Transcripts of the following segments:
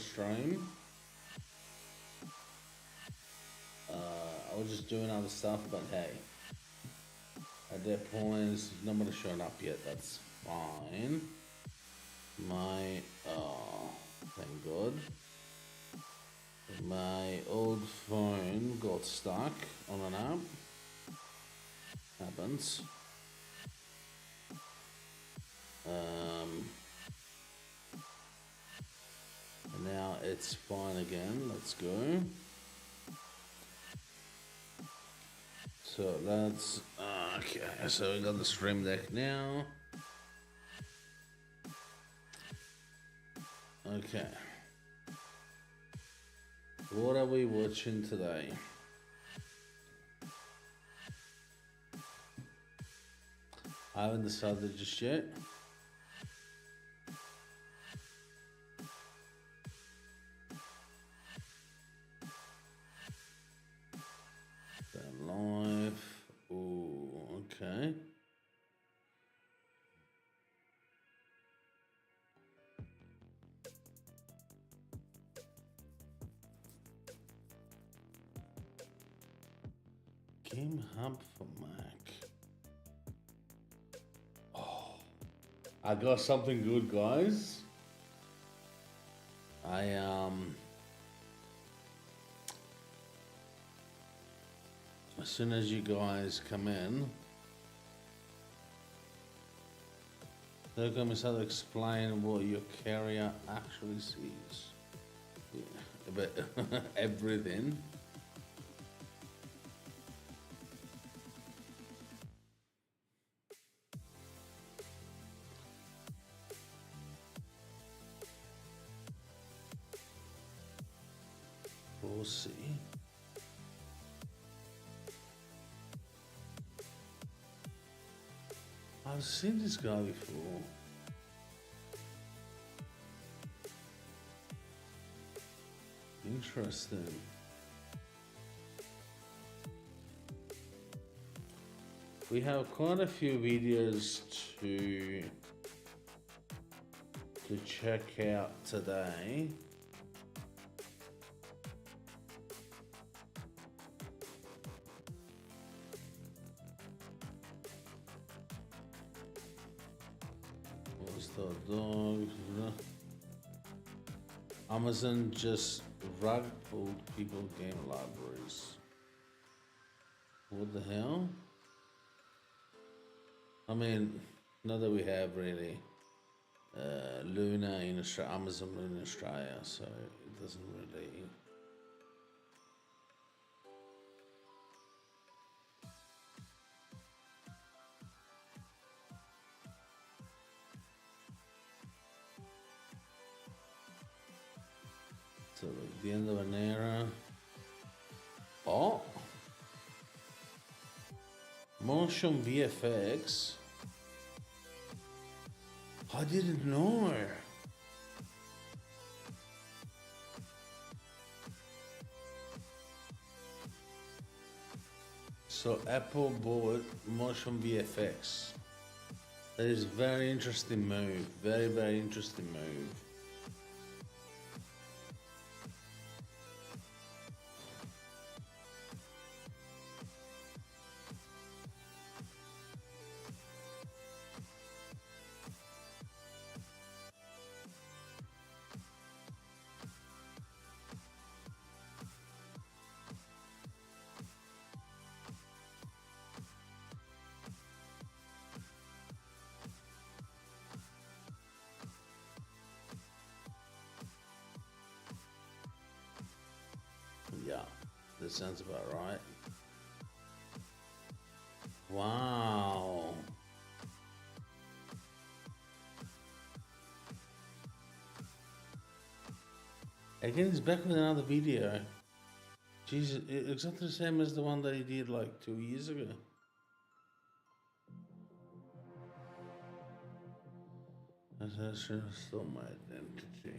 stream. I was just doing other stuff, but hey, at that point, nobody's shown up yet. That's fine. Thank God. My old phone got stuck on an app. Happens. Now it's fine again. Let's go. So let's. Okay, so we got the stream deck now. Okay. What are we watching today? I haven't decided just yet. Live. Ooh, okay. Game Hub for Mac. Oh, I got something good, guys. As soon as you guys come in, they're going to start to explain what your carrier actually sees. Yeah, but everything. We'll see. I've seen this guy before. Interesting. We have quite a few videos to check out today. Dog. Amazon just rug pulled people game libraries. What the hell? I mean, not that we have really Luna in Australia, Amazon in Australia, so it doesn't really. So the end of an era. Oh, motion VFX. I didn't know. So Apple bought motion VFX. That is very interesting move. Very, very interesting move. Yeah, that sounds about right. Wow. Again, he's back with another video. Jesus, exactly the same as the one that he did like 2 years ago. I should have stole my identity.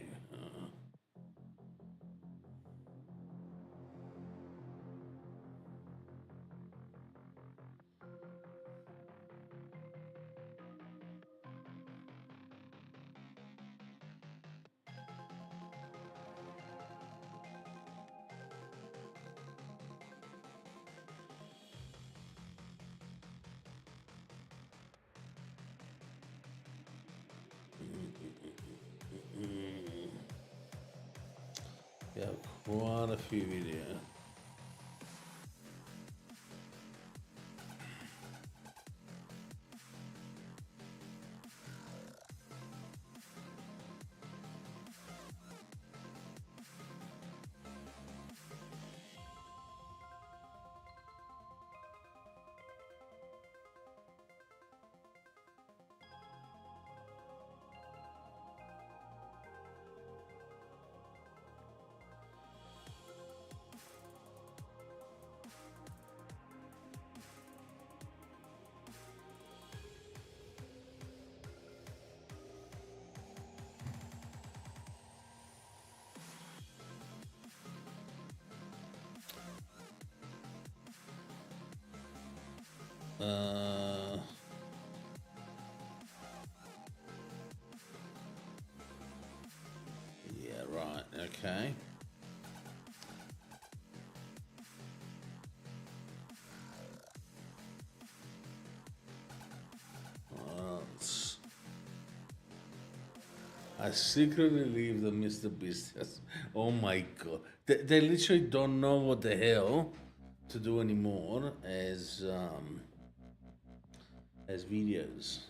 quite a few videos. Yeah, right, okay. I secretly leave the Mr. Business. Oh my god. They literally don't know what the hell to do anymore as videos.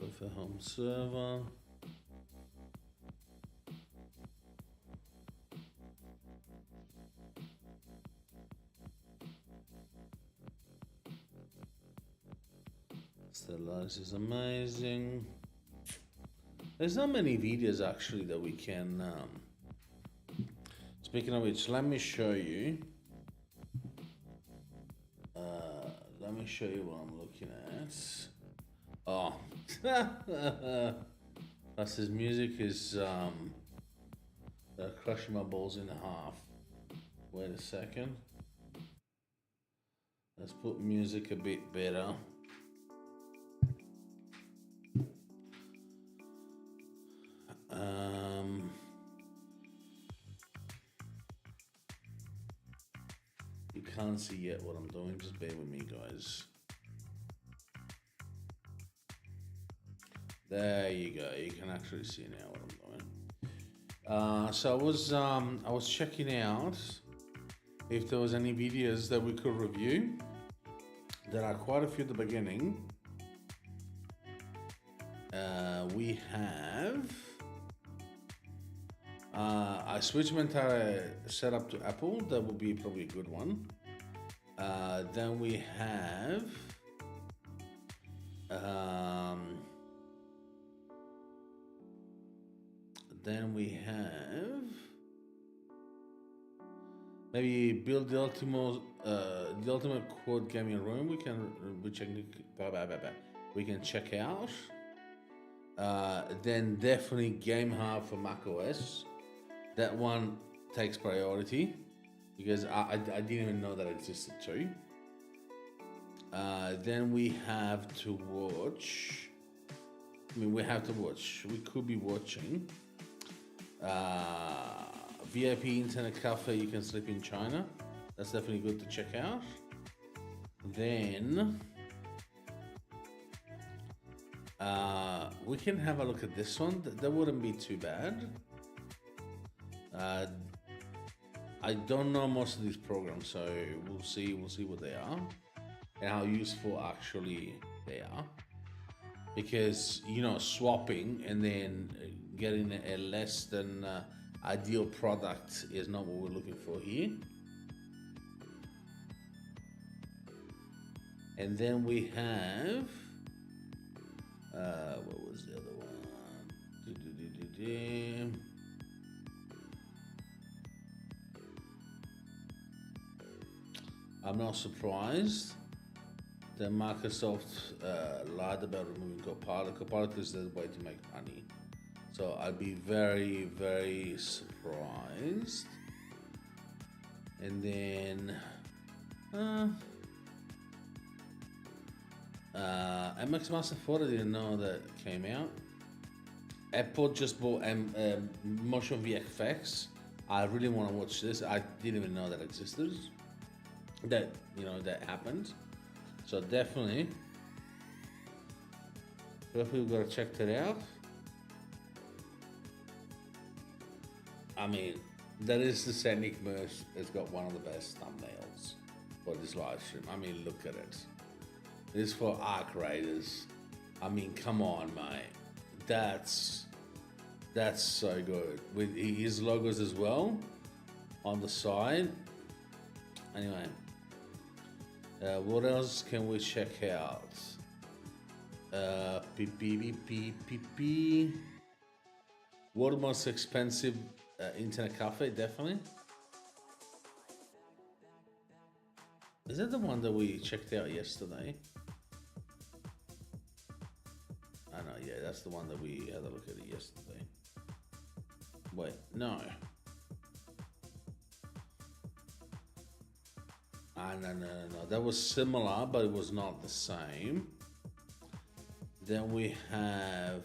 Go for home server. Stellars is amazing. There's not many videos actually that we can. Speaking of which, let me show you. Let me show you what I'm looking at. Oh, that's his music is crushing my balls in half. Wait a second. Let's put music a bit better. You can't see yet what I'm doing, just bear with me, guys. There you go, you can actually see now what I'm doing. So I was checking out if there was any videos that we could review. There are quite a few at the beginning. We have I switched my entire setup to Apple. That would be probably a good one. Then we have maybe build the ultimate quad gaming room. We can check out. Then definitely Game Hub for macOS. That one takes priority because I didn't even know that existed too. Then we have to watch. We could be watching VIP Internet Cafe. You can sleep in China. That's definitely good to check out. Then we can have a look at this one. That wouldn't be too bad. I don't know most of these programs, so we'll see what they are and how useful actually they are. Because swapping and then getting a less than ideal product is not what we're looking for here. And then we have what was the other one? I'm not surprised that Microsoft lied about removing Copilot. Copilot is the way to make money. So I'd be very, very surprised. And then MX Master 4, I didn't know that came out. Apple just bought Motion VFX. I really want to watch this. I didn't even know that existed. That happened. So definitely If we've got to check that out. I mean, that is the Scenic Merch has got one of the best thumbnails for this live stream. I mean, look at it. This is for Arc Raiders. I mean, come on, mate. That's so good. With his logos as well on the side. Anyway, what else can we check out? What most expensive internet cafe? Definitely. Is that the one that we checked out yesterday? I know, yeah, that's the one that we had a look at it yesterday. Wait, no. No. That was similar, but it was not the same. Then we have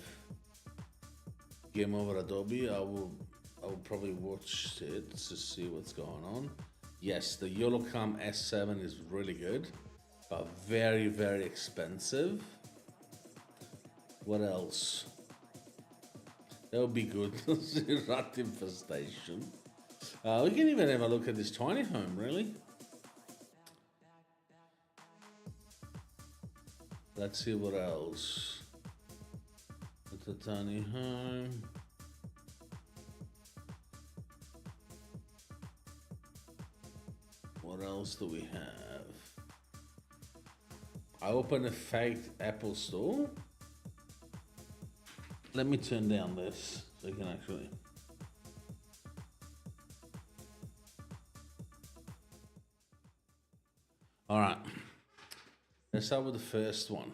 Game Over Adobe. I will probably watch it to see what's going on. Yes, the Yolocam S7 is really good, but very, very expensive. What else? That would be good. Rat infestation. We can even have a look at this tiny home, really. Let's see what else. It's a tiny home. What else do we have? I opened a fake Apple store. Let me turn down this so you can actually. All right. Let's start with the first one.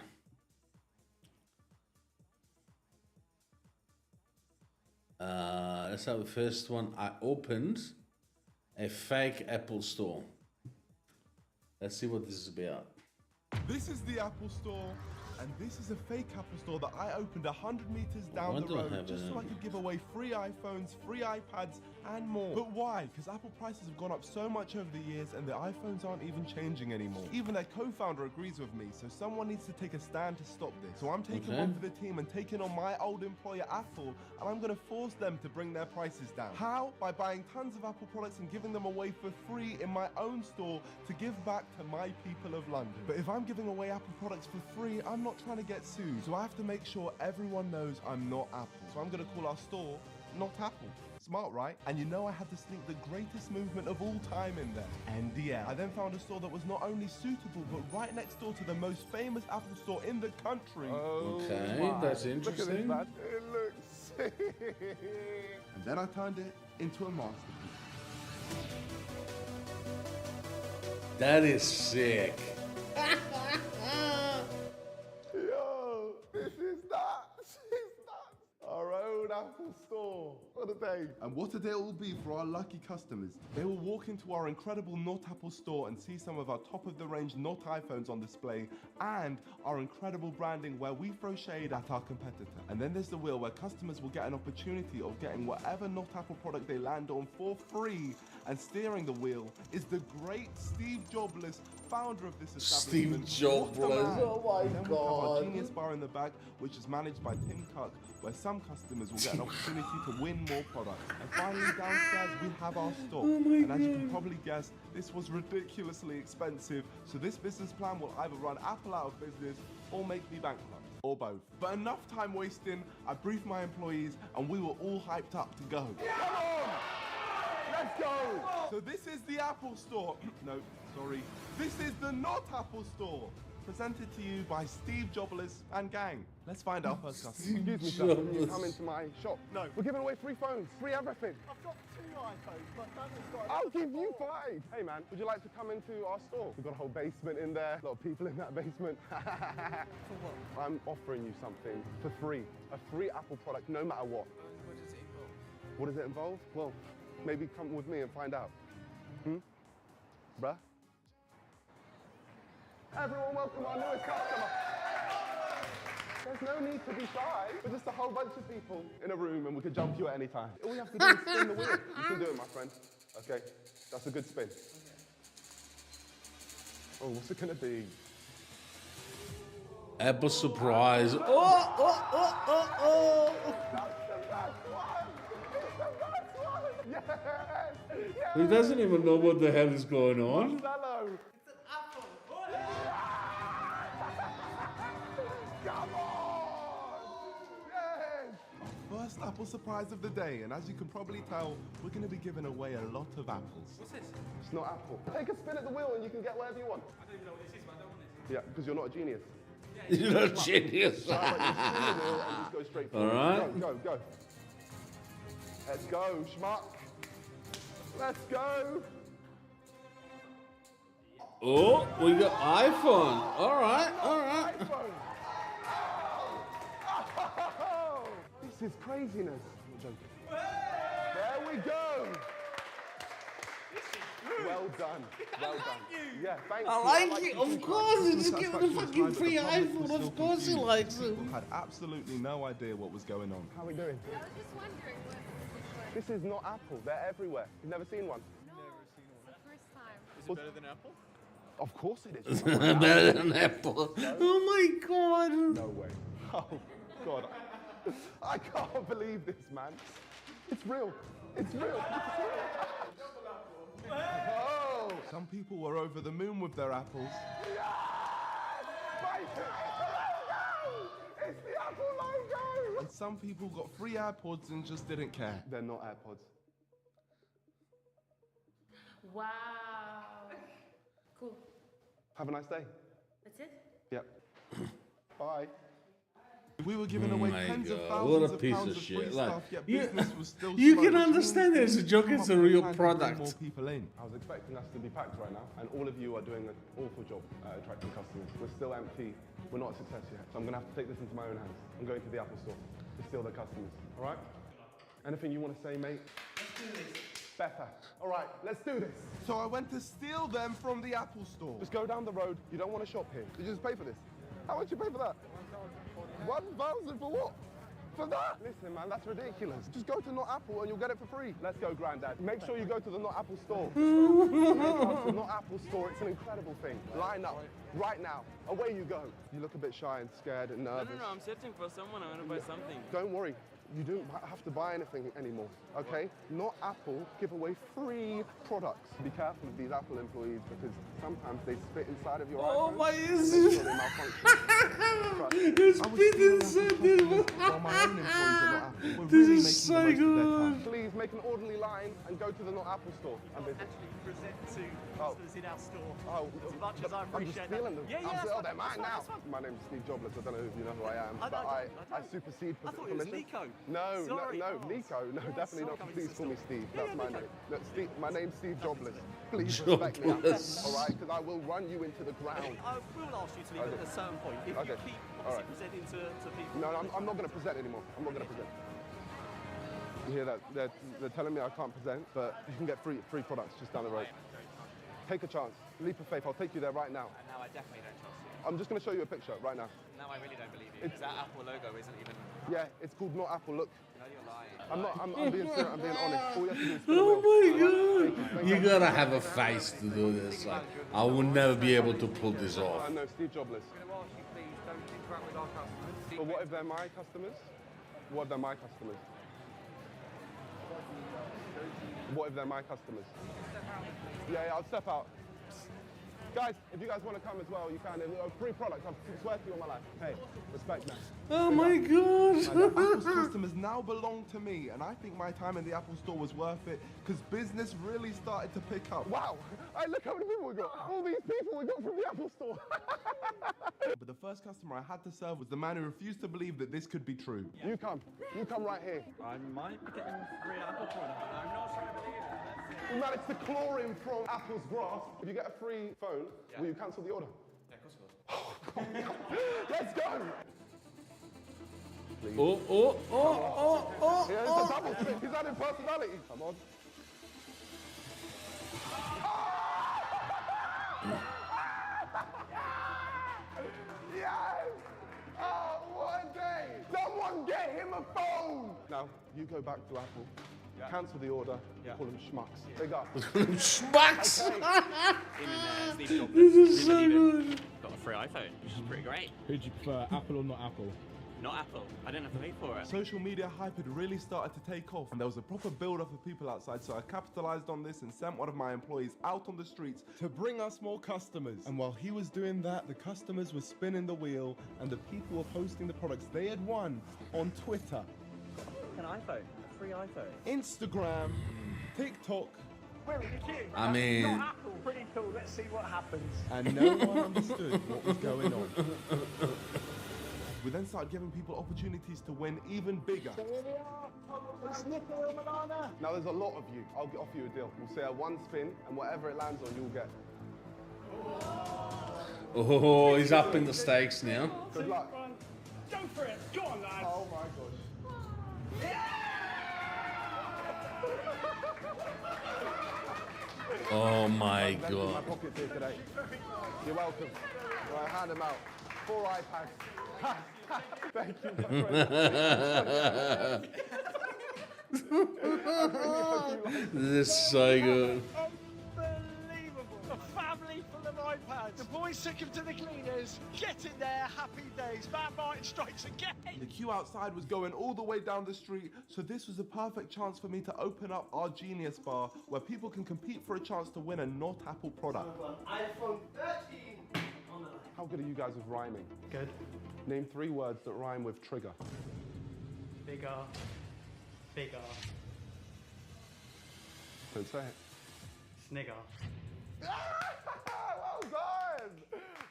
Let's start with the first one. I opened a fake Apple store. Let's see what this is about. This is the Apple Store, and this is a fake Apple Store that I opened 100 meters down the road just so I could give away free iPhones, free iPads, and more. But why? Because Apple prices have gone up so much over the years, and the iPhones aren't even changing anymore. Even their co-founder agrees with me, so someone needs to take a stand to stop this. So I'm taking one for the team and taking on my old employer, Apple, and I'm going to force them to bring their prices down. How? By buying tons of Apple products and giving them away for free in my own store to give back to my people of London. But if I'm giving away Apple products for free, I'm not trying to get sued. So I have to make sure everyone knows I'm not Apple. So I'm going to call our store Not Apple. Smart, right? And you know I had to sneak the greatest movement of all time in there. NDL. I then found a store that was not only suitable, but right next door to the most famous Apple store in the country. Okay, that's interesting. Look at this, man. It looks sick. And then I turned it into a masterpiece. That is sick. Yo, this is nuts. It's nuts. Our own Apple store. What a day. And what a day it will be for our lucky customers. They will walk into our incredible Not Apple store and see some of our top-of-the-range Not iPhones on display and our incredible branding where we throw shade at our competitor. And then there's the wheel where customers will get an opportunity of getting whatever Not Apple product they land on for free. And steering the wheel is the great Steve Jobless, founder of this establishment. Steve Jobless, oh my then God. We have our Genius Bar in the back, which is managed by Tim Cook, where some customers will get an opportunity to win more products. And finally, downstairs, we have our store. And as you can probably guess, this was ridiculously expensive. So this business plan will either run Apple out of business or make me bankrupt. Or both. But enough time wasting, I briefed my employees and we were all hyped up to go. Come on! Let's go! So this is the Apple Store. No, sorry. This is the Not Apple Store. Presented to you by Steve Jobless and gang. Let's find our first customer. Excuse me, sir. Can you come into my shop? No. We're giving away free phones, free everything. I've got 2 iPhones, but Daniel's got I'll give you 5. Hey, man, would you like to come into our store? We've got a whole basement in there, a lot of people in that basement. For what? I'm offering you something for free. A free Apple product, no matter what. What does it involve? What does it involve? Well, maybe come with me and find out. Bruh? Everyone welcome our newest customer. There's no need to be shy. We're just a whole bunch of people in a room and we can jump you at any time. All you have to do is spin the wheel. You can do it, my friend. Okay, that's a good spin. Oh, what's it gonna be? Apple surprise. Oh. That's the best one. It's the best one. Yes. Yes. He doesn't even know what the hell is going on. Mellow. It's an apple. Come on. Yes. First apple surprise of the day, and as you can probably tell, we're going to be giving away a lot of apples. What's this? It's not apple. Take a spin at the wheel and you can get whatever you want. I don't even know what this is, but I don't want this. Yeah, because you're not a genius. You're not genius. How about you spin the wheel and just go straight forward? All right. Go. Let's go, schmuck. Let's go. Oh, we got iPhone. All right. iPhone. Oh, this is craziness. I'm joking. There we go. Well done. Well done. Yeah, thank you. I like it. Of course, it's just give him a fucking free iPhone. Of course he likes it. People had absolutely no idea what was going on. How are we doing? I was just wondering what This is not Apple. They're everywhere. You've never seen one? first time. Is it better than Apple? Of course it is. Better than Apple. Oh my god. No way. Oh, God. I can't believe this, man. It's real. It's real. Oh. Some people were over the moon with their apples. It's the Apple logo. And some people got free AirPods and just didn't care. They're not AirPods. Wow. Cool. Have a nice day. That's it? Yep. Bye. We were giving away my tens of God, thousands what a of piece pounds of of shit. free Like, stuff, yet you- business was still you slow, can which understand means it's a joke, we it's come a up with real time to bring product. More people in. I was expecting us to be packed right now, and all of you are doing an awful job attracting customers. We're still empty. We're not a success yet. So I'm going to have to take this into my own hands. I'm going to the Apple store to steal their customers. All right? Anything you want to say, mate? Let's do this. Better. All right, let's do this. So I went to steal them from the Apple store. Just go down the road. You don't want to shop here. Did you just pay for this? How much you pay for that? 1,000 for what? For that? Listen, man, that's ridiculous. Just go to Not Apple and you'll get it for free. Let's go, Grandad. Make sure you go to the Not Apple store. The Not Apple store, it's an incredible thing. Line up right now. Away you go. You look a bit shy and scared and nervous. No, I'm searching for someone. I want to buy something. Don't worry. You don't have to buy anything anymore, okay? Not Apple give away free products. Be careful of these Apple employees because sometimes they spit inside of your Oh iPhone. my, Make is sure this? they malfunction. It's I was been stealing inside Apple while my own employees at Not Apple were This really is making so the most of their good. time. Please make an orderly line and go to the Not Apple store. I'm busy. Actually present to Oh. customers in our store. Oh, as much as I I'm just appreciate stealing that. them. Yeah, I'm that's they're fine, mine now. that's fine. My name's Steve Jobless. I don't know if you know who I am, I but I don't. supersede I thought it was permission. Nico. No, Sorry. no, Oh. Nico. No, Yeah, definitely sorry, not. coming Please to call me the Steve. store. That's Yeah, my Nico. name. Look, Steve, my name's Steve Jobless. Please respect me. Jobless. All right, because I will run you into the ground. I will ask you to leave Okay. at a certain point. If Okay. you keep All obviously right. presenting to people. No, I'm not going to present anymore. I'm not going to present. You hear that? They're telling me I can't present, but you can get free products just down the road. Take a chance. Leap of faith. I'll take you there right now. And now I definitely don't trust you. I'm just going to show you a picture right now. Now I really don't believe you. Because that Apple logo isn't even... Yeah, it's called Not Apple. Look. No, you're lying. I'm being serious. I'm being honest. All you have to do is spin the Oh wheel. my god. You gotta have a face to do this. Like, I will never be able to pull this off. I know, Steve Jobless. I'm going to ask you, please, don't interact with our customers. But what if they're my customers? What if they're my customers? What if they're my customers? Yeah, I'll step out. Guys, if you guys want to come as well, you can. Free products. I swear to you on my life. Hey, respect that. Oh my god. Apple's customers now belong to me, and I think my time in the Apple store was worth it because business really started to pick up. Wow! Hey, look how many people we got. All these people we got from the Apple store. But the first customer I had to serve was the man who refused to believe that this could be true. You come right here. I might be getting free Apple product. I'm not trying to believe it. We managed to claw him from Apple's grasp. If you get a free phone, will you cancel the order? Yeah, of course it was. Let's go! Oh. Yeah, it's a double spin. He's adding personality. Come on. Yes! Oh, what a day! Someone get him a phone! Now, you go back to Apple cancel the order, call them schmucks. Big up. Schmucks! This This is so good. Got a free iPhone, which is pretty great. Who do you prefer, Apple or not Apple? Not Apple. I didn't have to pay for it. Social media hype had really started to take off, and there was a proper build-up of people outside, so I capitalized on this and sent one of my employees out on the streets to bring us more customers. And while he was doing that, the customers were spinning the wheel, and the people were posting the products they had won on Twitter, An iPhone. A free iPhone. Instagram, TikTok, I mean, Not Apple. Pretty cool. Let's see what happens. and no one understood what was going on. We then started giving people opportunities to win even bigger. Now there's a lot of you. I'll offer you a deal. We'll say a one spin, and whatever it lands on, you'll get. oh, he's up in the stakes now. Good luck. Go for it. Go on, lads. Oh my gosh. Oh my Left in my god. pockets here today. You're welcome. Right, hand them out. 4 iPads. Thank you, my friend. This is so good. Unbelievable. A family full of iPads. The boys took them to the cleaners. Get in there. Happy days. Van Martin strikes again. The queue outside was going all the way down the street, so this was a perfect chance for me to open up our Genius Bar, where people can compete for a chance to win a not Apple product. iPhone 13. How good are you guys with rhyming? Good. Name 3 words that rhyme with trigger. Bigger. Bigger. Don't say it. Snigger. Well done!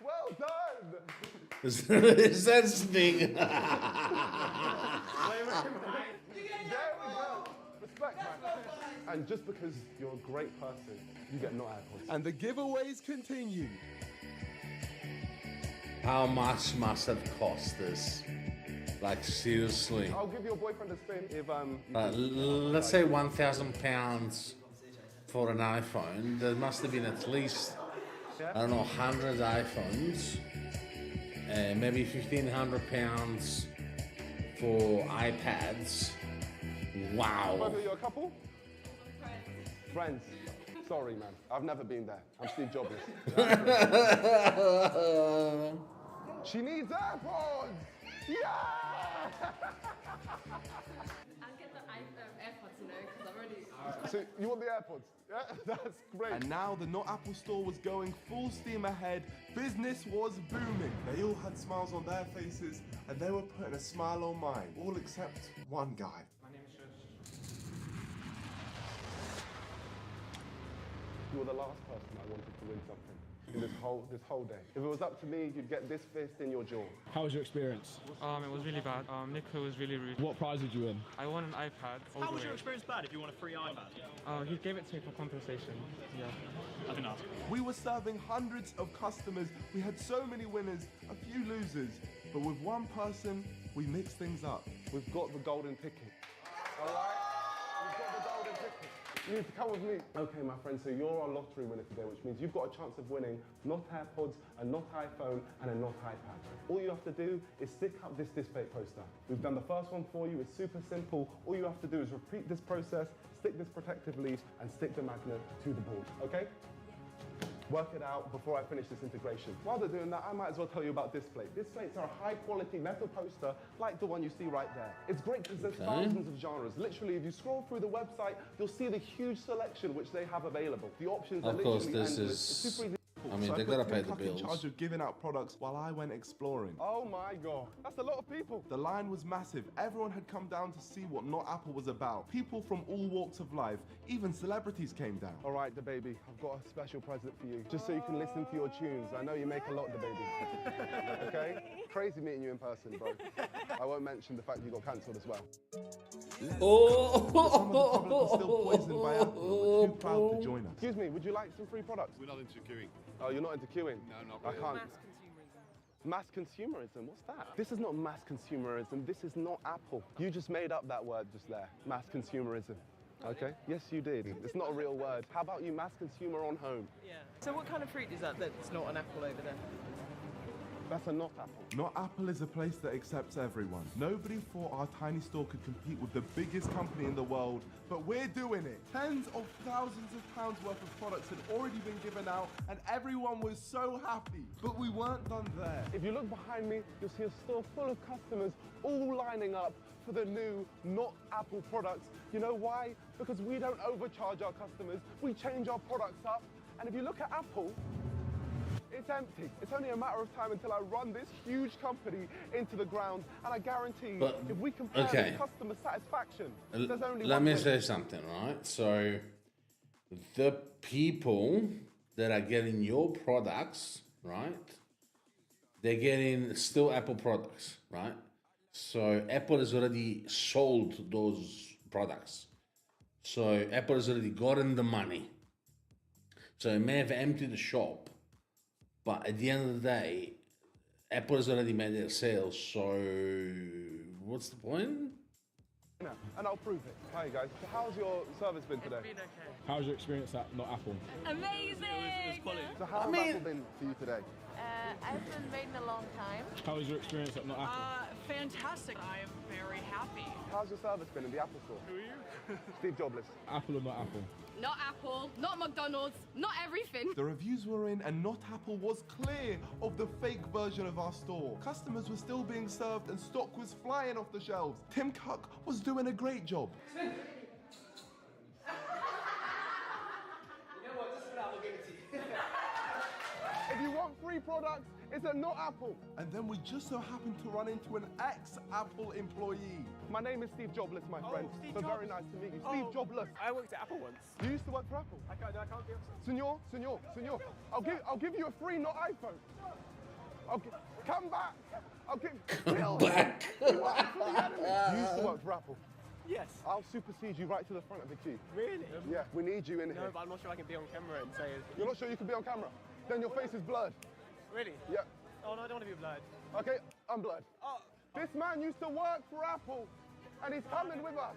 Well done! Is that thing? There we go. Respect, man. And just because you're a great person, you get not AirPods. And the giveaways continue. How much must have cost this? Like seriously. I'll give your boyfriend a spin if Let's say £1,000 for an iPhone. There must have been at least, I don't know, 100 iPhones. Maybe £1,500 for iPads. Wow. Both of you a couple? Friends. Sorry, man. I've never been there. I'm Steve Jobs. She needs AirPods! Yeah! I'll get the AirPods, you know, because I'm already... So you want the AirPods? Yeah, that's great. And now the Not Apple store was going full steam ahead. Business was booming. They all had smiles on their faces, and they were putting a smile on mine. All except one guy. You were the last person I wanted to win something in this whole day. If it was up to me, you'd get this fist in your jaw. How was your experience? It was really bad. Nico was really rude. What prize did you win? I won an iPad. How was your experience bad if you want a free iPad? He gave it to me for compensation. Yeah. I think not. We were serving hundreds of customers. We had so many winners, a few losers. But with one person, we mixed things up. We've got the golden ticket. All right? We've got the golden ticket. You need to come with me. Okay, my friend, so you're our lottery winner today, which means you've got a chance of winning not AirPods, a not iPhone, and a not iPad. All you have to do is stick up this display poster. We've done the first one for you. It's super simple. All you have to do is repeat this process, stick this protective leaf, and stick the magnet to the board, okay? Work it out before I finish this integration. While they're doing that, I might as well tell you about this plate. This plates are a high-quality metal poster like the one you see right there. It's great because there's thousands of genres. Literally, if you scroll through the website, you'll see the huge selection which they have available. The options are Of course, literally this endless. is. It's super easy. I mean, So they put gotta pay Tim the Tuck in charge bills. of giving out products while I went exploring. Oh my God, that's a lot of people. The line was massive. Everyone had come down to see what Not Apple was about. People from all walks of life, even celebrities came down. All right, the baby, I've got a special present for you, just so you can listen to your tunes. I know you make a lot, the baby. Okay? Crazy meeting you in person, bro. I won't mention the fact you got cancelled as well. Oh! Some of the public were still poisoned by Apple and were too proud to join us. Excuse me, would you like some free products? We're not into queuing. Oh, you're not into queuing? No, not I really. can't. Mass consumerism, what's that? This is not mass consumerism, this is not Apple. You just made up that word just there, mass consumerism. Okay? Yes, you did. It's not a real word. How about you mass consumer on home? Yeah. So what kind of fruit is that that's not an apple over there? That's a not Apple. Not Apple is a place that accepts everyone. Nobody thought our tiny store could compete with the biggest company in the world, but we're doing it. Tens of thousands of pounds worth of products had already been given out, and everyone was so happy. But we weren't done there. If you look behind me, you'll see a store full of customers all lining up for the new not Apple products. You know why? Because we don't overcharge our customers. We change our products up. And if you look at Apple, it's empty. It's only a matter of time until I run this huge company into the ground. And I guarantee if we compare the customer satisfaction, there's only Let one me thing. say something, right? So the people that are getting your products, right? They're getting still Apple products, right? So Apple has already sold those products. So Apple has already gotten the money. So it may have emptied the shop, but at the end of the day, Apple has already made their sales. So what's the point? And I'll prove it. Hi guys. So how's your service been today? It's been okay. How's your experience at Not Apple? Amazing! So how has Apple been for you today? I've been waiting a long time. How was your experience at Not Apple? Fantastic. I am very happy. How's your service been in the Apple store? Who are you? Steve Jobless. Apple or Not Apple? Not Apple, not McDonald's, not everything. The reviews were in and Not Apple was clear of the fake version of our store. Customers were still being served and stock was flying off the shelves. Tim Cook was doing a great job. You know what? Just for that, I'll give it to you. If you want free products, it's at Not Apple. And then we just so happened to run into an ex-Apple employee. My name is Steve Jobless, my friend. Steve So very Jobs. nice to meet you. Steve Jobless. I worked at Apple once. You used to work for Apple? I can't be upset. Senor. I'll give you a free not iPhone. Come back. Kill back. You work for the enemy. You used to work for Apple. Yes. I'll supersede you right to the front of the queue. Really? Yeah, we need you in No, here. but I'm not sure I can be on camera and say it. You're not sure you can be on camera? Then your face is blurred. Really? Yeah. Oh, no, I don't want to be blurred. Okay, I'm blurred. Oh. This man used to work for Apple, and he's coming with us.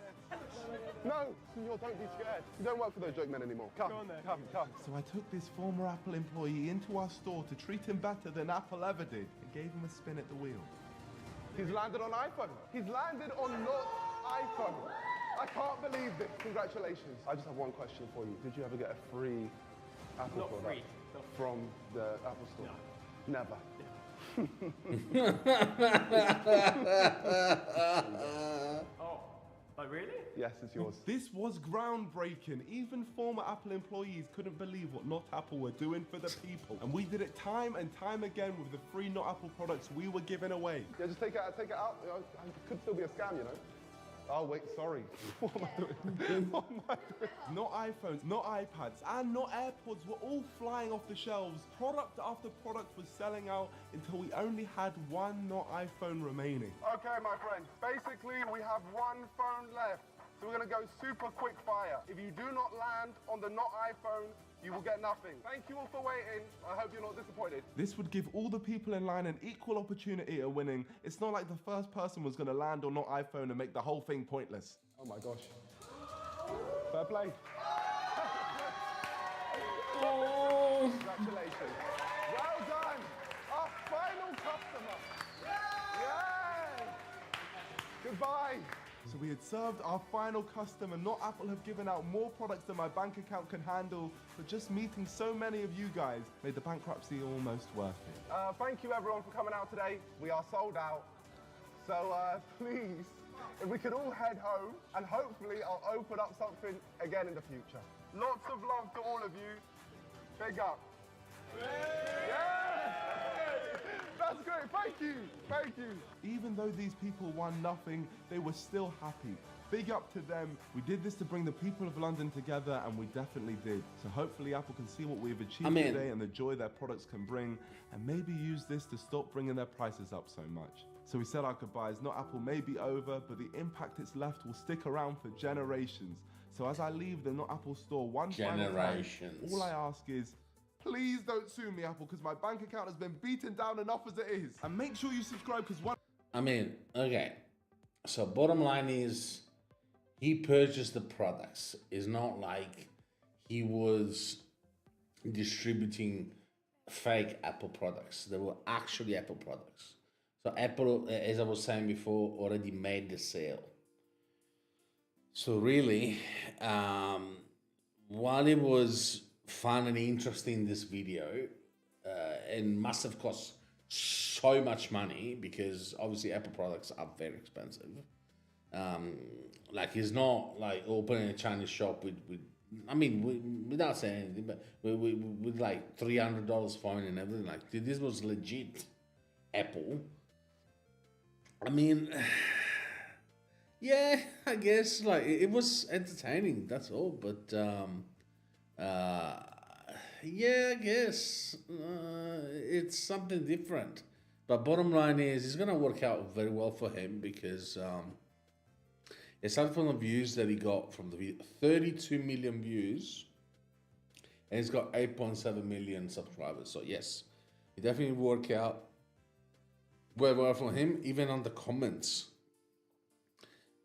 No, senor, don't be scared. You don't work for those joke men anymore. Come, Go on then. come. So I took this former Apple employee into our store to treat him better than Apple ever did and gave him a spin at the wheel. He's landed on iPhone. He's landed on not iPhone. I can't believe this. Congratulations. I just have one question for you. Did you ever get a free Apple Not product free. from the Apple store? No. Never. Oh, really? Yes, it's yours. This was groundbreaking. Even former Apple employees couldn't believe what Not Apple were doing for the people. And we did it time and time again with the free Not Apple products we were giving away. Yeah, just take it out. You know, it could still be a scam, you know. Oh, wait, sorry. What am I doing? What am I doing? Not iPhones, not iPads, and not AirPods were all flying off the shelves. Product after product was selling out until we only had one Not iPhone remaining. Okay, my friend. Basically, we have one phone left. So we're going to go super quick fire. If you do not land on the not iPhone, you will get nothing. Thank you all for waiting. I hope you're not disappointed. This would give all the people in line an equal opportunity at winning. It's not like the first person was going to land on Not iPhone and make the whole thing pointless. Oh my gosh. Fair play. Congratulations. Well done. Our final customer. Yay! Goodbye. So we had served our final customer. Not Apple have given out more products than my bank account can handle, but just meeting so many of you guys made the bankruptcy almost worth it. Thank you everyone for coming out today. We are sold out. So please, if we could all head home, and hopefully I'll open up something again in the future. Lots of love to all of you. Big up. Yeah! That's great. Thank you. Thank you. Even though these people won nothing, they were still happy. Big up to them. We did this to bring the people of London together, and we definitely did. So hopefully Apple can see what we've achieved today and the joy their products can bring, and maybe use this to stop bringing their prices up so much. So we said our goodbyes. Not Apple may be over, but the impact it's left will stick around for generations. So as I leave the Not Apple store one final time, all I ask is, please don't sue me, Apple, because my bank account has been beaten down enough as it is. And make sure you subscribe, because one... Okay. So bottom line is, he purchased the products. It's not like he was distributing fake Apple products. They were actually Apple products. So Apple, as I was saying before, already made the sale. So really, while it was fun and interesting, this video, and must have cost so much money because obviously Apple products are very expensive. Like it's not like opening a Chinese shop with without saying anything, but with like $300 phone and everything. Like this was legit Apple. I mean, yeah, I guess like it was entertaining. That's all. But yeah, I guess it's something different. But bottom line is, it's gonna work out very well for him because aside from the views that he got from the video, 32 million views, and he's got 8.7 million subscribers. So yes, it definitely worked out very well for him, even on the comments.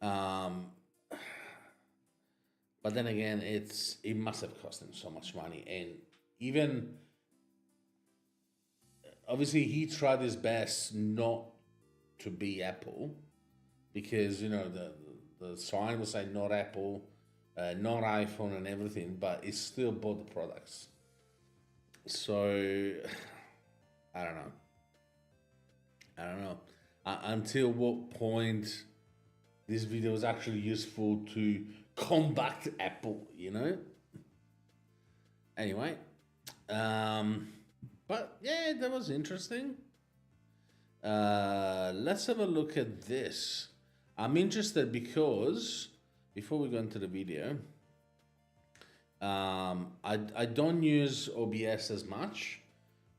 But then again, it must have cost him so much money, and even obviously he tried his best not to be Apple, because the sign will say not Apple, not iPhone and everything, but he still bought the products. So I don't know. Until what point this video is actually useful to combat Apple, Anyway, but yeah, that was interesting. Let's have a look at this. I'm interested because before we go into the video, I don't use OBS as much,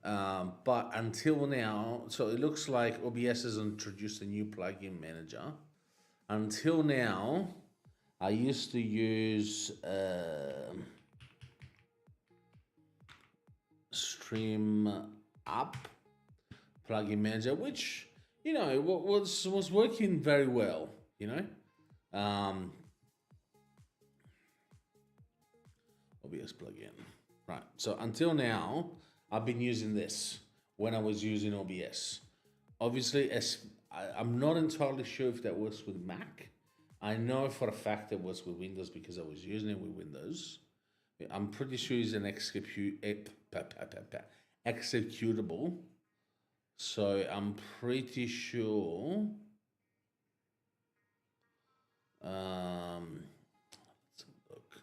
but until now, so it looks like OBS has introduced a new plugin manager. Until now, I used to use Stream Up plugin manager, which was working very well. OBS plugin, right? So until now, I've been using this when I was using OBS. Obviously, I'm not entirely sure if that works with Mac. I know for a fact it was with Windows because I was using it with Windows. I'm pretty sure it's an executable. So I'm pretty sure. Let's have a look.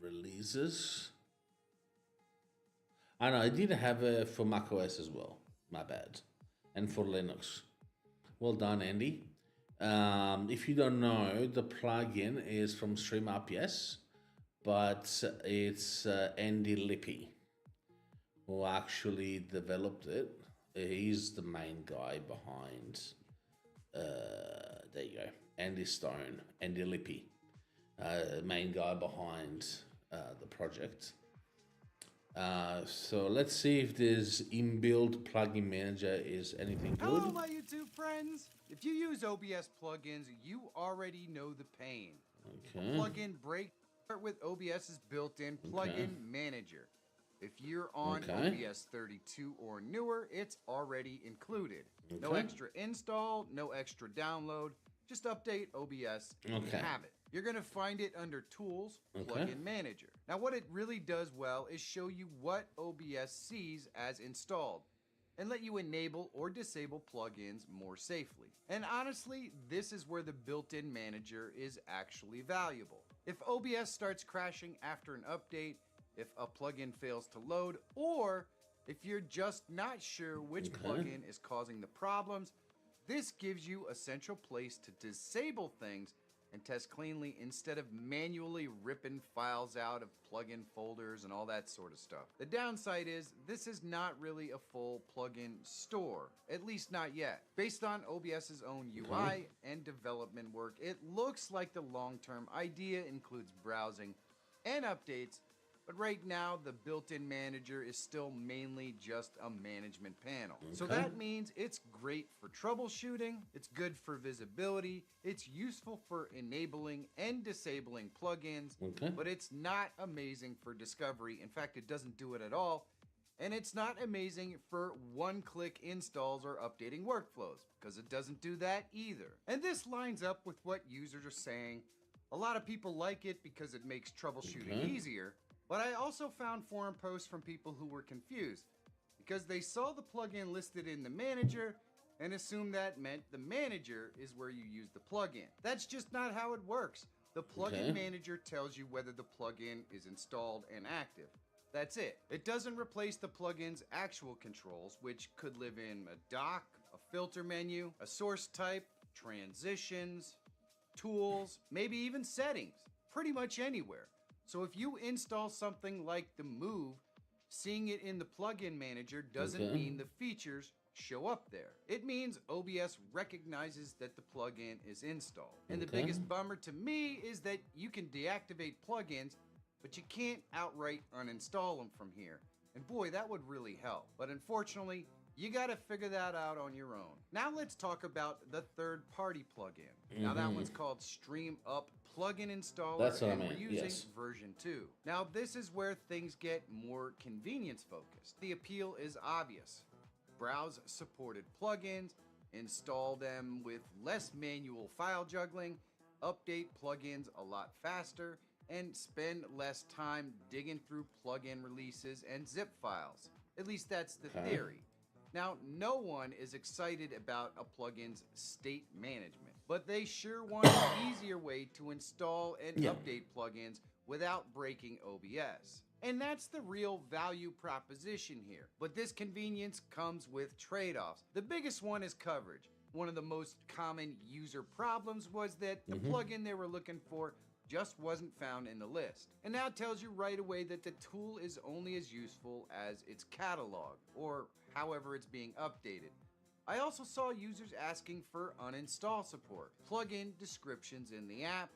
Releases. I know I did have it for macOS as well. My bad, and for Linux. Well done, Andy. If you don't know, the plugin is from StreamUp, yes, but it's Andy Lippy who actually developed it. He's the main guy behind. There you go, Andy Stone, Andy Lippy, main guy behind the project. So let's see if this inbuilt plugin manager is anything good. Hello, my YouTube friends. If you use OBS plugins, you already know the pain. Okay. Plugin break start with OBS's built-in plugin manager. If you're on OBS 32 or newer, it's already included. No extra install, no extra download. Just update OBS and you have it. You're going to find it under Tools, Plugin Manager. Now, what it really does well is show you what OBS sees as installed and let you enable or disable plugins more safely. And honestly, this is where the built-in manager is actually valuable. If OBS starts crashing after an update, if a plugin fails to load, or if you're just not sure which plugin is causing the problems, this gives you a central place to disable things and test cleanly instead of manually ripping files out of plugin folders and all that sort of stuff. The downside is this is not really a full plugin store, at least not yet. Based on OBS's own UI and development work, it looks like the long-term idea includes browsing and updates, But right now, the built-in manager is still mainly just a management panel. So Okay. that means it's great for troubleshooting, it's good for visibility, it's useful for enabling and disabling plugins, Okay. but it's not amazing for discovery. In fact, it doesn't do it at all. And it's not amazing for one-click installs or updating workflows, because it doesn't do that either. And this lines up with what users are saying. A lot of people like it because it makes troubleshooting easier, but I also found forum posts from people who were confused because they saw the plugin listed in the manager and assumed that meant the manager is where you use the plugin. That's just not how it works. The plugin manager tells you whether the plugin is installed and active. That's it. It doesn't replace the plugin's actual controls, which could live in a dock, a filter menu, a source type, transitions, tools, maybe even settings, pretty much anywhere. So if you install something like the Move, seeing it in the plugin manager doesn't mean the features show up there. It means OBS recognizes that the plugin is installed. And the biggest bummer to me is that you can deactivate plugins, but you can't outright uninstall them from here. And boy, that would really help. But unfortunately, you gotta figure that out on your own. Now let's talk about the third-party plugin. Now that one's called Stream Up Plugin Installer, That's what I and meant, we're using yes. version 2. Now this is where things get more convenience focused. The appeal is obvious. Browse supported plugins, install them with less manual file juggling, update plugins a lot faster, and spend less time digging through plugin releases and zip files. At least that's the theory. Now, no one is excited about a plugin's state management, but they sure want an easier way to install and update plugins without breaking OBS. And that's the real value proposition here. But this convenience comes with trade-offs. The biggest one is coverage. One of the most common user problems was that the plugin they were looking for just wasn't found in the list. And now it tells you right away that the tool is only as useful as its catalog, or however it's being updated. I also saw users asking for uninstall support, plugin descriptions in the app,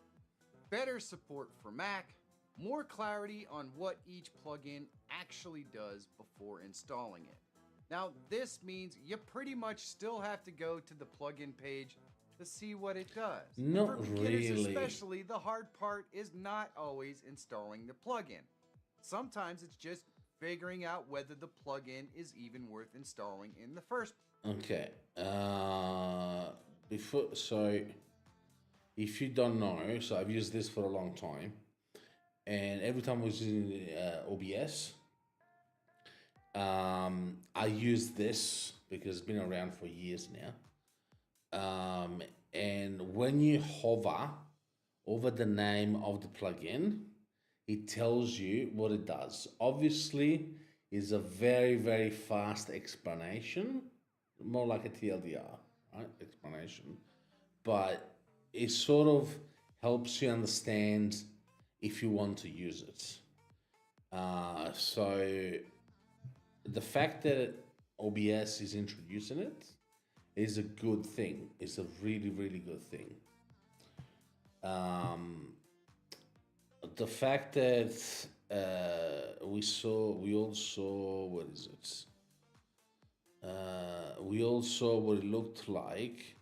better support for Mac, more clarity on what each plugin actually does before installing it. Now this means you pretty much still have to go to the plugin page to see what it does. Not For beginners really. especially, the hard part is not always installing the plugin. Sometimes it's just figuring out whether the plugin is even worth installing in the first place. Okay. So if you don't know, so I've used this for a long time, and every time I was using OBS, I use this because it's been around for years now. And when you hover over the name of the plugin, it tells you what it does. Obviously, it's a very, very fast explanation, more like a TLDR, right? Explanation. But it sort of helps you understand if you want to use it. So the fact that OBS is introducing it is a good thing. It's a really, really good thing. The fact that we all saw, what is it? We all saw what it looked like.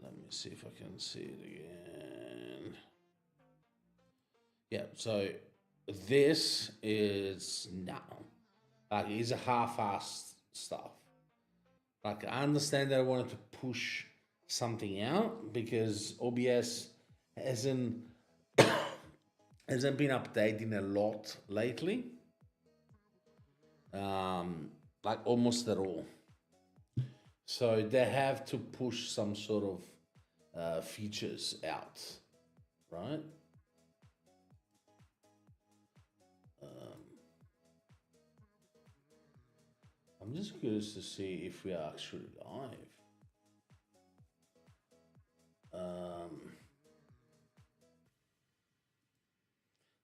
Let me see if I can see it again. Yeah, so this is now, like, it's a half-assed stuff. Like, I understand that I wanted to push something out because OBS hasn't been updating a lot lately, like almost at all. So they have to push some sort of features out, right? I'm just curious to see if we are actually live.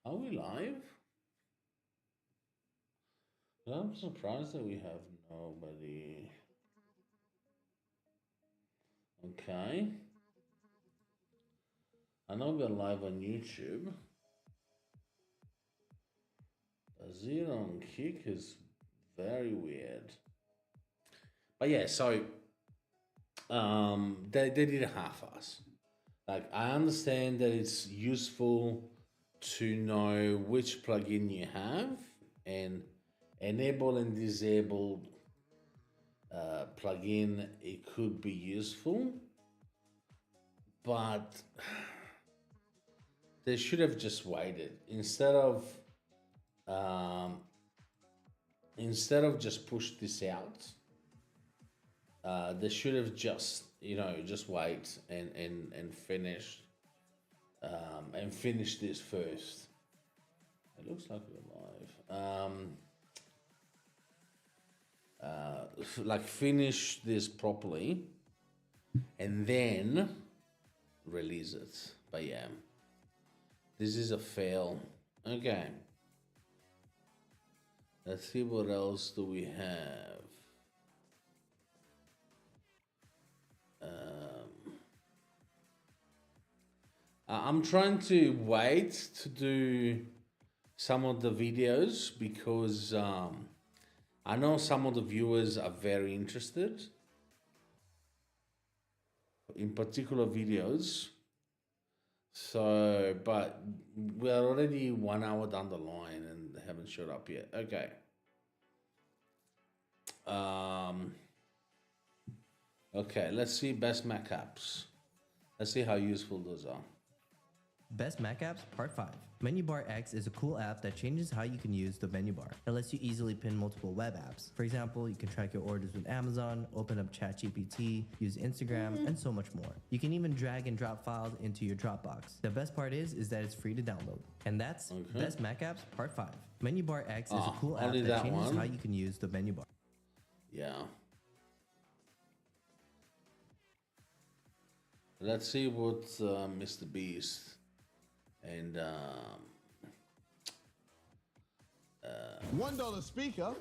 Are we live? I'm surprised that we have nobody. Okay. I know we're live on YouTube. A 0 on kick is very weird. But yeah, so they did a half-ass. Like, I understand that it's useful to know which plugin you have, and enable and disable plugin, it could be useful, but they should have just waited instead of just push this out. They should have just just wait and finish this first. It looks like we're live. Like, finish this properly and then release it. But yeah, this is a fail. Okay, let's see what else do we have. I'm trying to wait to do some of the videos because I know some of the viewers are very interested in particular videos. So, but we're already 1 hour down the line and they haven't showed up yet. Okay. Okay, let's see best Mac apps. Let's see how useful those are. Best Mac apps, part 5. Menu Bar X is a cool app that changes how you can use the menu bar. It lets you easily pin multiple web apps. For example, you can track your orders with Amazon, open up ChatGPT, use Instagram, and so much more. You can even drag and drop files into your Dropbox. The best part is that it's free to download. And that's Best Mac apps, part 5. Menu Bar X is a cool app that changes how you can use the menu bar. Yeah. Let's see what Mr. Beast and $1 speaker.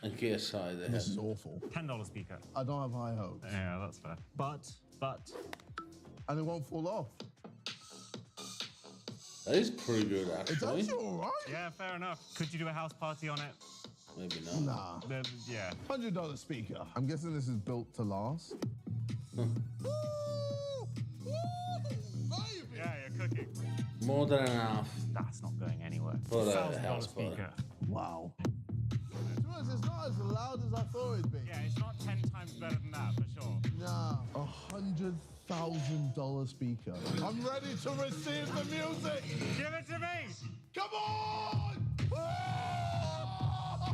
and KSI they This have. is awful. $10 speaker. I don't have high hopes. Yeah, that's fair. But. And it won't fall off. That is pretty good, actually. It's actually alright. Yeah, fair enough. Could you do a house party on it? Maybe not. Nah. Yeah. $100 speaker. I'm guessing this is built to last. Yeah, you're cooking. More than enough. That's not going anywhere. For the $1,000 house speaker. Wow. To be honest, it's not as loud as I thought it'd be. Yeah, it's not 10 times better than that, for sure. Nah. $100,000 speaker. I'm ready to receive the music. Give it to me! Come on!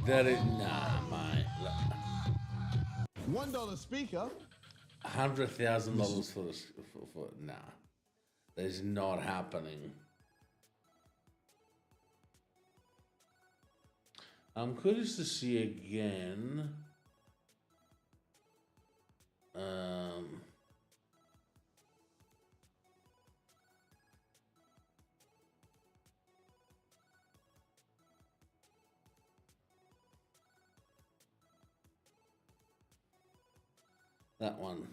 That is mate. $1 speaker. $100,000 for nah. That is not happening. I'm curious to see again. That one.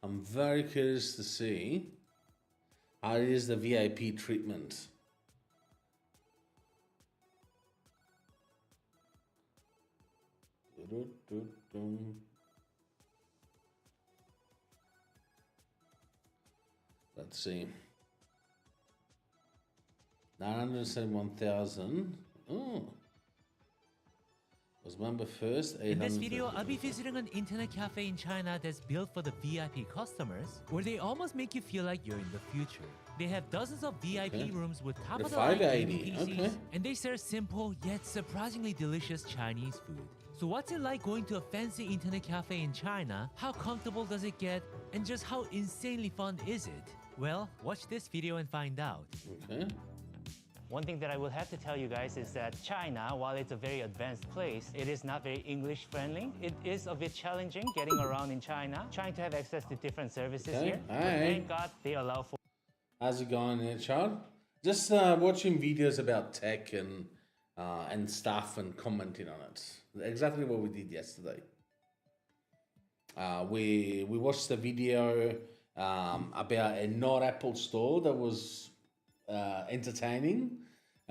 I'm very curious to see how it is the VIP treatment. Let's see. 971,000. Oh. Was member first. In this video, I'll be visiting an internet cafe in China that's built for the VIP customers, where they almost make you feel like you're in the future. They have dozens of VIP rooms with top-of-the-line gaming PCs, and they serve simple yet surprisingly delicious Chinese food. So what's it like going to a fancy internet cafe in China? How comfortable does it get? And just how insanely fun is it? Well, watch this video and find out. Okay. One thing that I will have to tell you guys is that China, while it's a very advanced place, it is not very English friendly. It is a bit challenging getting around in China, trying to have access to different services here. But thank God they allow for. How's it going there, Chad? Just watching videos about tech and stuff and commenting on it. Exactly what we did yesterday. We watched the video about a not Apple store that was entertaining.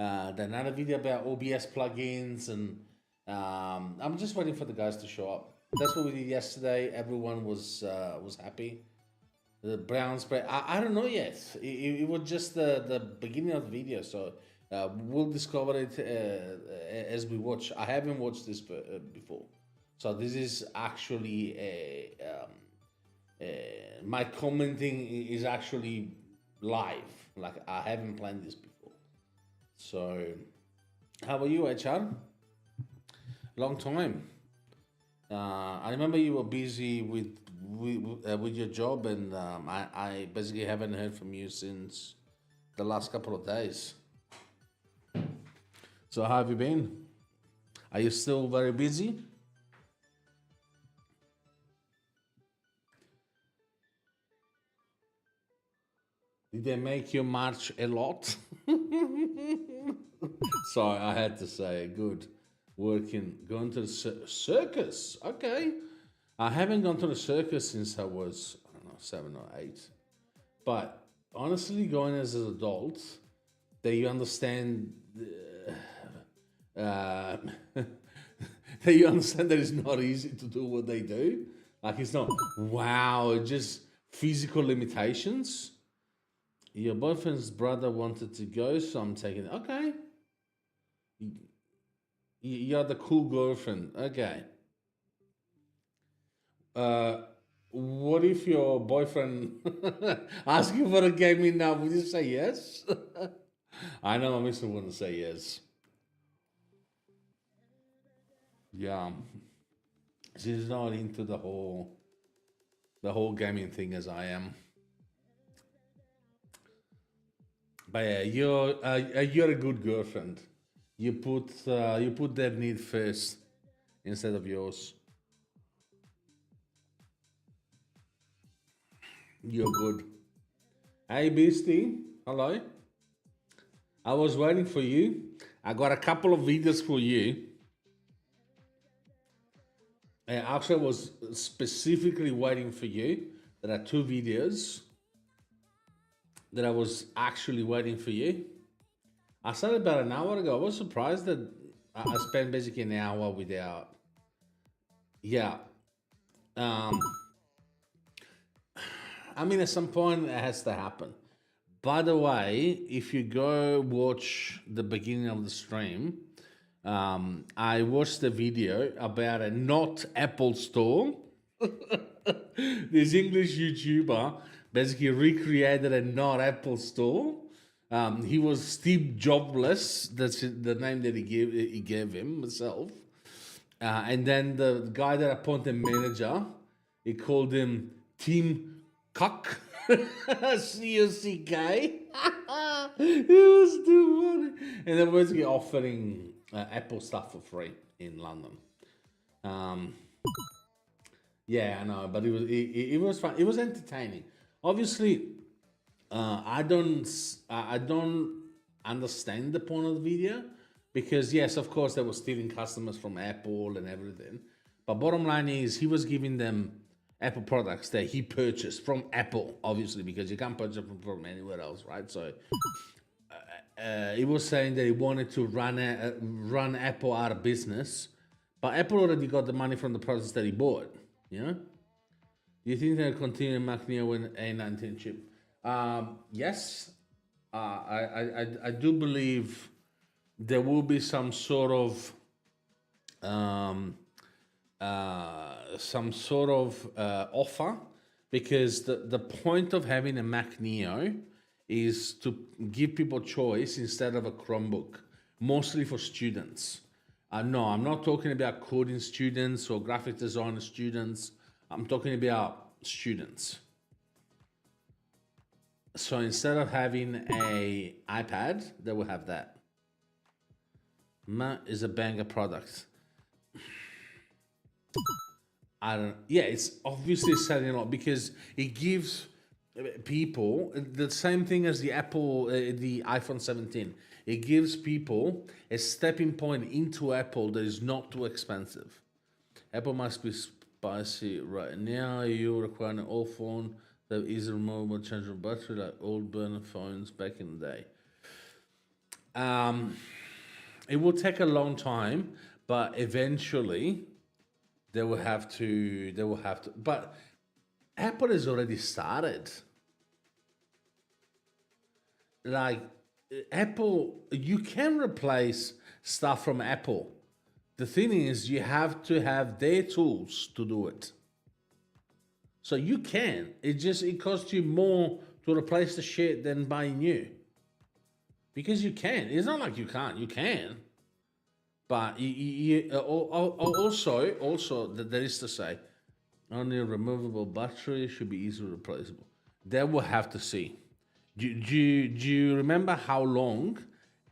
another video about OBS plugins, and I'm just waiting for the guys to show up. That's what we did yesterday. Everyone was happy. The brown spray, I don't know yet. It was just the beginning of the video, so we'll discover it as we watch. I haven't watched this before, so this is actually my commenting is actually live. Like, I haven't planned this before. So, how about you, HR? Long time. I remember you were busy with your job, and I basically haven't heard from you since the last couple of days. So how have you been? Are you still very busy? Did they make you march a lot? Sorry, I had to say, good. Going to the circus. Okay. I haven't gone to the circus since I was, I don't know, 7 or 8. But honestly, going as an adult, that you understand, that you understand that it's not easy to do what they do. Like, it's not, wow, it's just physical limitations. Your boyfriend's brother wanted to go, so I'm taking it. Okay. You're the cool girlfriend. Okay. What if your boyfriend asks you for a gaming now? Would you say yes? I know my mister wouldn't say yes. Yeah. She's not into the whole gaming thing as I am. But yeah, you're a good girlfriend. You put their need first instead of yours. You're good. Hey, Beastie. Hello. I was waiting for you. I got a couple of videos for you. I actually was specifically waiting for you. There are 2 videos that I was actually waiting for you. I started about an hour ago. I was surprised that I spent basically an hour without. Yeah. I mean, at some point it has to happen. By the way, if you go watch the beginning of the stream, I watched the video about a not Apple store. This English YouTuber basically recreated a not Apple store. He was Steve Jobless. That's the name that he gave himself. And then the guy that appointed manager, he called him Tim Cook. C-U-C-K. It was too funny. And they were basically offering Apple stuff for free in London. Yeah, I know, but it was fun. It was entertaining. Obviously, I don't understand the point of the video, because yes, of course, they were stealing customers from Apple and everything. But bottom line is, he was giving them Apple products that he purchased from Apple, obviously, because you can't purchase them from anywhere else, right? So he was saying that he wanted to run Apple out of business, but Apple already got the money from the products that he bought. You know? Do you think they'll continue Mac Neo with A19 chip? Yes. I do believe there will be some sort of offer, because the point of having a Mac Neo is to give people choice instead of a Chromebook, mostly for students. No, I'm not talking about coding students or graphic designer students. I'm talking about students. So instead of having an iPad, they will have that. Mac is a banger product. Yeah, it's obviously selling a lot because it gives people the same thing as the iPhone 17. It gives people a stepping point into Apple that is not too expensive. Apple must be spicy right now. You require an old phone that is removable, changeable battery, like old burner phones back in the day. It will take a long time, but eventually they will have to. But Apple has already started. Like Apple, you can replace stuff from Apple. The thing is, you have to have their tools to do it. So you can. It costs you more to replace the shit than buying new. Because you can. It's not like you can't. You can. But also, there is to say, only a removable battery should be easily replaceable. They will have to see. Do you remember how long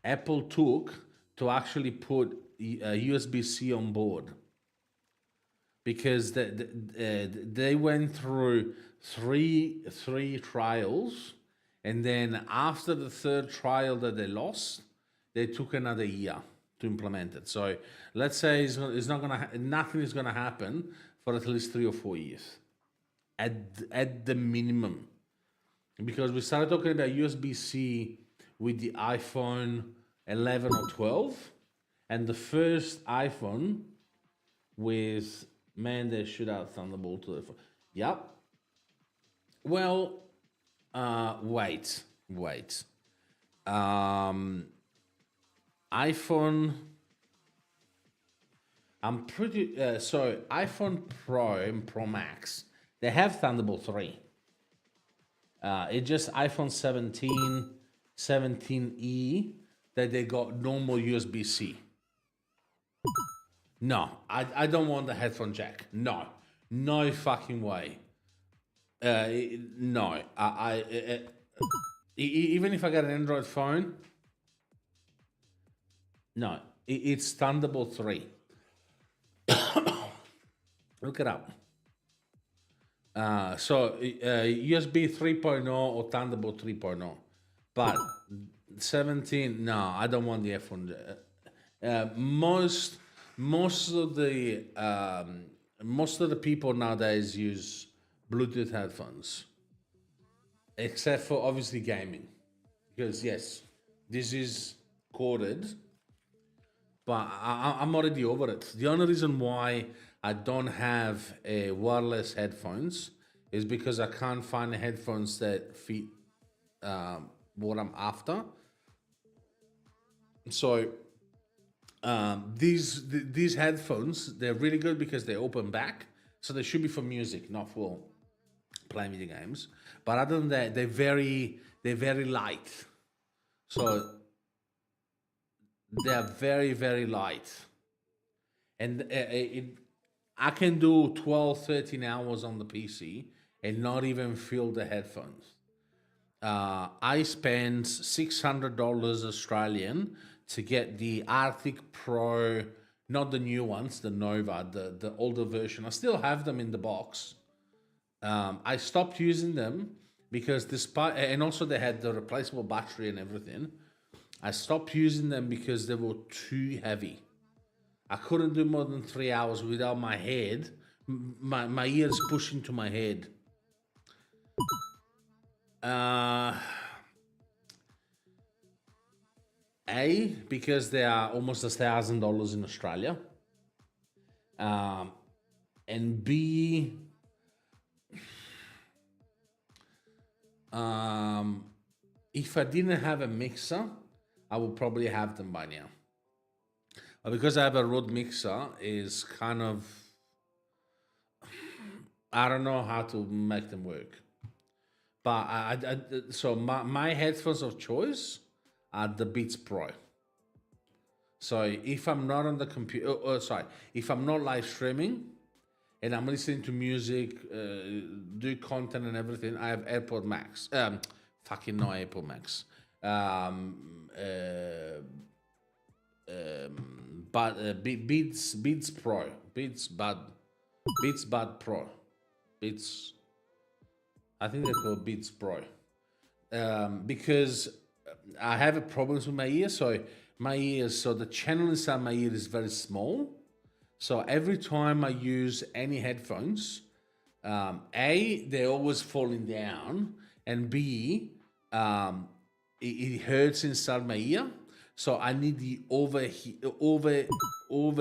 Apple took to actually put USB-C on board? Because they went through three trials, and then after the third trial that they lost, they took another year to implement it. So let's say nothing is gonna happen for at least 3 or 4 years, at the minimum. Because we started talking about USB-C with the iPhone 11 or 12, and the first iPhone with, man, they should have Thunderbolt to the phone. Yep. Well, wait. iPhone. I'm pretty. iPhone Pro and Pro Max, they have Thunderbolt 3. It's just iPhone 17, 17E that they got normal USB-C. No, I don't want the headphone jack. No fucking way. No, even if I get an Android phone, no, it's Thunderbolt 3. Look it up. USB 3.0 or Thunderbolt 3.0, but 17. No, I don't want the iPhone. Most of the people nowadays use Bluetooth headphones, except for obviously gaming, because yes, this is corded. But I'm already over it. The only reason why I don't have a wireless headphones is because I can't find headphones that fit what I'm after. So these headphones, they're really good because they open back, so they should be for music, not for playing video games. But other than that, they're very light. So they're very, very light. And I can do 12, 13 hours on the PC and not even feel the headphones. I spent $600 Australian to get the Arctic Pro, not the new ones, the Nova, the older version. I still have them in the box. I stopped using them because and also they had the replaceable battery and everything. I stopped using them because they were too heavy. I couldn't do more than 3 hours without my head, my ears pushing to my head. Because they are almost $1,000 in Australia. And B, if I didn't have a mixer, I would probably have them by now. But because I have a Rode mixer, is kind of, I don't know how to make them work. But so my headphones of choice are the Beats Pro. So if I'm not on the computer, if I'm not live streaming and I'm listening to music, do content and everything, I have AirPod Max. Fucking no AirPod Max. But Beats Pro, Beats Bud Pro, Beats. I think they're called Beats Pro. Because I have problems with my ears, so the channel inside my ear is very small. So every time I use any headphones, they're always falling down, and B, it hurts inside my ear. So I need the over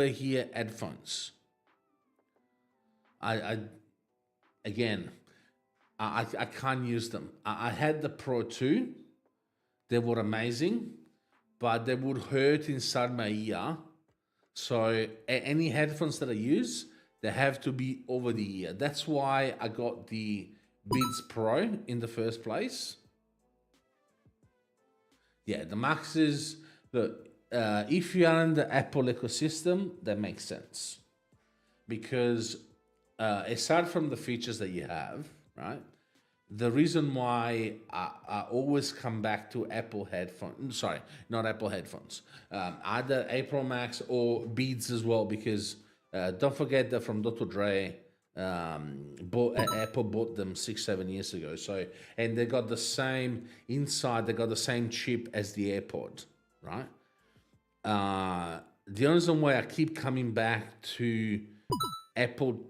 here headphones. I can't use them. I had the Pro 2. They were amazing, but they would hurt inside my ear. So any headphones that I use, they have to be over the ear. That's why I got the Beats Pro in the first place. Yeah, the Maxes, if you are in the Apple ecosystem, that makes sense. Because aside from the features that you have, right? The reason why I always come back to Apple headphones, sorry, not Apple headphones, either Pro Max or Beats as well, because don't forget that from Dr. Dre, Apple bought them 6-7 years ago. So, and they got the same inside, they got the same chip as the AirPod, right? The only reason why I keep coming back to Apple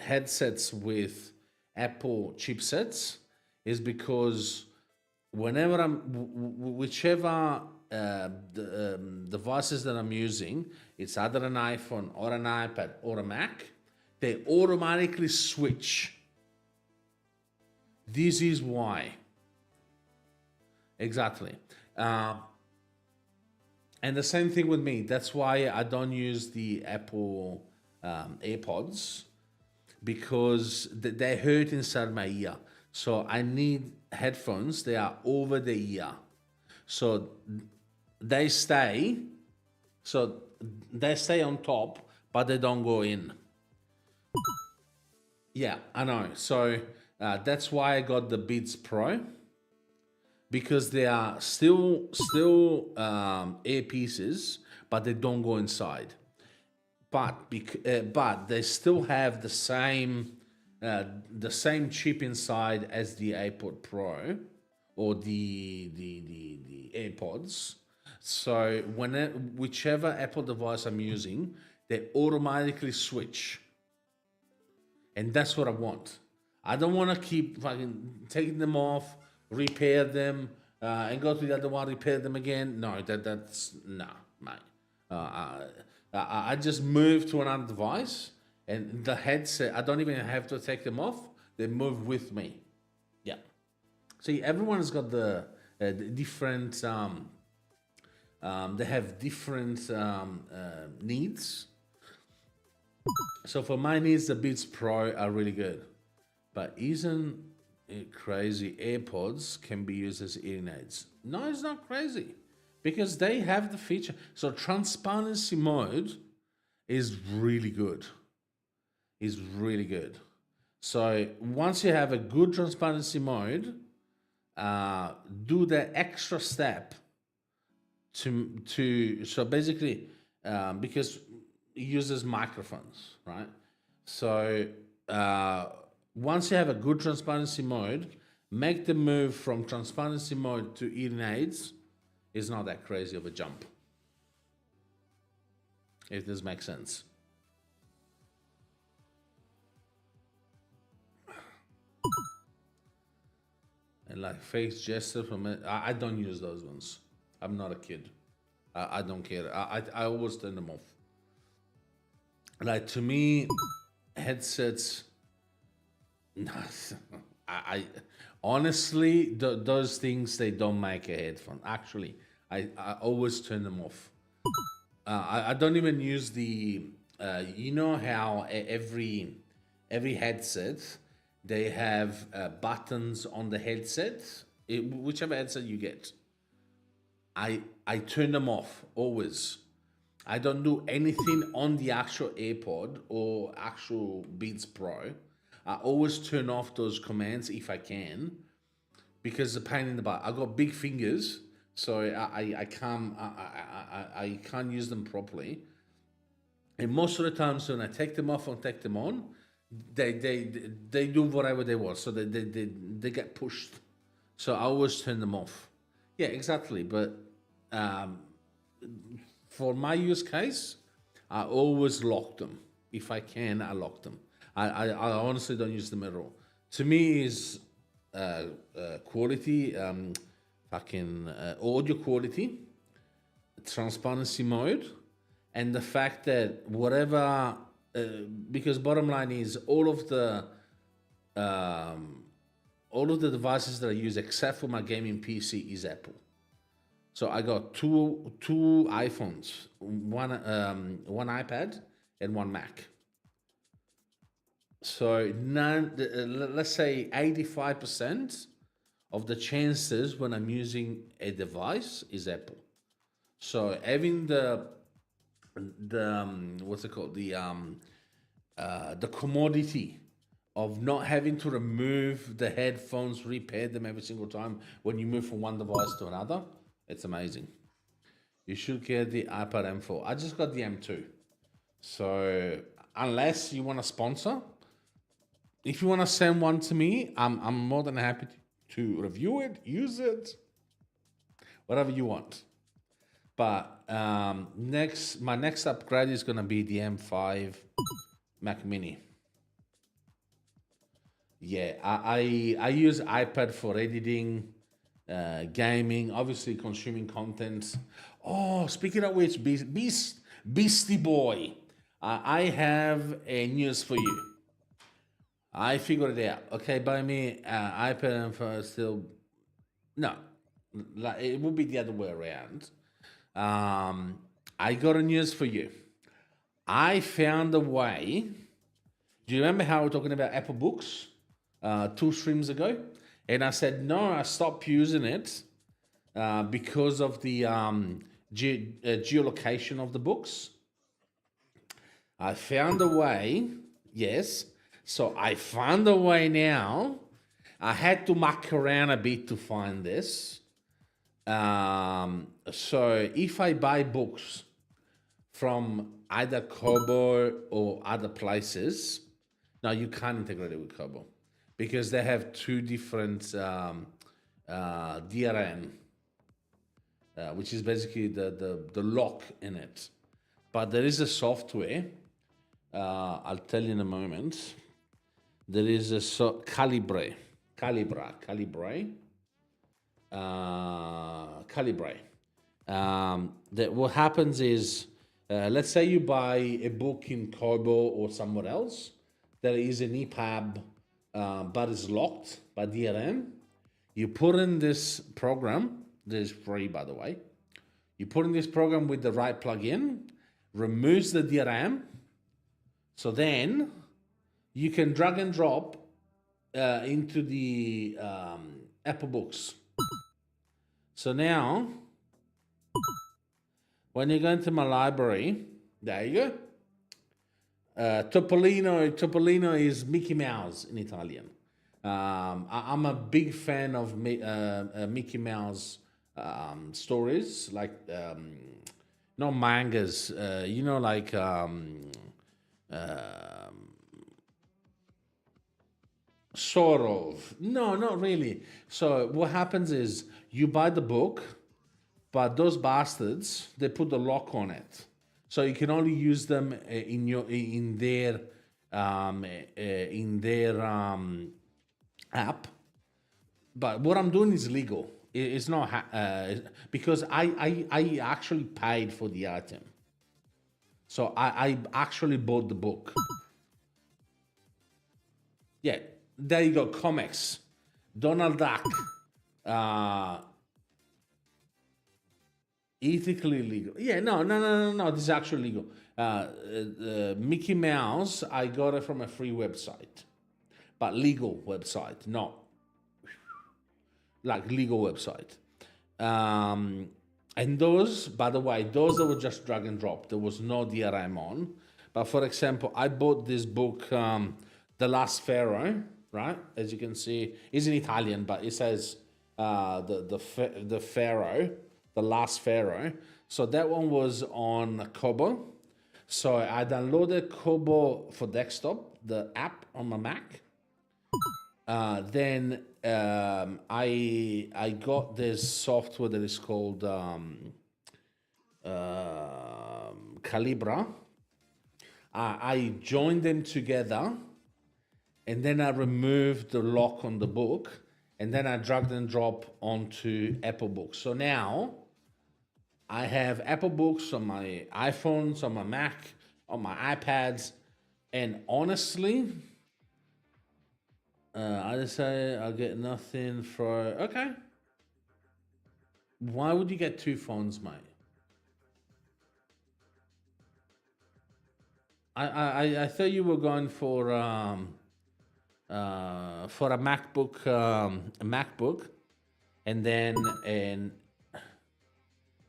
headsets with Apple chipsets is because whenever whichever devices that I'm using, it's either an iPhone or an iPad or a Mac, they automatically switch. This is why. Exactly. And the same thing with me. That's why I don't use the Apple AirPods, because they hurt inside my ear. So I need headphones. They are over the ear. So they stay on top, but they don't go in. Yeah, I know. So that's why I got the Beats Pro, because they are still earpieces, but they don't go inside. But they still have the same chip inside as the iPod Pro or the AirPods. So whichever Apple device I'm using, they automatically switch, and that's what I want. I don't want to keep fucking taking them off, repair them, and go to the other one, repair them again. No, that's no, mate. I just move to another device, and the headset, I don't even have to take them off. They move with me. Yeah. See, everyone's got the different, they have different needs. So for my needs, the Beats Pro are really good. But isn't it crazy? AirPods can be used as hearing aids. No, it's not crazy, because they have the feature. So transparency mode is really good. Is really good. So once you have a good transparency mode, do the extra step to so basically because it uses microphones, right? So once you have a good transparency mode, make the move from transparency mode to hearing aids is not that crazy of a jump, if this makes sense. And like face gesture from it, I don't use those ones. I'm not a kid. I don't care. I always turn them off. Like, to me, headsets, I honestly, those things, they don't make a headphone. Actually, I always turn them off. I don't even use the, you know how every headset, they have buttons on the headset, whichever headset you get. I turn them off, always. I don't do anything on the actual AirPod or actual Beats Pro. I always turn off those commands if I can, because the pain in the butt. I got big fingers, so I can't use them properly. And most of the times when I take them off and take them on, they do whatever they want, so they get pushed. So I always turn them off. Yeah, exactly. But for my use case, I always lock them. If I can, I lock them. I honestly don't use them at all. To me, is quality, fucking audio quality, transparency mode, and the fact that whatever, because bottom line is all of the devices that I use except for my gaming PC is Apple. So I got two iPhones, one iPad and one Mac. So let's say 85% of the chances when I'm using a device is Apple. So having the what's it called, the commodity of not having to remove the headphones, repair them every single time when you move from one device to another, it's amazing. You should get the iPad M4. I just got the M2. So unless you want to sponsor, if you want to send one to me, I'm more than happy to review it, use it, whatever you want. But my next upgrade is going to be the M5 Mac Mini. Yeah, I use iPad for editing, gaming, obviously consuming content. Oh, speaking of which, Beastie Boy, I have a news for you. I figured it out. Okay, buy me iPad and for still. No, it would be the other way around. I got a news for you. I found a way. Do you remember how we were talking about Apple Books 2 streams ago? And I said, no, I stopped using it because of the geolocation of the books. I found a way, yes. So I found a way now. I had to muck around a bit to find this. So if I buy books from either Kobo or other places, now you can't integrate it with Kobo because they have 2 different DRM, which is basically the lock in it. But there is a software, I'll tell you in a moment. There is a Calibre. That what happens is, let's say you buy a book in Kobo or somewhere else. There is an EPUB, but it's locked by DRM. You put in this program. This is free, by the way. You put in this program with the right plugin, removes the DRM. So then you can drag and drop into the Apple Books. So now, when you go into my library, there you go. Topolino is Mickey Mouse in Italian. I'm a big fan of Mickey Mouse stories, like not mangas, like sort of. No, not really. So what happens is you buy the book, but those bastards, they put the lock on it. So you can only use them in their app. But what I'm doing is legal. It's not because I actually paid for the item. So I actually bought the book. Yeah, there you go. Comics, Donald Duck, ethically legal. Yeah, no. This is actually legal. Mickey Mouse, I got it from a free website, but legal website, not like legal website. And those, by the way, those that were just drag and drop. There was no DRM on. But for example, I bought this book, The Last Pharaoh, right? As you can see, it's in Italian, but it says the Pharaoh, The Last Pharaoh. So that one was on Kobo. So I downloaded Kobo for desktop, the app on my Mac. Then I got this software that is called Calibra. I joined them together, and then I removed the lock on the book, and then I dragged and drop onto Apple Books. So now I have Apple Books on my iPhones, on my Mac, on my iPads, and honestly, I just say I'll get nothing for. Okay. Why would you get two phones, mate? I thought you were going for a MacBook, and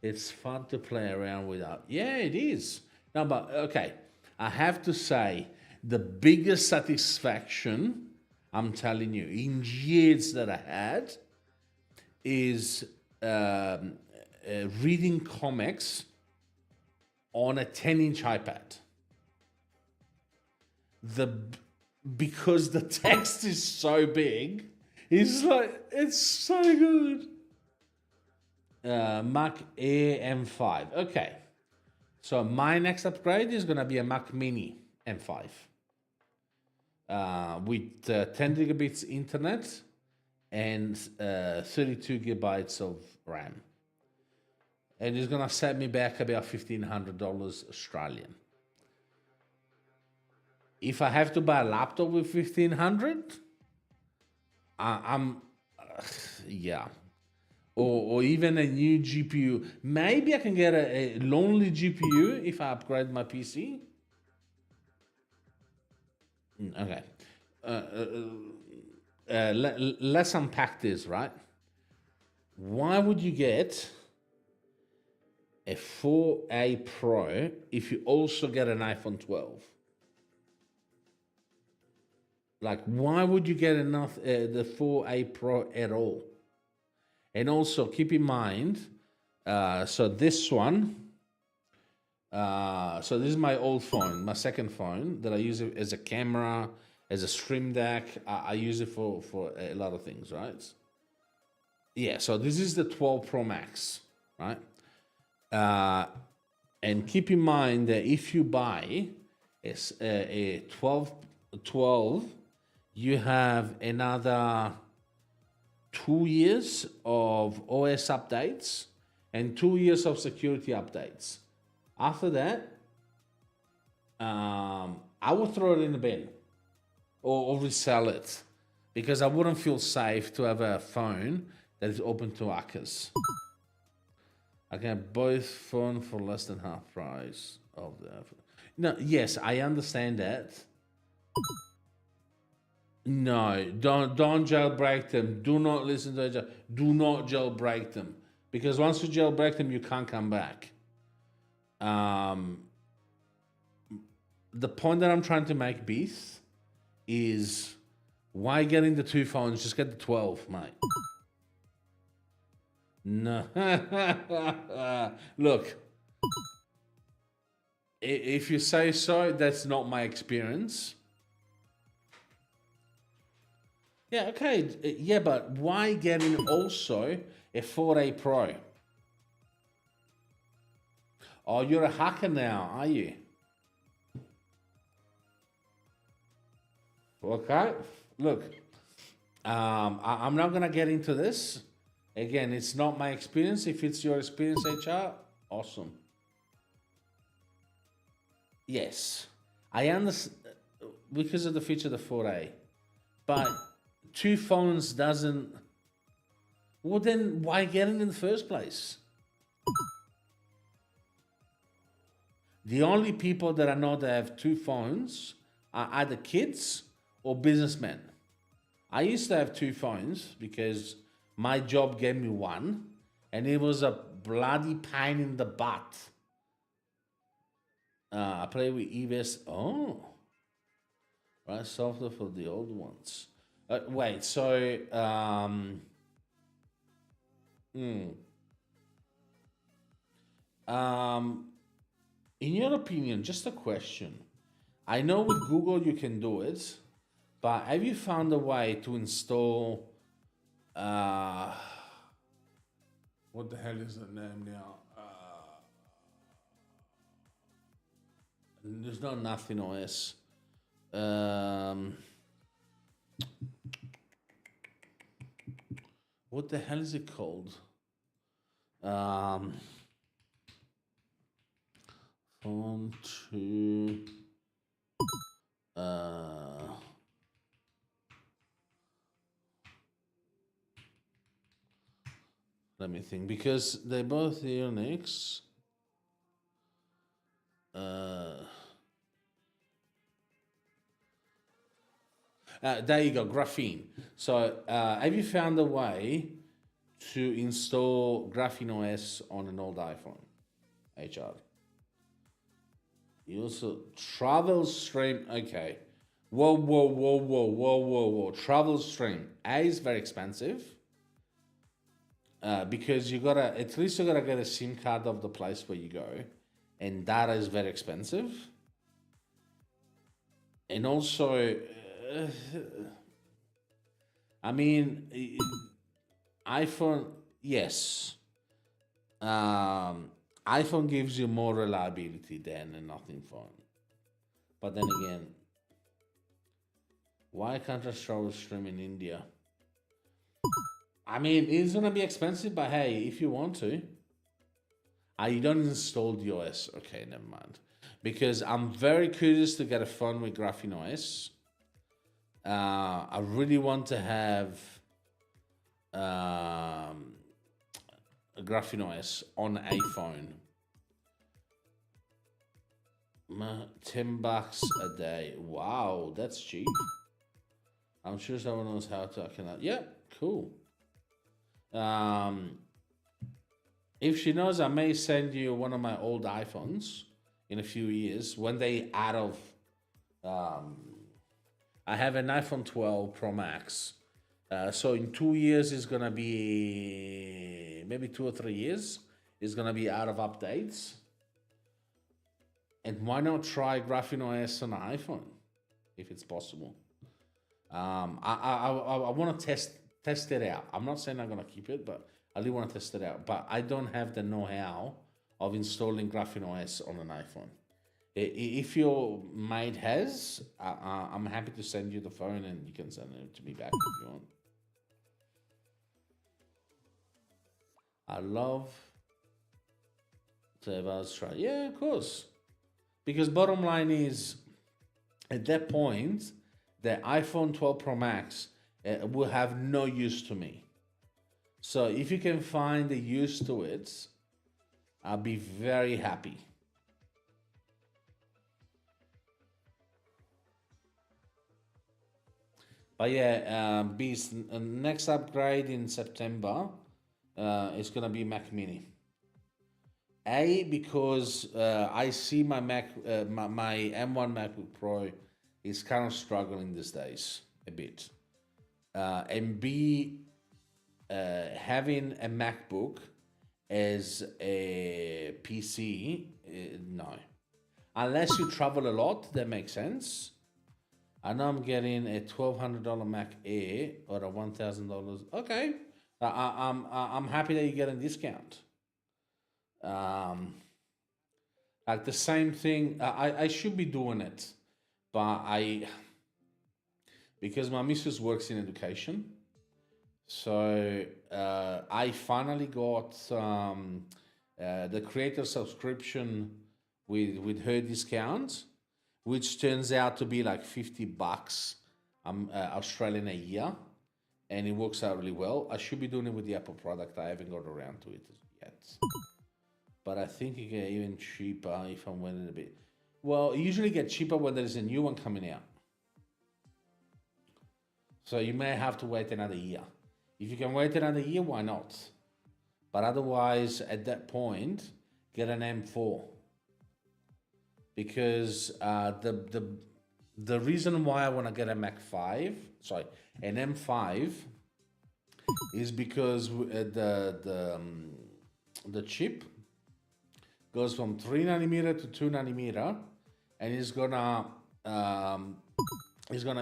it's fun to play around with that. Yeah, it is. No, but okay, I have to say the biggest satisfaction, I'm telling you, in years that I had, is reading comics on a 10-inch iPad. Because the text is so big, it's so good. Mac Air M5. Okay, so my next upgrade is gonna be a Mac Mini M5 with 10 gigabits internet and 32 gigabytes of RAM, and it's gonna set me back about $1,500 Australian. If I have to buy a laptop with 1,500, yeah. Or even a new GPU. Maybe I can get a lonely GPU if I upgrade my PC. Okay. Let's unpack this, right? Why would you get a 4A Pro if you also get an iPhone 12? Like, why would you get the 4A Pro at all? And also keep in mind, so this one, so this is my old phone, my second phone that I use it as a camera, as a stream deck. I use it for a lot of things, right? Yeah, so this is the 12 Pro Max, right? And keep in mind that if you buy a 12, you have another 2 years of OS updates and 2 years of security updates. After that, I would throw it in the bin or resell it, because I wouldn't feel safe to have a phone that is open to hackers. I can have both phone for less than half price of the. No, yes, I understand that. No, don't jailbreak them. Do not listen to it. Do not jailbreak them, because once you jailbreak them, you can't come back. The point that I'm trying to make, Beast, is why getting the two phones? Just get the 12, mate. No, look. If you say so, that's not my experience. Yeah, okay. Yeah, but why getting also a 4A Pro? Oh, you're a hacker now, are you? Okay. Look, I'm not going to get into this. Again, it's not my experience. If it's your experience, HR, awesome. Yes, I understand because of the feature of the 4A. But two phones doesn't. Well, then why get it in the first place? The only people that I know that have two phones are either kids or businessmen. I used to have two phones because my job gave me one, and it was a bloody pain in the butt. I play with EVS. Oh, right, software for the old ones. Wait, so in your opinion, just a question. I know with Google you can do it, but have you found a way to install what the hell is the name now? There's no Nothing OS. what the hell is it called? Phone to let me think, because they're both Unix. There you go, Graphene. So have you found a way to install Graphene OS on an old iPhone? HR. You also Travel Stream. Okay. Whoa. Travel Stream. A is very expensive. Because you gotta, at least you gotta get a SIM card of the place where you go. And data is very expensive. And also, I mean, iPhone, yes. iPhone gives you more reliability than a nothing phone. But then again, why can't I travel stream in India? I mean, it's gonna be expensive, but hey, if you want to. You don't install the OS. Okay, never mind. Because I'm very curious to get a phone with Graphene OS. I really want to have a Graphene OS on a phone. $10 a day. Wow, that's cheap. I'm sure someone knows how to. I cannot. Yeah, cool. If she knows, I may send you one of my old iPhones in a few years when they out of. I have an iPhone 12 Pro Max. So in 2 years, it's gonna be maybe 2 or 3 years. It's gonna be out of updates. And why not try Graphene OS on an iPhone, if it's possible? I want to test it out. I'm not saying I'm gonna keep it, but I really want to test it out. But I don't have the know-how of installing Graphene OS on an iPhone. If your mate has, I'm happy to send you the phone and you can send it to me back if you want. I love to have us try. Yeah, of course. Because bottom line is, at that point, the iPhone 12 Pro Max will have no use to me. So if you can find a use to it, I'll be very happy. But yeah, Beast, next upgrade in September is gonna be Mac Mini. Because I see my my M1 MacBook Pro is kind of struggling these days a bit. And B, having a MacBook as a PC, no. Unless you travel a lot, that makes sense. I know I'm getting a $1,200 Mac Air or a $1,000. Okay, I'm happy that you get a discount. Like the same thing, I should be doing it, but because my missus works in education, so I finally got the creator subscription with her discount, which turns out to be like $50 Australian a year, and it works out really well. I should be doing it with the Apple product. I haven't got around to it yet. But I think you get even cheaper if I'm waiting a bit. Well, you usually get cheaper when there's a new one coming out. So you may have to wait another year. If you can wait another year, why not? But otherwise, at that point, get an M4. Because the reason why I want to get a an M5, is because the chip goes from 3 nanometer to 2 nanometer, and it's gonna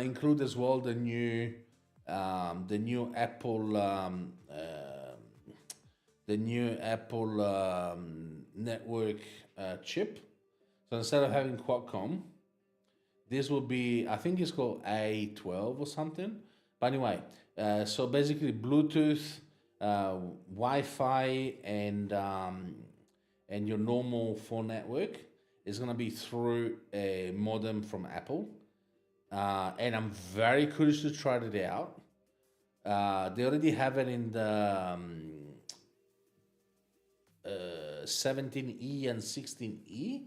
include as well the new Apple network chip. So instead of having Qualcomm, this will be, I think it's called A12 or something. But anyway, so basically Bluetooth, Wi-Fi and your normal phone network is going to be through a modem from Apple. And I'm very curious to try it out. They already have it in the 17E and 16E.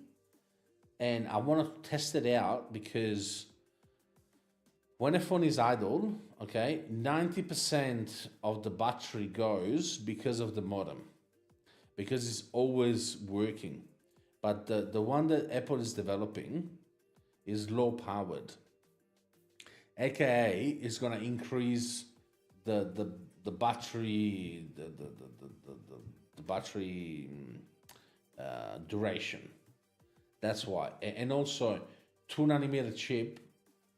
And I want to test it out because when a phone is idle, okay, 90% of the battery goes because of the modem, because it's always working. But the one that Apple is developing is low powered, aka it's gonna increase the battery the battery duration. That's why, and also 2nm chip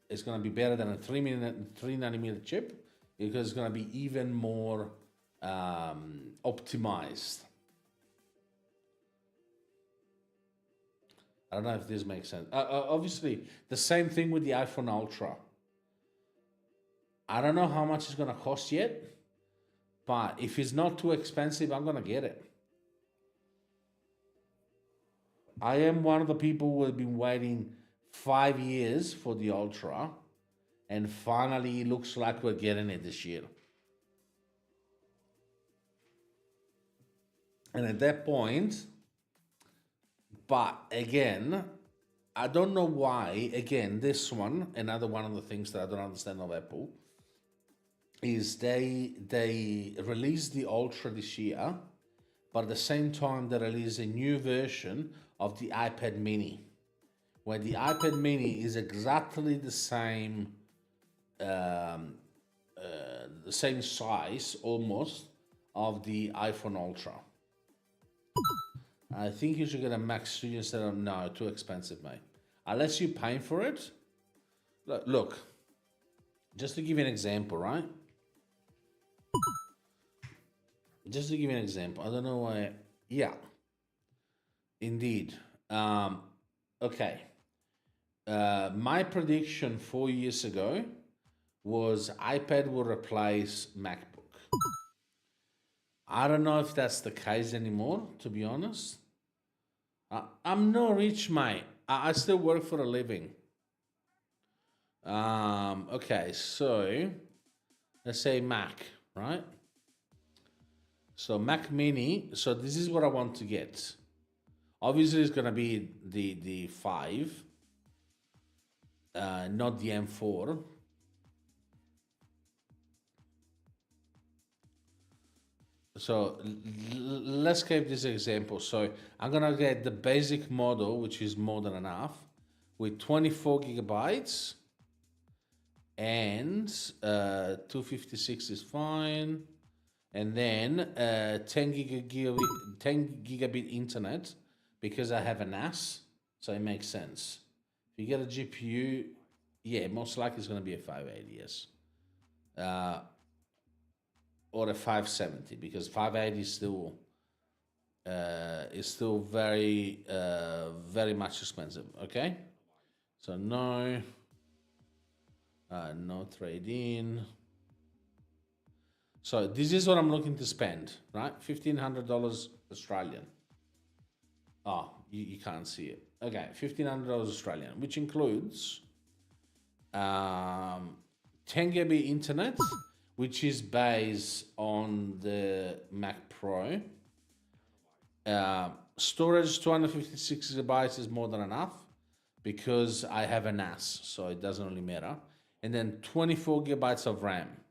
is going to be better than a 3nm chip because it's going to be even more optimized. I don't know if this makes sense. Obviously, the same thing with the iPhone Ultra. I don't know how much it's going to cost yet, but if it's not too expensive, I'm going to get it. I am one of the people who have been waiting 5 years for the Ultra, and finally it looks like we're getting it this year. And at that point, but again, I don't know why, again, this one, another one of the things that I don't understand of Apple, is they released the Ultra this year, but at the same time they released a new version of the iPad mini, where the iPad mini is exactly the same size almost of the iPhone Ultra. I think you should get a Mac Studio instead of, no, too expensive, mate. Unless you're paying for it. Look, just to give you an example, right? Just to give you an example, I don't know why. Yeah, indeed. Okay. My prediction 4 years ago was iPad will replace MacBook. I don't know if that's the case anymore, to be honest. I'm not rich, mate. I still work for a living. Okay, so let's say Mac, right? So Mac Mini, so this is what I want to get. Obviously, it's going to be the 5, not the M4. So let's give this example. So I'm going to get the basic model, which is more than enough, with 24 gigabytes, and 256 is fine. And then 10 gigabit internet, because I have a NAS, so it makes sense. If you get a GPU, yeah, most likely it's going to be a 580, yes. Or a 570, because 580 is still very, very much expensive, okay? So no trade-in. So this is what I'm looking to spend, right? $1,500 Australian. Oh, you can't see it. Okay, $1,500 Australian, which includes 10 GB internet, which is based on the Mac Pro. Storage 256 gigabytes is more than enough because I have a NAS, so it doesn't really matter. And then 24 gigabytes of RAM.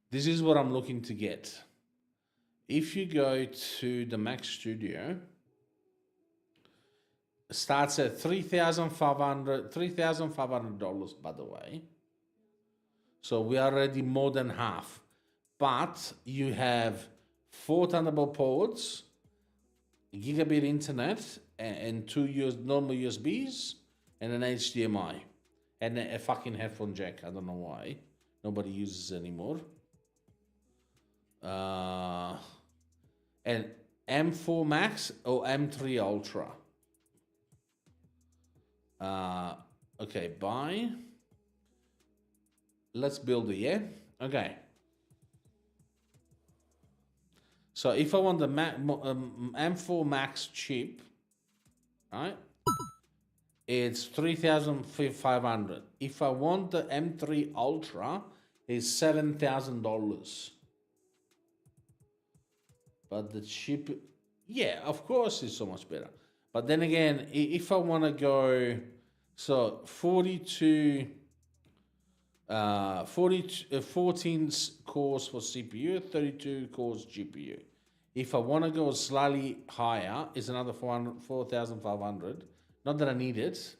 This is what I'm looking to get. If you go to the Mac Studio, it starts at $3,500, by the way. So we are already more than half. But you have 4 Thunderbolt ports, gigabit internet, and 2 normal USBs, and an HDMI, and a fucking headphone jack. I don't know why nobody uses it anymore. And M4 Max or M3 Ultra. Okay, buy. Let's build it, yeah? Okay. So if I want the M4 Max chip, right, it's 3,500. If I want the M3 Ultra, it's $7,000. But the chip, yeah, of course, it's so much better. But then again, if I want to go, so 14 cores for CPU, 32 cores GPU. If I want to go slightly higher, it's another 4,500. Not that I need it.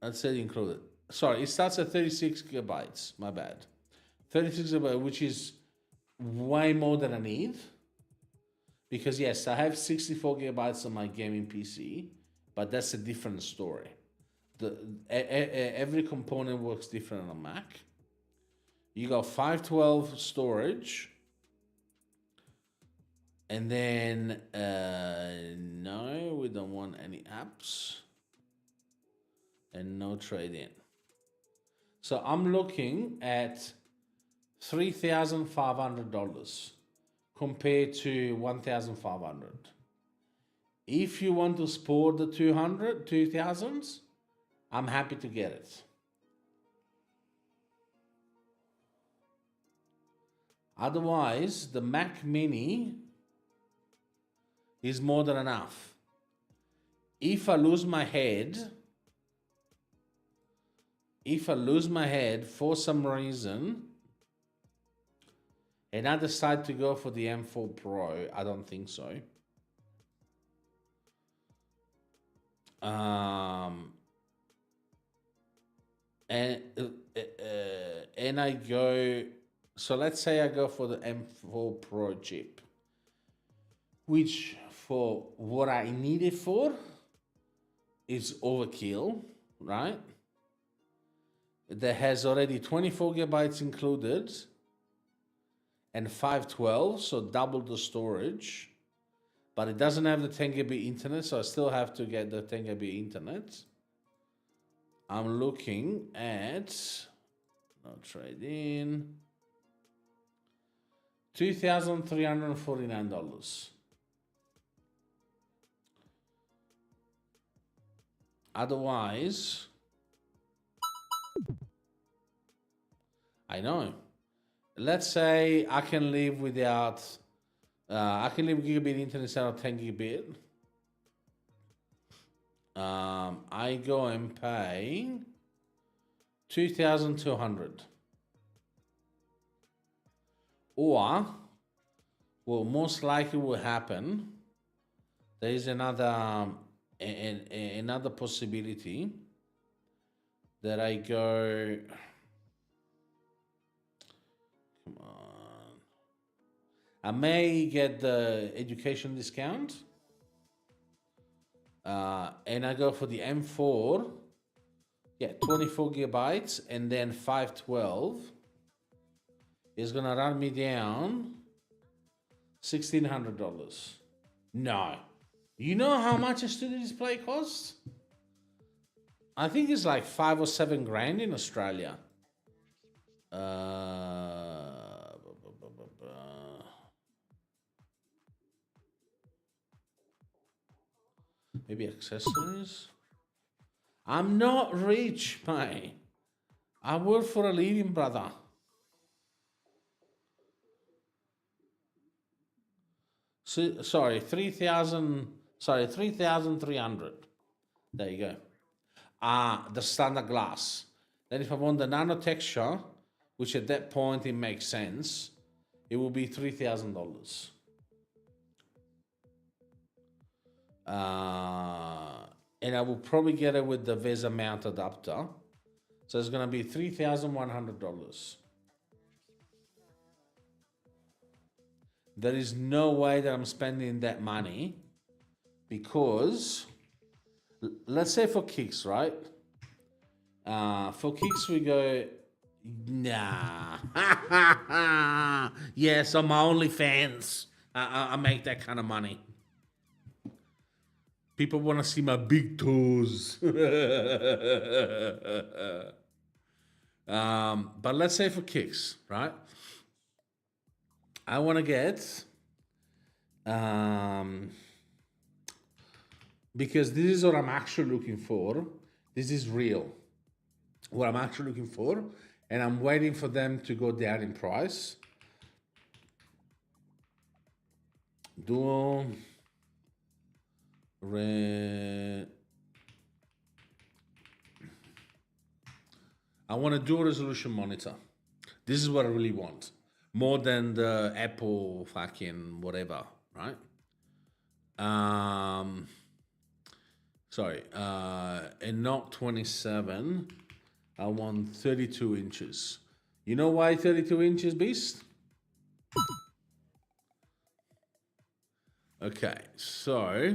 Let's say included. Sorry, it starts at 36 gigabytes. My bad. 36 gigabytes, which is way more than I need. Because yes, I have 64 gigabytes on my gaming PC, but that's a different story. Every component works different on a Mac. You got 512 storage. And then, no, we don't want any apps. And no trade-in. So I'm looking at $3,500 compared to $1,500. If you want to sport the 2,000s, I'm happy to get it. Otherwise, the Mac Mini is more than enough. If I lose my head for some reason, and I decide to go for the M4 Pro, I don't think so. And I go, so let's say I go for the M4 Pro chip, which for what I need it for is overkill, right? That has already 24 gigabytes included and 512, so double the storage, but it doesn't have the 10 GB internet, so I still have to get the 10 GB internet. I'm looking at, no trade-in, $2,349. Otherwise, I know. Let's say I can live without, I can live gigabit internet instead of 10 gigabit. I go and pay $2,200. Or, what most likely will happen, there is another possibility that I go, come on, I may get the education discount, and I go for the M4, 24 gigabytes, and then 512 is gonna run me down $1,600. No. You know how much a studio display costs? I think it's like 5 or 7 grand in Australia. Maybe accessories? I'm not rich, mate. I work for a living, brother. So, sorry, 3,300. There you go. The standard glass. Then if I want the nano texture, which at that point it makes sense, it will be $3,000. And I will probably get it with the VESA mount adapter. So it's going to be $3,100. There is no way that I'm spending that money because, let's say for kicks, right? For kicks we go, nah. Yes, on my OnlyFans, I make that kind of money. People want to see my big toes. But let's say for kicks, right? I want to get because this is what I'm actually looking for. This is real. What I'm actually looking for, and I'm waiting for them to go down in price. Dual red. I want a dual resolution monitor. This is what I really want. More than the Apple fucking whatever, right? Sorry, a Note 27. I want 32 inches. You know why 32 inches, Beast? Okay, so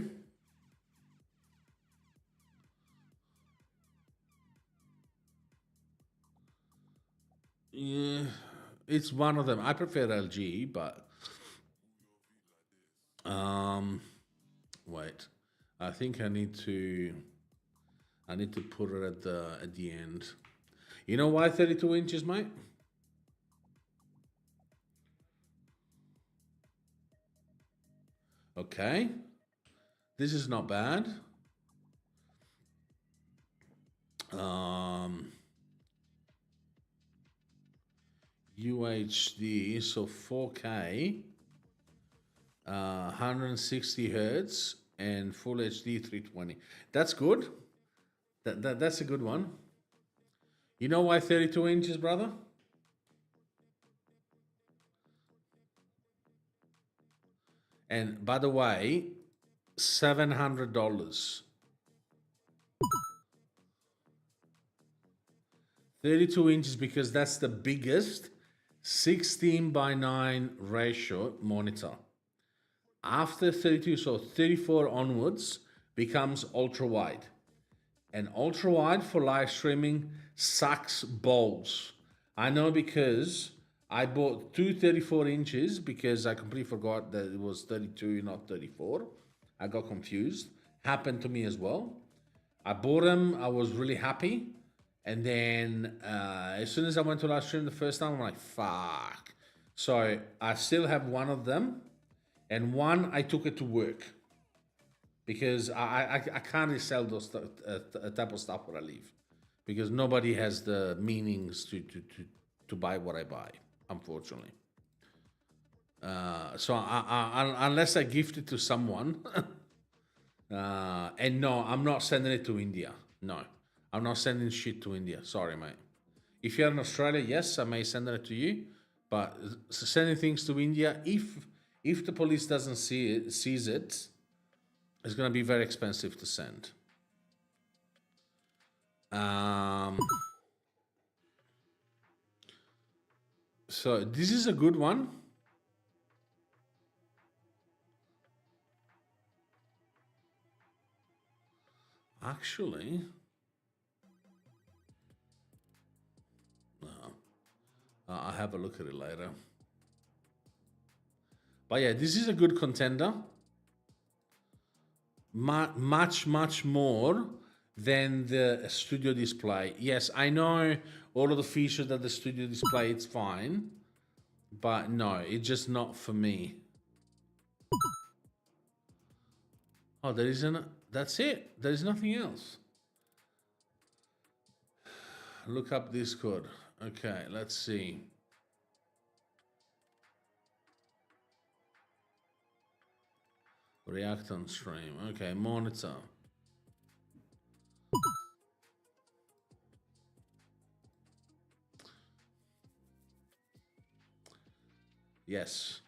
yeah, it's one of them. I prefer LG, but wait. I think I need to put it at the end. You know why 32 inches, mate? Okay. This is not bad. UHD, so 4K, 160 hertz, and Full HD 320. That's good. That's a good one. You know why 32 inches, brother? And by the way, $700. 32 inches because that's the biggest 16:9 ratio monitor. After 32, so 34 onwards becomes ultra wide. And ultra wide for live streaming sucks balls. I know because I bought two 34 inches because I completely forgot that it was 32, not 34. I got confused. Happened to me as well. I bought them. I was really happy. And then as soon as I went to live stream the first time, I'm like, fuck. So I still have one of them. And one, I took it to work. Because I can't really sell those type of stuff where I live. Because nobody has the meanings to buy what I buy, unfortunately. So unless I gift it to someone, and no, I'm not sending it to India. No, I'm not sending shit to India. Sorry, mate. If you're in Australia, yes, I may send it to you. But sending things to India, if the police doesn't sees it, it's going to be very expensive to send. So this is a good one. Actually, no. I'll have a look at it later. But yeah, this is a good contender. Much more than the studio display. Yes, I know all of the features that the studio display, it's fine. But no, it's just not for me. Oh, there isn't. That's it. There is nothing else. Look up Discord. Okay, let's see. React on stream. Okay, monitor. Yes.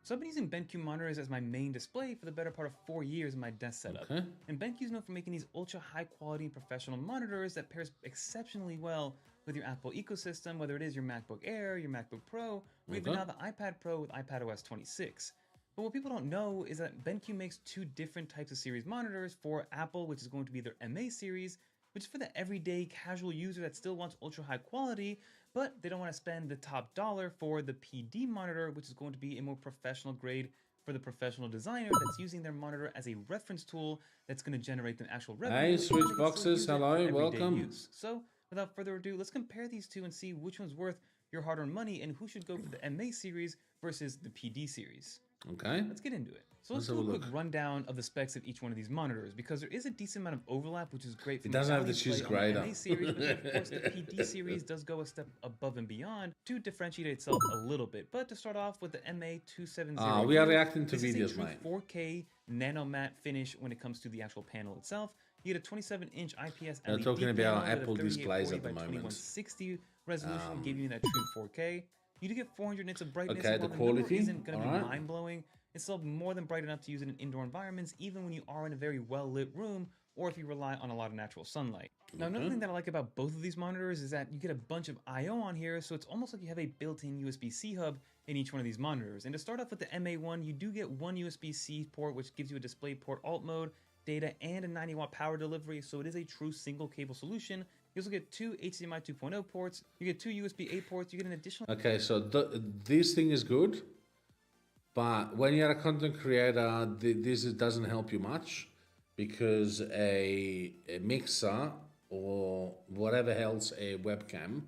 So I've been using BenQ monitors as my main display for the better part of 4 years in my desk setup. Okay. And BenQ is known for making these ultra high quality and professional monitors that pairs exceptionally well with your Apple ecosystem, whether it is your MacBook Air, your MacBook Pro, or even now the iPad Pro with iPadOS 26. But what people don't know is that BenQ makes two different types of series monitors for Apple, which is going to be their MA series, which is for the everyday casual user that still wants ultra high quality, but they don't want to spend the top dollar for the PD monitor, which is going to be a more professional grade for the professional designer that's using their monitor as a reference tool that's going to generate the actual revenue. Hey, Switch Boxes, hello, welcome. Use. So without further ado, let's compare these two and see which one's worth your hard-earned money and who should go for the MA series versus the PD series. Okay. Let's get into it. So let's Let's do a have a quick look. rundown of the specs of each one of these monitors because there is a decent amount of overlap, which is great. It From doesn't a have the value cheese play on the grater. MA series, but then of course the PD series does go a step above and beyond to differentiate itself a little bit. But to start off with the MA270, We are reacting to this is videos, a true mate. 4K nano matte finish when it comes to the actual panel itself. You get a 27-inch IPS They're LED talking panel about with a Apple 3840 displays at by the moment. 2160 resolution, giving you that true 4K. You do get 400 nits of brightness. Okay, and the while number quality, isn't going to be alright. mind-blowing. It's still more than bright enough to use it in indoor environments, even when you are in a very well-lit room or if you rely on a lot of natural sunlight. Now, another thing that I like about both of these monitors is that you get a bunch of I/O on here, so it's almost like you have a built-in USB-C hub in each one of these monitors. And to start off with the MA1, you do get one USB-C port, which gives you a display port alt mode, data, and a 90-watt power delivery, so it is a true single-cable solution. You also get two HDMI 2.0 ports, you get two USB-A ports, you get an additional... Okay, so this thing is good, but when you're a content creator, this doesn't help you much because a mixer or whatever else a webcam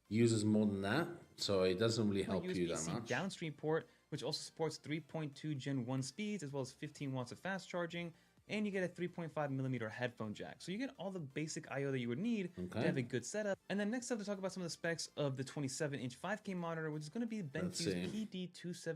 uses more than that, so it doesn't really help you that USB-C much. downstream port, which also supports 3.2 Gen 1 speeds as well as 15 watts of fast charging, and you get a 3.5mm headphone jack. So you get all the basic I/O that you would need to have a good setup. And then next up to talk about some of the specs of the 27-inch 5K monitor, which is going to be BenQ's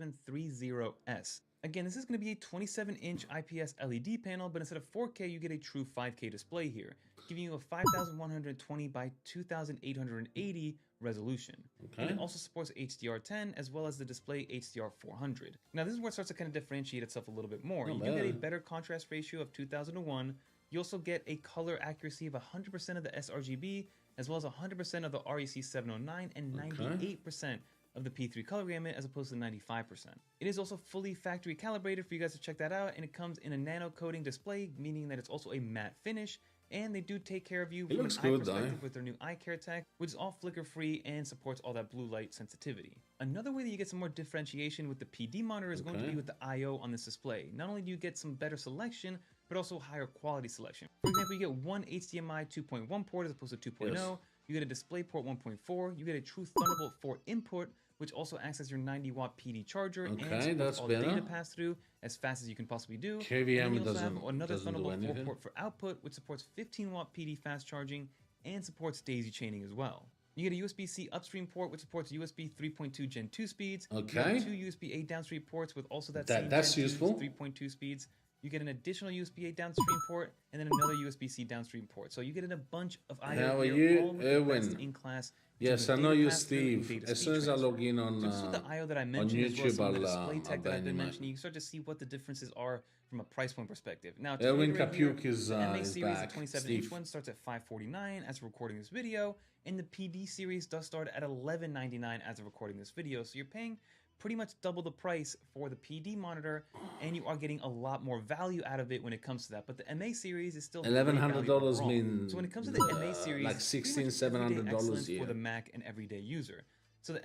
PD2730S. Again, this is going to be a 27-inch IPS LED panel, but instead of 4K, you get a true 5K display here, giving you a 5120 by 2880 resolution. Okay. And it also supports HDR10 as well as the display HDR400. Now this is where it starts to kind of differentiate itself a little bit more. Not You do get a bad. better contrast ratio of 2000:1. You also get a color accuracy of 100% of the sRGB as well as 100% of the REC 709 and 98% of the P3 color gamut as opposed to 95%. It is also fully factory calibrated for you guys to check that out, and it comes in a nano coating display, meaning that it's also a matte finish, and they do take care of you from looks an eye good, though. perspective with their new eye care tech, which is all flicker free and supports all that blue light sensitivity. Another way that you get some more differentiation with the PD monitor is going to be with the I/O on this display. Not only do you get some better selection, but also higher quality selection. For example, you get one HDMI 2.1 port as opposed to 2.0. Yes. You get a DisplayPort 1.4. You get a true Thunderbolt 4 input, which also acts as your 90-watt PD charger and Okay, supports that's all the better. data pass through as fast as you can possibly do. KVM and then you also have doesn't- another doesn't do Thunderbolt 4 anything. port for output, which supports 15-watt PD fast charging and supports daisy chaining as well. You get a USB-C upstream port, which supports USB 3.2 Gen 2 speeds. You Okay. have two USB-A downstream ports with also that, That- same that's Gen 2 useful. 3.2 speeds. You get an additional USB-A downstream port and then another USB-C downstream port. So you get in a bunch of I/O How are here, you, all with the best Erwin? in-class. Yes, I data know you, pass-through and Steve. data As speed soon as I transfer. log in on So just with the I/O that I mentioned, as well as YouTube, some of the I'll display tech that ban I've you, been mate. mentioning, you start to see what the differences are from a price point perspective. Now, to Erwin reiterate here, Kapuk is, the MA is series, back. the 27-inch Steve. one, starts at $549 as of recording this video, and the PD series does start at $1199 as of recording this video. So you're paying pretty much double the price for the PD monitor, and you are getting a lot more value out of it when it comes to that. But the MA series is still $1,100 great value overall. mean, So when it comes to the MA series, like it's pretty $1,600, much everyday $700 excellence a year. for the Mac and everyday user. So the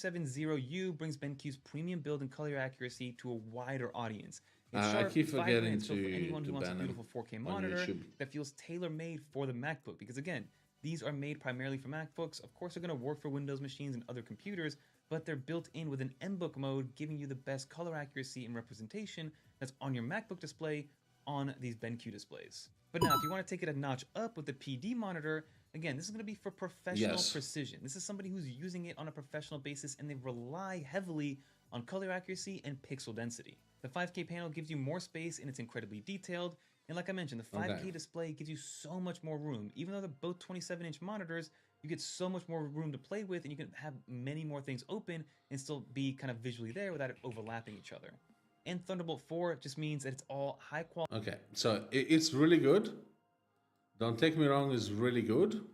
MA270U brings BenQ's premium build and color accuracy to a wider audience. It's I sharp, keep forgetting vibrant, so for to- anyone to who wants a ban them beautiful 4K on monitor YouTube. that feels tailor-made for the MacBook, because again, these are made primarily for MacBooks. Of course, they're going to work for Windows machines and other computers, but they're built in with an MBook mode, giving you the best color accuracy and representation that's on your MacBook display on these BenQ displays. But now, if you want to take it a notch up with the PD monitor, again, this is going to be for professional Yes. precision. This is somebody who's using it on a professional basis, and they rely heavily on color accuracy and pixel density. The 5K panel gives you more space, and it's incredibly detailed. And like I mentioned, the 5K Okay. display gives you so much more room. Even though they're both 27-inch monitors, you get so much more room to play with, and you can have many more things open and still be kind of visually there without it overlapping each other. And Thunderbolt 4 just means that it's all high quality. Okay, so it's really good. Don't take me wrong, it's really good.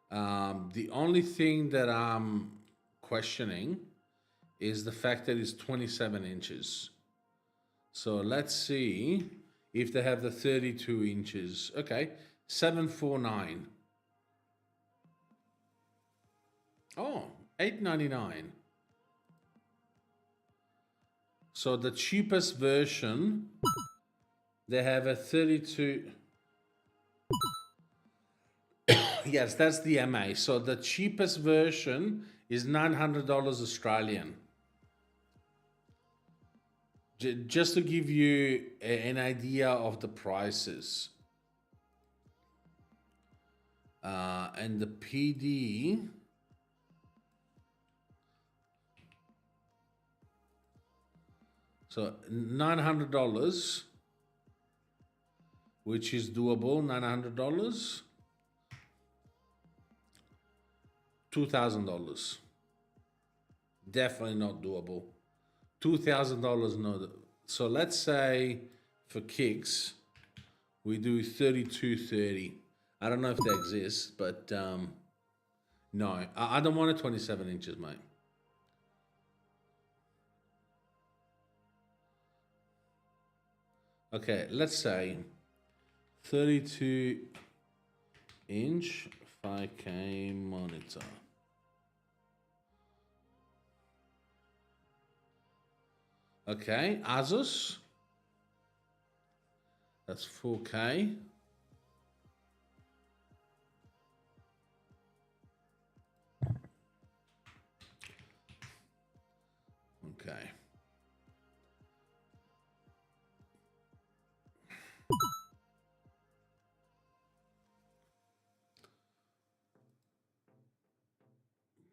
The only thing that I'm questioning is the fact that it's 27 inches. So let's see if they have the 32 inches. Okay, 749. Oh, $899. So the cheapest version, they have a 32. Yes, that's the MA. So the cheapest version is $900 Australian. Just to give you an idea of the prices. And the PD... So $900, which is doable, $900. $2,000. Definitely not doable. $2,000 no. So let's say for kicks, we do 3230. I don't know if that exists, but no, I don't want it 27 inches, mate. Okay, let's say 32 inch 5K monitor. Okay, Asus. That's 4K. Okay.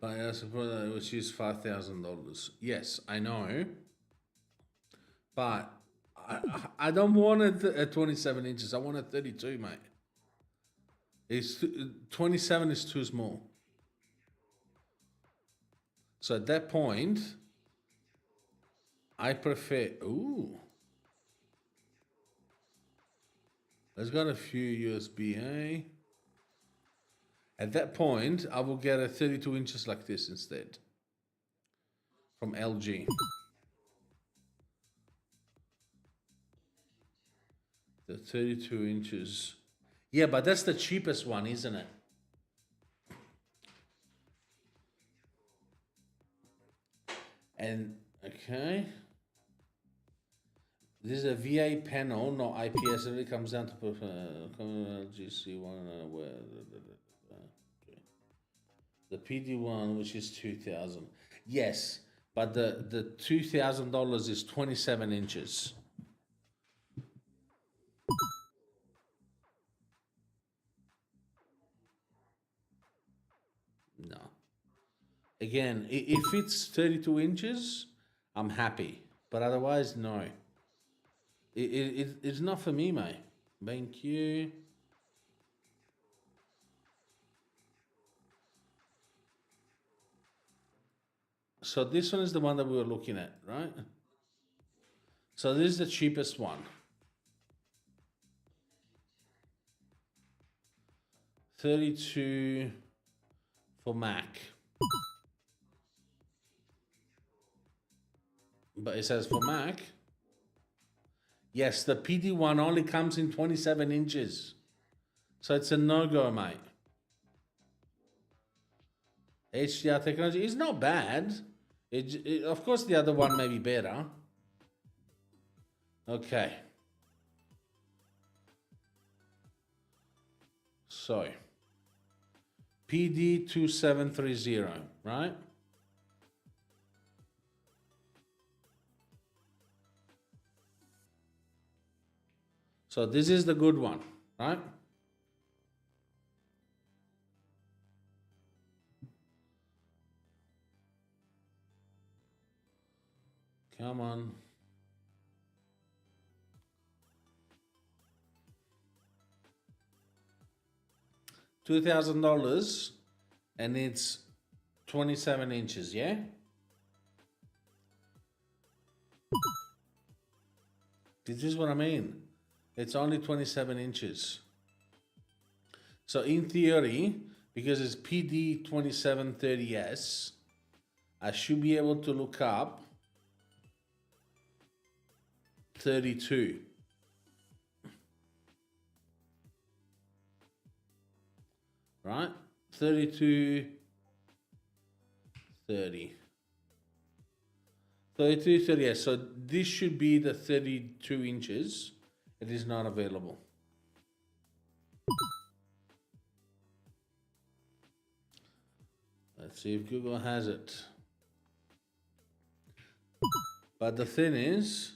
But I suppose which is $5,000. Yes, I know. But I don't want it at 27 inches. I want it 32, mate. It's 27 is too small. So at that point, I prefer. Ooh, it's got a few USB-A. At that point, I will get a 32 inches like this instead. From LG. The 32 inches. Yeah, but that's the cheapest one, isn't it? And, okay. This is a VA panel, not IPS. It really comes down to GC1. The PD one, which is 2,000. Yes, but the $2,000 is 27 inches. No. Again, if it's 32 inches, I'm happy. But otherwise, no. It's not for me, mate. Thank you. So this one is the one that we were looking at, right? So this is the cheapest one. 32 for Mac. But it says for Mac. Yes, the PD one only comes in 27 inches. So it's a no-go, mate. HDR technology is not bad. Of course, the other one may be better. Okay. So, PD2730, right? So this is the good one, right? Come on. $2,000 and it's 27 inches, yeah? This is what I mean. It's only 27 inches. So in theory, because it's PD2730S, I should be able to look up 32. Right? 32, 30. 32, 30, yes. So this should be the 32 inches. It is not available. Let's see if Google has it. But the thing is,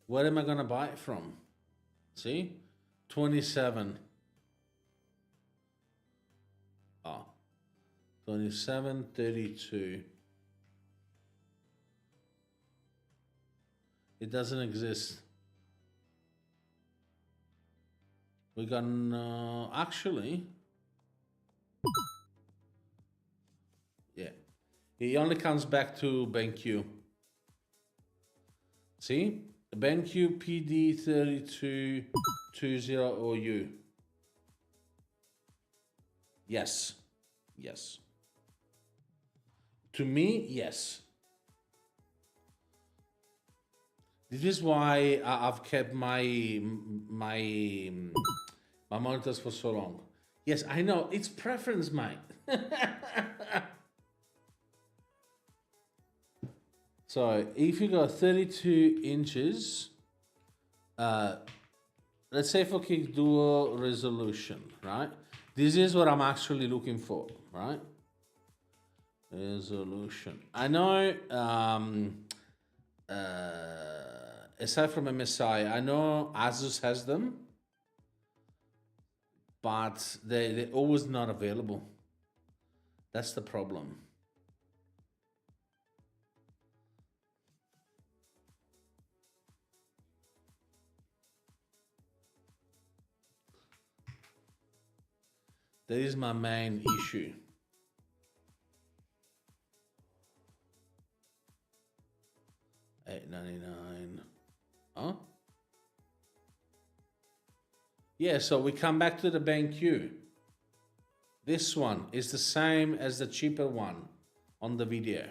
where am I gonna buy it from? See? 27. Oh. 27.32. It doesn't exist. We can actually, yeah. It only comes back to BenQ. See? BenQ PD3220OU. Yes. Yes. To me, yes. This is why I've kept my monitors for so long. Yes, I know. It's preference, mate. So if you got 32 inches, let's say for Kick Dual resolution, right? This is what I'm actually looking for, right? Resolution. I know, aside from MSI, I know Asus has them, but they're always not available. That's the problem. That is my main issue. $8.99. Huh? Yeah, so we come back to the BenQ. This one is the same as the cheaper one on the video.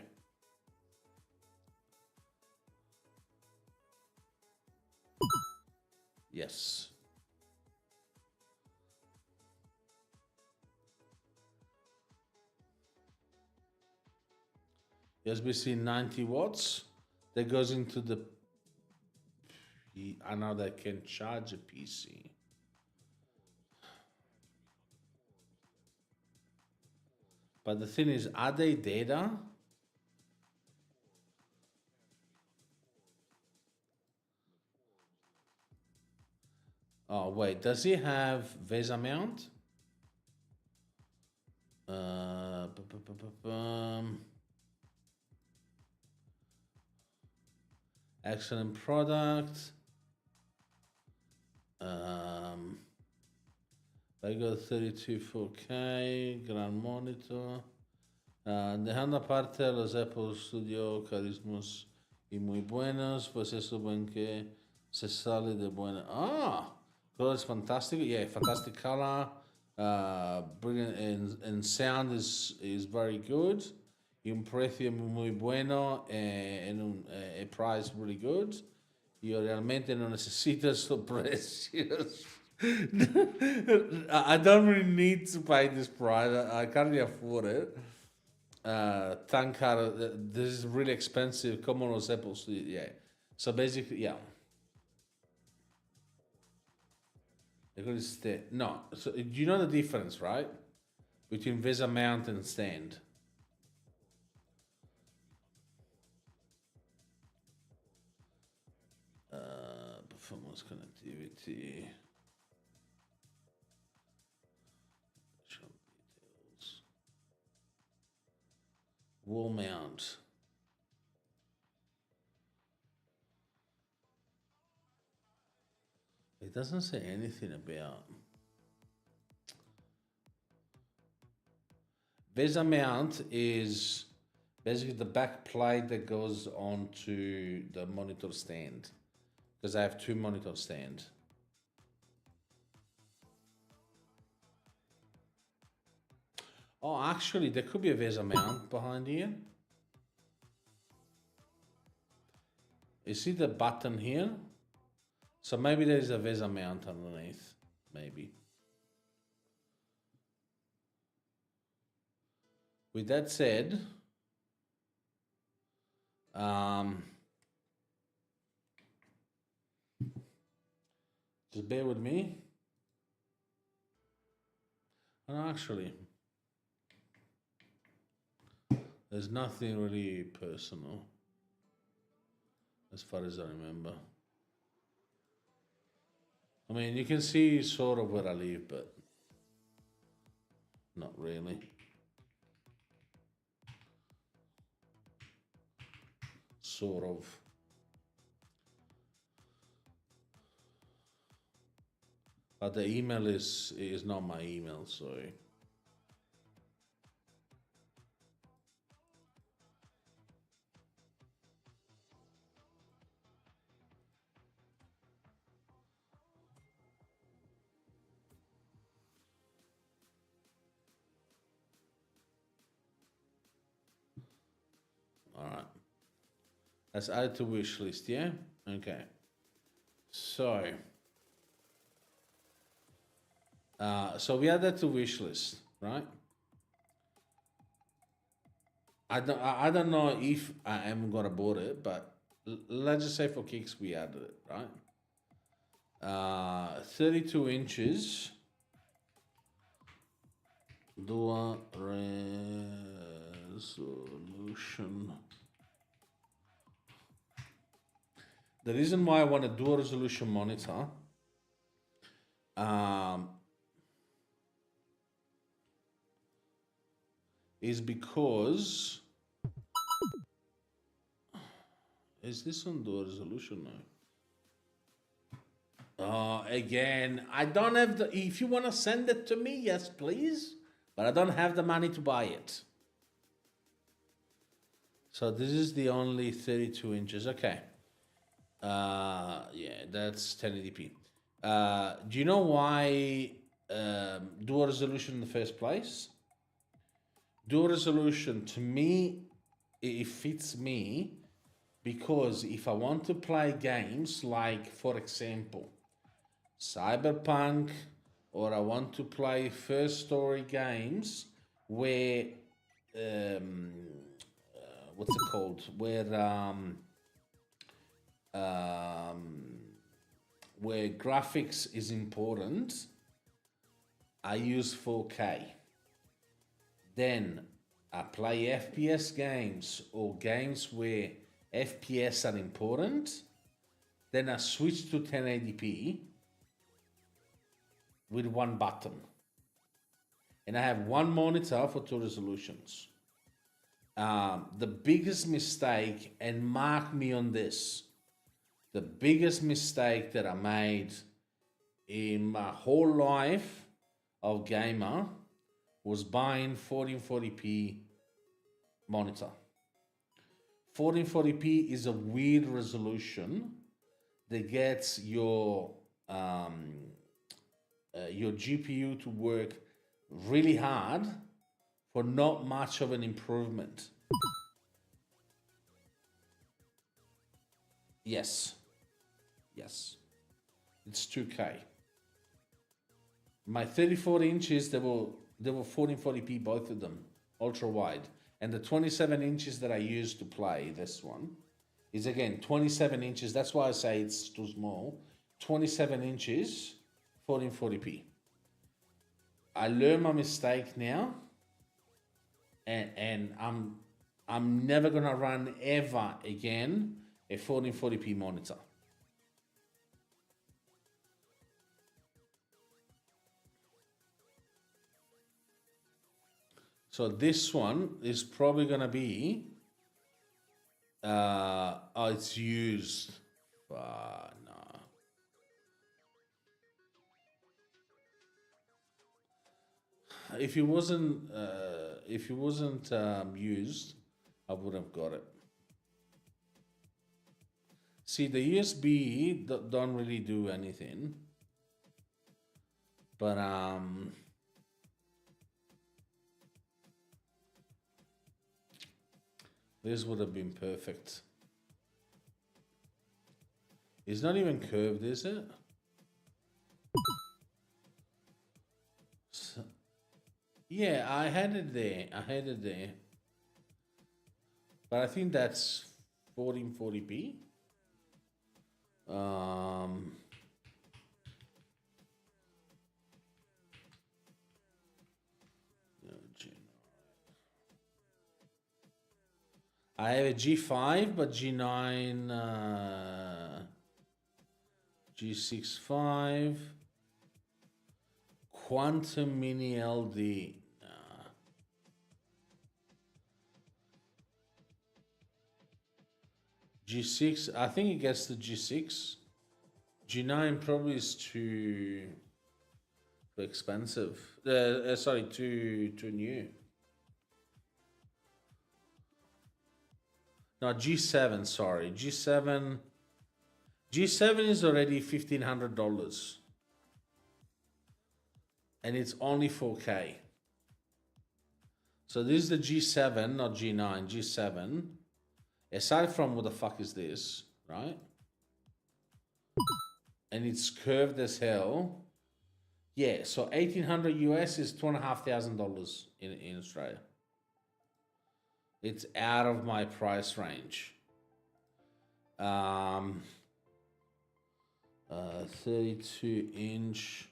Yes. USB-C 90 watts. That goes into the... I know that can charge a PC. But the thing is, are they data? Oh, wait, does he have VESA mount? Excellent product. I got 32 4K, gran monitor. Dejando aparte a los Apple Studio carísimos y muy buenos, pues eso ven que se sale de buena. Color is fantastic. Yeah, fantastic color. Brilliant, and sound is very good. Y un precio muy bueno en un price really good. Yo realmente no necesito esos precios. I don't really need to pay this price. I can't really afford it. Tan caro. This is really expensive. Como los Apple Studio. Yeah. So basically, yeah. No. So you know the difference, right? Between VESA mount and stand. Performance connectivity. Wall mount. It doesn't say anything about VESA mount. Is basically the back plate that goes onto the monitor stand, because I have two monitor stands. Oh, actually, there could be a VESA mount behind here. You see the button here? So maybe there is a VESA mount underneath, maybe. With that said, just bear with me. Oh, actually, There's nothing really personal, as far as I remember. I mean, you can see sort of where I live, but not really. Sort of. But the email is not my email, so. All right. Let's add to wish list, yeah? Okay. So. So we add that to wish list, right? I don't know if I am gonna board it, but let's just say for kicks we added it, right? 32 inches. Dual resolution. The reason why I want a dual resolution monitor is because is this on dual resolution now? Again, I don't have the. If you want to send it to me, yes, please. But I don't have the money to buy it. So this is the only 32 inches. Okay. Yeah, that's 1080p. Do you know why dual resolution in the first place? Dual resolution, to me, it fits me because if I want to play games like, for example, Cyberpunk, or I want to play first story games where, what's it called? Where graphics is important, I use 4K. Then I play FPS games or games where FPS are important. Then I switch to 1080p with one button. And I have one monitor for two resolutions. The biggest mistake, and mark me on this, the biggest mistake that I made in my whole life of gamer was buying 1440p monitor. 1440p is a weird resolution that gets your GPU to work really hard for not much of an improvement. Yes. Yes. It's 2K. My 34 inches, they were 1440p, both of them, ultra wide. And the 27 inches that I use to play this one is, again, 27 inches. That's why I say it's too small. 27 inches, 1440p. I learned my mistake now, and I'm never gonna run ever again a 1440p monitor. So this one is probably gonna be it's used. No. If it wasn't used, I would have got it. See, the USB don't really do anything, but this would have been perfect. It's not even curved, is it? So, yeah, I had it there. But I think that's 1440p. I have a G5, but G9, G6.5, Quantum Mini LD. G6, I think it gets the G6. G9 probably is too expensive. Sorry, too new. No, G7, sorry. G7 is already $1,500. And it's only 4K. So this is the G7, not G9, G7. Aside from what the fuck is this, right? And it's curved as hell. Yeah, so 1,800 US is $2,500 in Australia. It's out of my price range. 32 inch.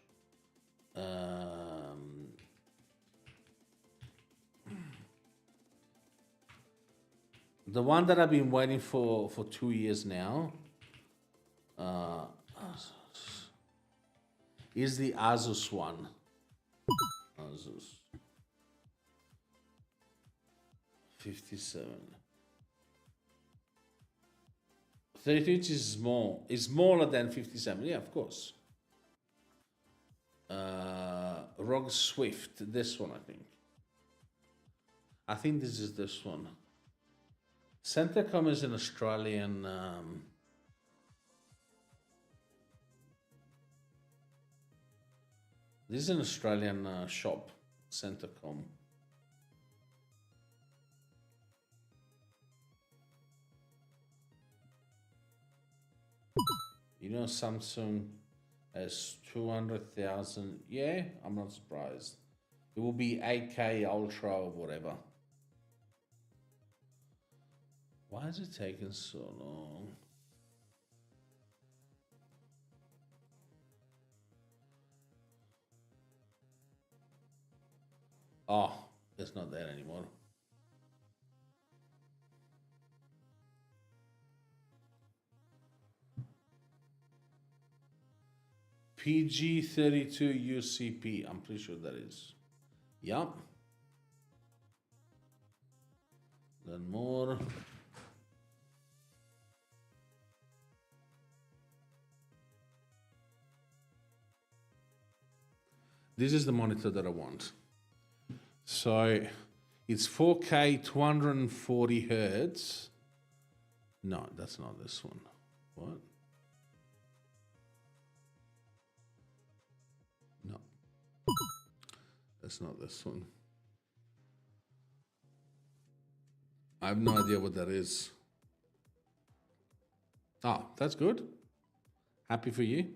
The one that I've been waiting for 2 years now is the Asus one. Asus 57. 32 inch is small. It's smaller than 57. Yeah, of course. ROG Swift. This one, I think. I think this is this one. Centacom is an Australian. This is an Australian shop. Centacom. You know, Samsung has 200,000. Yeah, I'm not surprised. It will be 8K Ultra or whatever. Why is it taking so long? Oh, it's not there anymore. PG32 UCP. I'm pretty sure that is. Yup. Then more. This is the monitor that I want. So it's 4K 240 hertz. No, that's not this one. What? No. That's not this one. I have no idea what that is. Ah, that's good. Happy for you.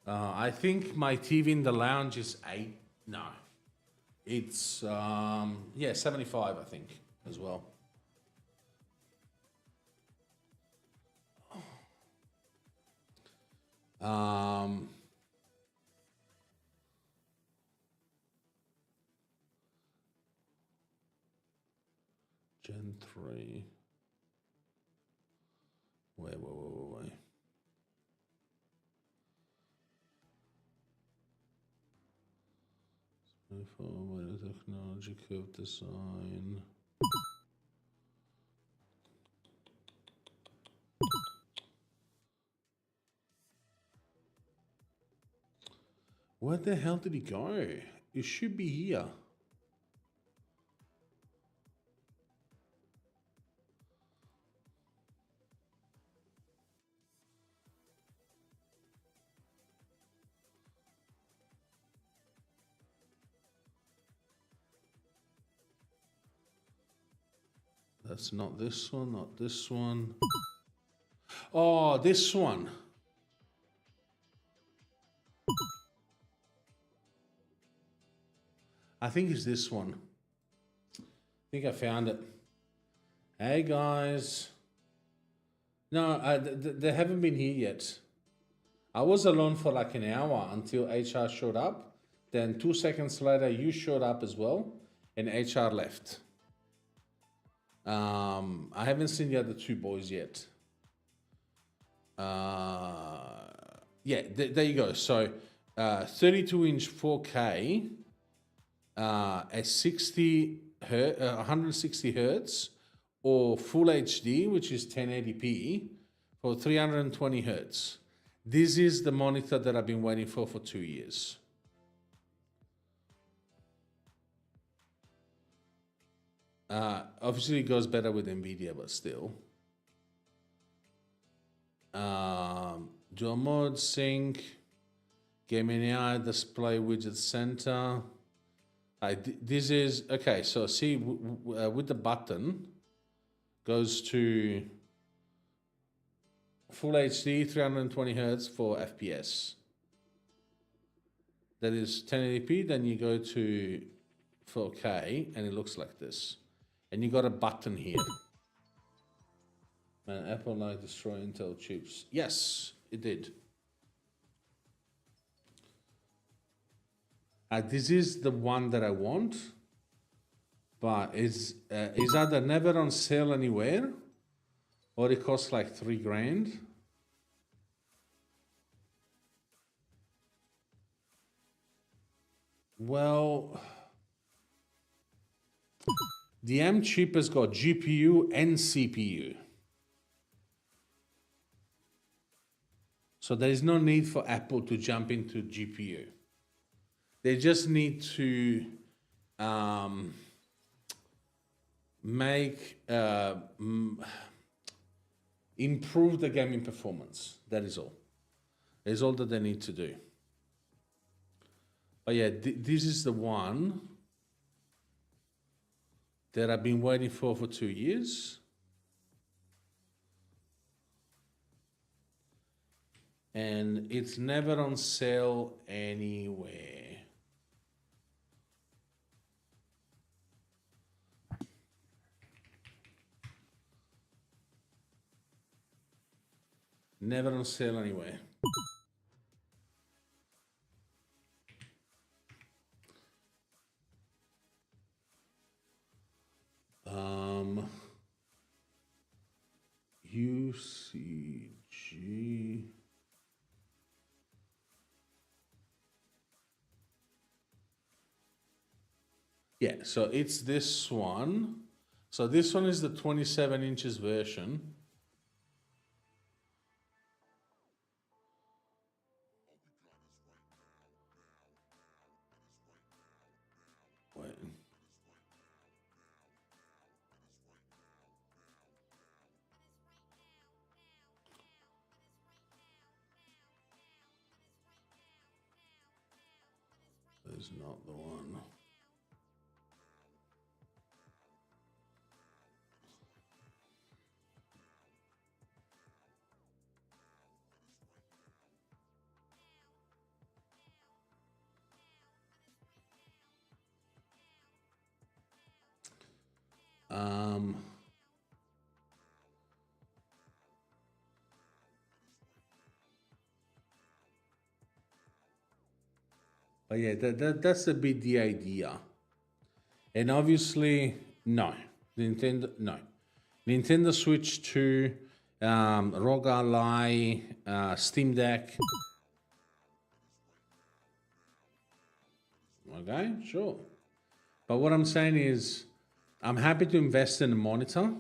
I think my TV in the lounge is 8. No. It's, yeah, 75, I think, as well. Gen 3. Wait. Technology, curve design. Where the hell did he go? It should be here. That's not this one, not this one. Oh, this one. I think it's this one. I think I found it. Hey guys. No, they haven't been here yet. I was alone for like an hour until HR showed up. Then 2 seconds later, you showed up as well, and HR left. I haven't seen the other two boys yet. Yeah, there you go. So 32-inch 4K at 160 hertz, or Full HD, which is 1080p, for 320 hertz. This is the monitor that I've been waiting for 2 years. Obviously, it goes better with NVIDIA, but still. Dual mode sync, gaming AI display widget center. This is okay. So see, with the button, goes to Full HD 320 hertz for FPS. That is 1080p. Then you go to 4K, and it looks like this. And you got a button here. Man, Apple like destroy Intel chips. Yes, it did. This is the one that I want, but it's either never on sale anywhere, or it costs like $3,000. Well, the M chip has got GPU and CPU. So there is no need for Apple to jump into GPU. They just need to improve the gaming performance. That is all. That is all that they need to do. But yeah, this is the one that I've been waiting for 2 years. And it's never on sale anywhere. Never on sale anywhere. UCG. Yeah, so it's this one. So this one is the 27 inches version. Wait. That's not the one. But yeah, that's a bit the idea. And obviously, no. Nintendo Switch 2, ROG Ally, Steam Deck. Okay, sure. But what I'm saying is, I'm happy to invest in a monitor,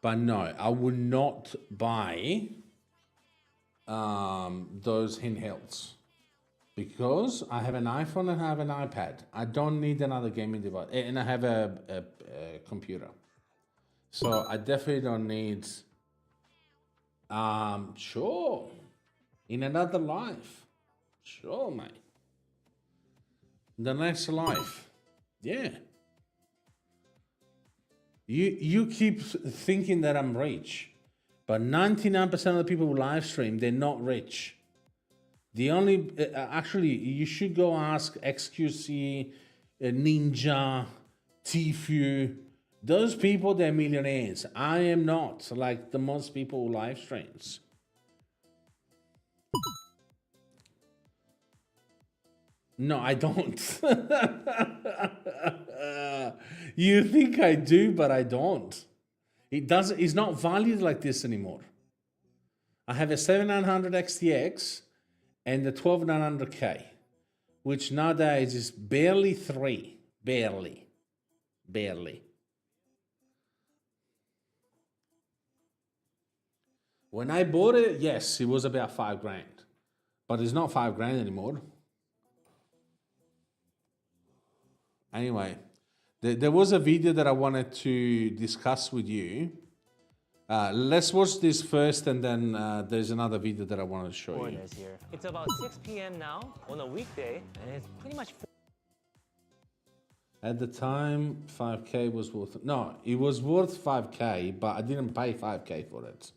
but no, I would not buy those handhelds. Because I have an iPhone and I have an iPad. I don't need another gaming device. And I have a computer. So I definitely don't need... sure. In another life. Sure, mate. The next life. Yeah. You keep thinking that I'm rich. But 99% of the people who live stream, they're not rich. The only, actually, you should go ask XQC, Ninja, Tfue, Those people, they're millionaires. I am not, like the most people who live streams. No, I don't. You think I do, but I don't. It's not valued like this anymore. I have a 7900 XTX and the 12900K, which nowadays is barely 3. Barely. When I bought it, yes, it was about 5 grand. But it's not 5 grand anymore. Anyway, there was a video that I wanted to discuss with you. Let's watch this first, and then there's another video that I wanted to show you. Here. It's about 6 p.m. now on a weekday, and it's pretty much. At the time, 5K was worth... No, it was worth 5K, but I didn't pay 5K for it.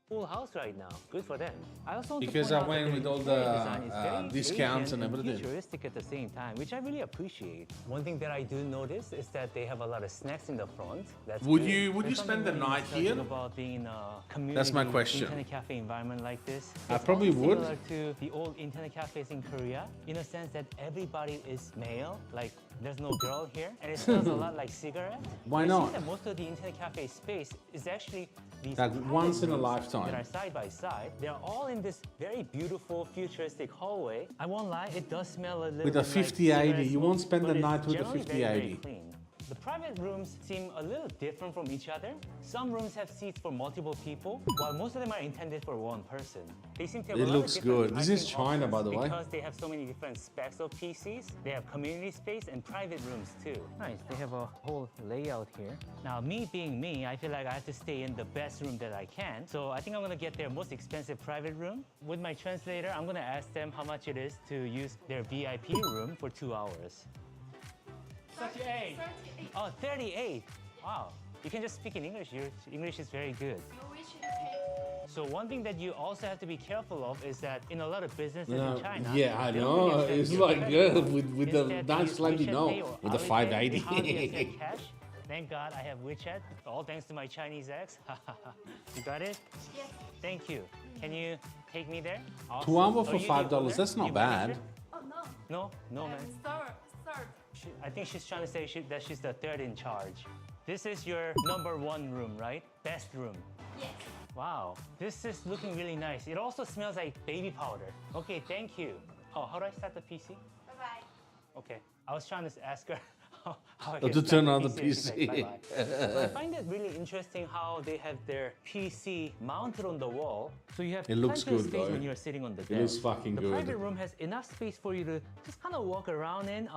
Full house right now. Good for them. I also want because to I point out went with all the discounts and everything. Futuristic at the same time, which I really appreciate. One thing that I do notice is that they have a lot of snacks in the front. That's would good. you spend the night here? About being in a community, that's my question. Internet cafe environment like this. I probably would. Similar to the old internet cafes in Korea, in a sense that everybody is male. Like there's no girl here, and it smells a lot like cigarettes. Why not? That most of the internet cafe space is actually these like once in a lifetime. That are side by side. They're all in this very beautiful futuristic hallway. I won't lie, it does smell a little with bit a 5080. Like you won't spend the night with a very, 5080. very clean. The private rooms seem a little different from each other. Some rooms have seats for multiple people, while most of them are intended for one person. They seem to have it a lot looks of different good. This is China, by the way. Because they have so many different specs of PCs. They have community space and private rooms too. Nice, they have a whole layout here. Now, me being me, I feel like I have to stay in the best room that I can. So I think I'm gonna get their most expensive private room. With my translator, I'm gonna ask them how much it is to use their VIP room for 2 hours. 38. Oh, 38. Wow. You can just speak in English. Your English is very good. So one thing that you also have to be careful of is that in a lot of businesses in China... Yeah, I know. It's like with the nice slightly no, with the 580. Cash. Thank God I have WeChat. All thanks to my Chinese ex. You got it? Yes. Thank you. Can you take me there? Awesome. 2 hours for $5. That's not bad. Oh no. No, man. Third. I think she's trying to say that she's the third in charge. This is your #1 room, right? Best room. Yes. Wow, this is looking really nice. It also smells like baby powder. Okay, thank you. Oh, how do I start the PC? Bye-bye. Okay, I was trying to ask her how I to turn on the PC. Like, bye-bye. So I find it really interesting how they have their PC mounted on the wall. So you have it looks plenty good, of space though. when you're sitting on the desk. It looks fucking the good. The private room has enough space for you to just kind of walk around in.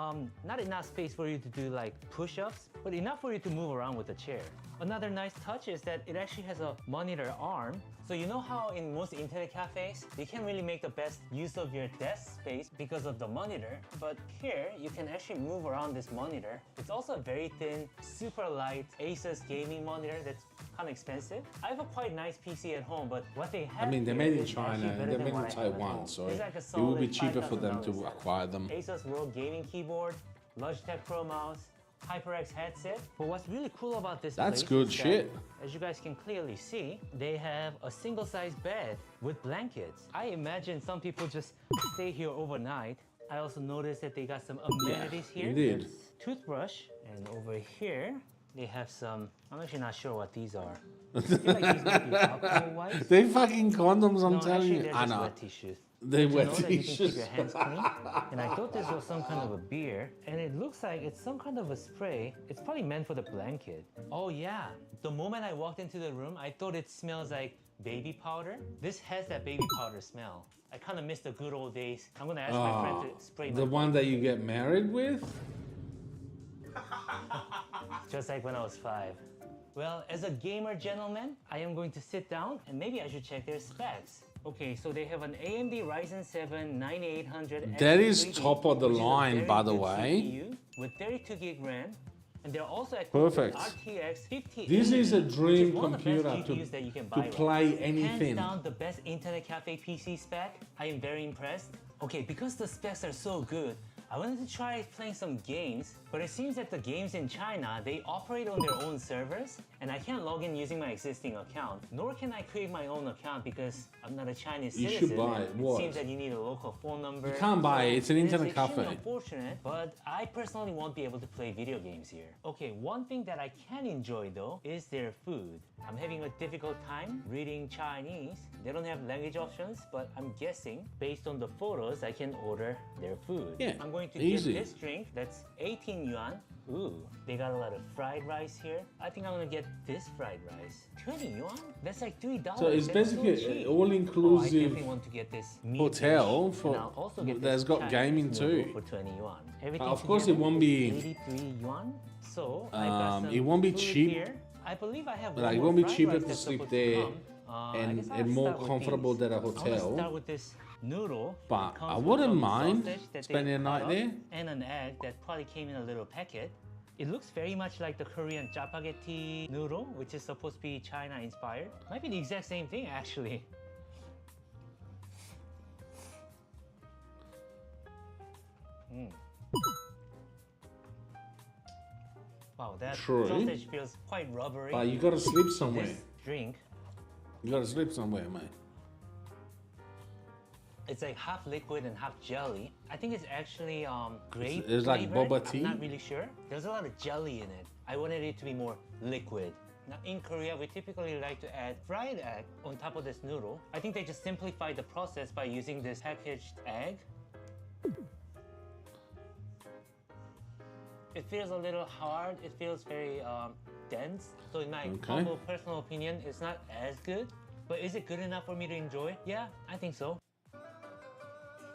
Not enough space for you to do like push-ups, but enough for you to move around with a chair. Another nice touch is that it actually has a monitor arm. So you know how in most internet cafes, you can't really make the best use of your desk space because of the monitor, but here you can actually move around this monitor. It's also a very thin, super light ACES gaming monitor that's kind of expensive. I have a quite nice PC at home, but what they have I mean, they're here made in is China actually and better they're than made what in I have at Taiwan, home. so It's like a it will be solid cheaper for them to $5,000 acquire them. ASUS World Gaming Keyboard, Logitech Pro Mouse, HyperX headset. But what's really cool about this That's place good is shit. that, as you guys can clearly see, they have a single-size bed with blankets. I imagine some people just stay here overnight. I also noticed that they got some amenities here. You did. There's toothbrush, and over here they have some. I'm actually not sure what these are. I feel like these might be alcohol wipes. They fucking condoms, I'm telling actually, you. they're I just know. wet tissues. They wet That you can keep tissues. your hands clean. And I thought this was some kind of a beer, and it looks like it's some kind of a spray. It's probably meant for the blanket. Oh yeah, the moment I walked into the room, I thought it smells like baby powder. This has that baby powder smell. I kind of miss the good old days. I'm gonna ask my friend to spray The my one that you get married with? just like when I was 5. Well, as a gamer gentleman, I am going to sit down and maybe I should check their specs. Okay, so they have an AMD Ryzen 7 9800. That is X3D, top of the which is a line, very by the good way. CPU with 32 gig RAM, and they're also equipped with Perfect. RTX 5080. This is a which dream one of the computer best GPUs that you can to buy right play now. anything. Hands down, the best internet cafe PC spec. I am very impressed. Okay, because the specs are so good, I wanted to try playing some games, but it seems that the games in China, they operate on their own servers, and I can't log in using my existing account, nor can I create my own account because I'm not a Chinese You citizen. should buy it. It What? seems that you need a local phone number. You can't buy it. It's an internet It's extremely cafe. unfortunate, but I personally won't be able to play video games here. Okay, one thing that I can enjoy though is their food. I'm having a difficult time reading Chinese. They don't have language options, but I'm guessing based on the photos, I can order their food. Yeah, I'm going to easy. get this drink that's 18 yuan. Ooh, they got a lot of fried rice here. I think I'm gonna get this fried rice. 20 yuan? That's like $3. So it's That's basically so cheap. all Oh, I inclusive definitely want to get this meat hotel dish, for and I'll also get that's this got Chinese gaming noodle too. for 20 yuan. Everything Of course, it together won't is be. 83 yuan. So I've got some It won't be food cheap. here. I believe I have Like, one it more won't be fried cheaper rice to that's sleep supposed there come. I and guess I'll and more start with comfortable these. than a I want to hotel. start with this noodle. But It comes I with wouldn't some mind sausage that they spending a cut night up there. and an egg that probably came in a little packet. It looks very much like the Korean chapaghetti noodle, which is supposed to be China inspired. Might be the exact same thing actually. Wow, that True. sausage feels quite rubbery. But you gotta sleep somewhere. This drink, You gotta sleep somewhere, mate. it's like half liquid and half jelly. I think it's actually grape It's like flavored. boba tea? I'm not really sure. There's a lot of jelly in it. I wanted it to be more liquid. Now in Korea, we typically like to add fried egg on top of this noodle. I think they just simplified the process by using this packaged egg. It feels a little hard. It feels very dense. So in my humble personal opinion, it's not as good. But is it good enough for me to enjoy? Yeah, I think so.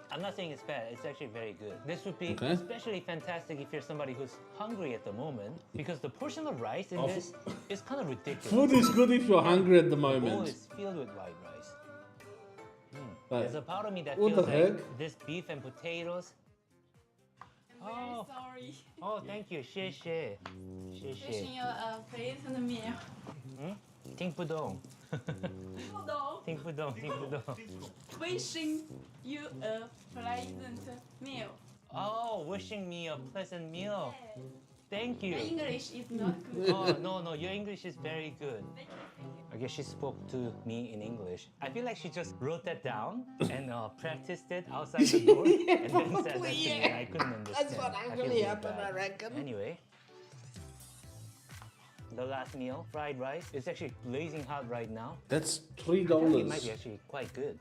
I'm not saying it's bad. It's actually very good. This would be especially fantastic if you're somebody who's hungry at the moment, because the portion of rice in this is kind of ridiculous. Food is good if you're hungry at the The bowl moment. is filled with white rice. But There's a part of me that what feels the like heck? this beef and potatoes. Oh, Sorry. oh, thank you. 谢谢. 谢谢. Wishing you a pleasant meal. 听不懂。听不懂。听不懂，听不懂。Wishing you a pleasant meal. Oh, wishing me a pleasant meal. Thank you. Your English is not good. Oh, no, your English is very good. I guess she spoke to me in English. I feel like she just wrote that down and practiced it outside the door and then said that to me and I couldn't understand. That's what I feel actually really happened, bad. I reckon. Anyway, the last meal, fried rice, it's actually blazing hot right now. That's I feel like it $3. might be actually quite good.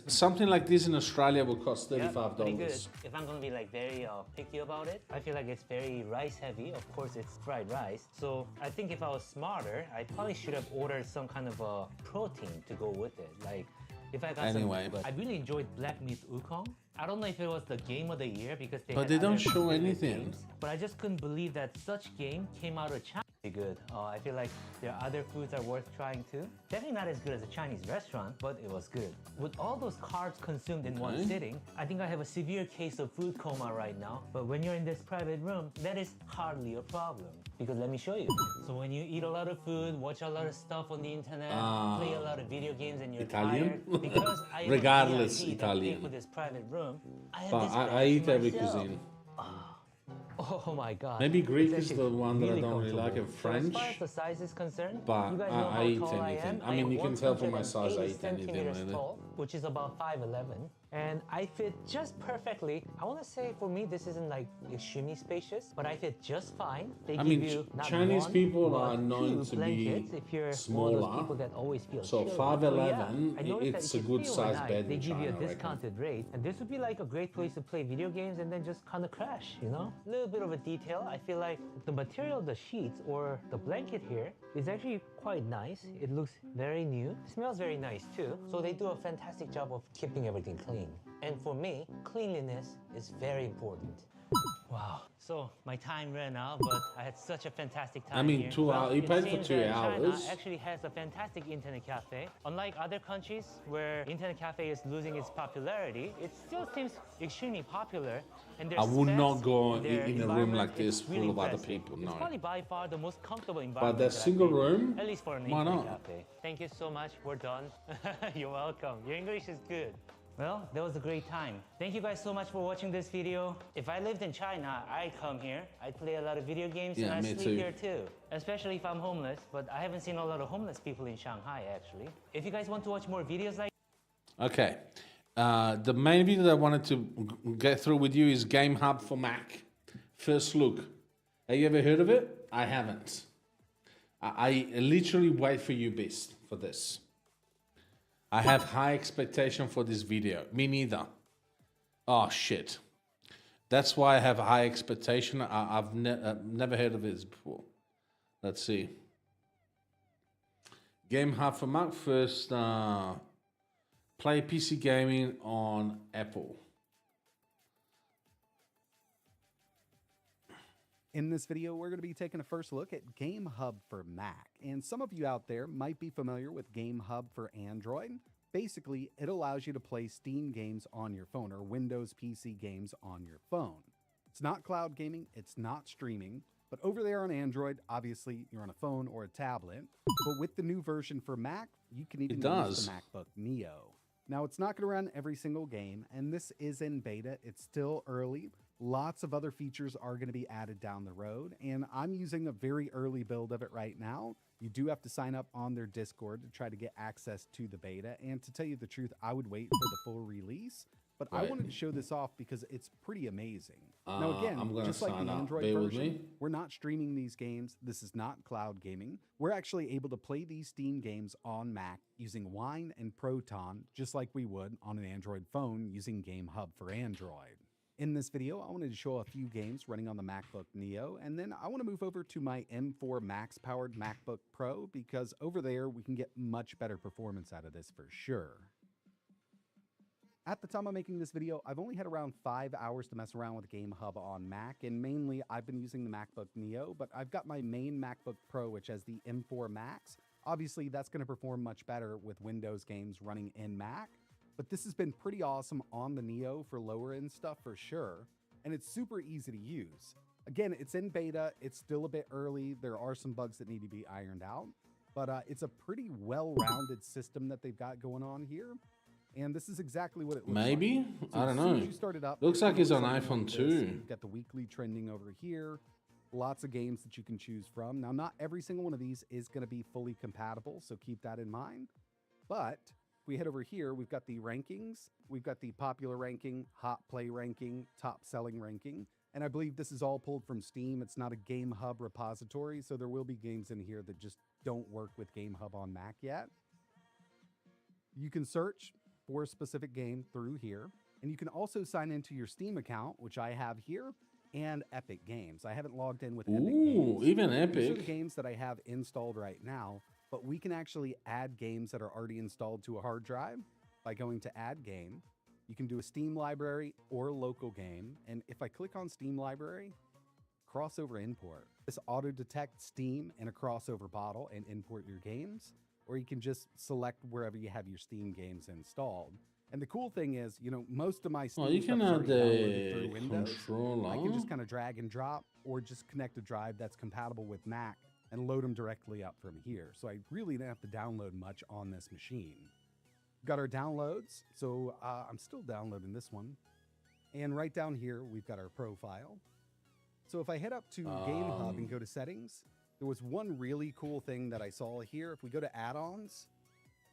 Something like this in Australia will cost Yeah, pretty good. $35. If I'm gonna be like very picky about it, I feel like it's very rice heavy. Of course, it's fried rice. So I think if I was smarter, I probably should have ordered some kind of a protein to go with it. Like if I got Anyway. some, I really enjoyed Black Myth Wukong. I don't know if it was the game of the year because But had they don't other show favorite anything. games, but I just couldn't believe that such game came out of China. Good. I feel like their other foods are worth trying too. Definitely not as good as a Chinese restaurant, but it was good. With all those carbs consumed in one sitting, I think I have a severe case of food coma right now. But when you're in this private room, that is hardly a problem. Because let me show you. So when you eat a lot of food, watch a lot of stuff on the internet, play a lot of video games and you're Italian? tired, because I am Regardless, a VIP that Italian. paid for this private room, I have But this I bed eat to every myself. cuisine. Oh my god. Maybe Greek It's is actually the one that I don't really like, and comfortable. French. So as far as the size is concerned, But you guys know I how eat tall anything. I am. I mean, you can tell from my 180 size I eat anything, centimeters really. tall, which is about 5'11", and I fit just perfectly. I want to say for me this isn't like extremely spacious, but I fit just fine. They I give mean, you not Chinese one, people but are known two to be blankets if you're one of smaller. those people that always feel So chilly. 5'11", I noticed that it's if a you good stay size overnight, bed they in give you China, I a reckon. discounted rate, and this would be like a great place to play video games and then just kind of crash, you know? A little bit of a detail. I feel like the material of the sheets or the blanket here is actually quite nice. It looks very new. It smells very nice too. So they do a fantastic job of keeping everything clean. And for me, cleanliness is very important. Wow. So my time ran out, but I had such a fantastic time I mean, here. 2 hours. You it paid for seems 2 that China hours. actually has a fantastic internet cafe. Unlike other countries where internet cafe is losing its popularity, it still seems extremely popular. And their I would specs, not go their in a room like environment, this it's really full of other impressive. people, It's no. probably by far the most comfortable environment. that that I've single been in, room, at least for an why internet not? cafe. Thank you so much. We're done. You're welcome. Your English is good. Well, that was a great time. Thank you guys so much for watching this video. If I lived in China, I'd come here. I'd play a lot of video games and I'd sleep here too. Especially if I'm homeless, but I haven't seen a lot of homeless people in Shanghai actually. If you guys want to watch more videos like... Okay. The main video that I wanted to get through with you is Game Hub for Mac. First look. Have you ever heard of it? I haven't. I literally wait for you, Beast, for this. I have high expectation for this video. Me neither. Oh, shit. That's why I have high expectation. I've never heard of this before. Let's see. Game Hub for Mac. First, play PC gaming on Apple. In this video, we're going to be taking a first look at Game Hub for Mac. And some of you out there might be familiar with Game Hub for Android. Basically, it allows you to play Steam games on your phone or Windows PC games on your phone. It's not cloud gaming, it's not streaming, but over there on Android, obviously you're on a phone or a tablet. But with the new version for Mac, you can even use the MacBook Neo. Now, it's not going to run every single game, and this is in beta. It's still early. Lots of other features are going to be added down the road, and I'm using a very early build of it right now. You do have to sign up on their Discord to try to get access to the beta, and to tell you the truth, I would wait for the full release, but I wanted to show this off because it's pretty amazing. Now again, just like the Android version, we're not streaming these games. This is not cloud gaming. We're actually able to play these Steam games on Mac using Wine and Proton, just like we would on an Android phone using Game Hub for Android. In this video, I wanted to show a few games running on the MacBook Neo, and then I want to move over to my M4 Max-powered MacBook Pro because over there we can get much better performance out of this for sure. At the time of making this video, I've only had around 5 hours to mess around with Game Hub on Mac, and mainly I've been using the MacBook Neo, but I've got my main MacBook Pro, which has the M4 Max. Obviously, that's going to perform much better with Windows games running in Mac. But this has been pretty awesome on the Neo for lower end stuff for sure, and it's super easy to use. Again, it's in beta, it's still a bit early, there are some bugs that need to be ironed out, but it's a pretty well-rounded system that they've got going on here, and this is exactly what it looks like. So I don't as soon know. as you start it up, Looks like it's on something iPhone like this. too. You've got the weekly trending over here, lots of games that you can choose from. Now, not every single one of these is going to be fully compatible, so keep that in mind, but if we head over here, we've got the rankings. We've got the popular ranking, hot play ranking, top selling ranking. And I believe this is all pulled from Steam. It's not a Game Hub repository, so there will be games in here that just don't work with Game Hub on Mac yet. You can search for a specific game through here. And you can also sign into your Steam account, which I have here, and Epic Games. I haven't logged in with Epic Games. Even These are Epic. the games that I have installed right now. But we can actually add games that are already installed to a hard drive by going to Add Game. You can do a Steam library or a local game. And if I click on Steam library, crossover import. This auto detects Steam in a crossover bottle and import your games. Or you can just select wherever you have your Steam games installed. And the cool thing is, you know, most of my Steam you stuff can is add already downloaded the through Windows. controller. I can just kind of drag and drop or just connect a drive that's compatible with Mac and load them directly up from here. So I really didn't have to download much on this machine. Got our downloads. So I'm still downloading this one. And right down here, we've got our profile. So if I head up to Game Hub and go to settings, there was one really cool thing that I saw here. If we go to add-ons,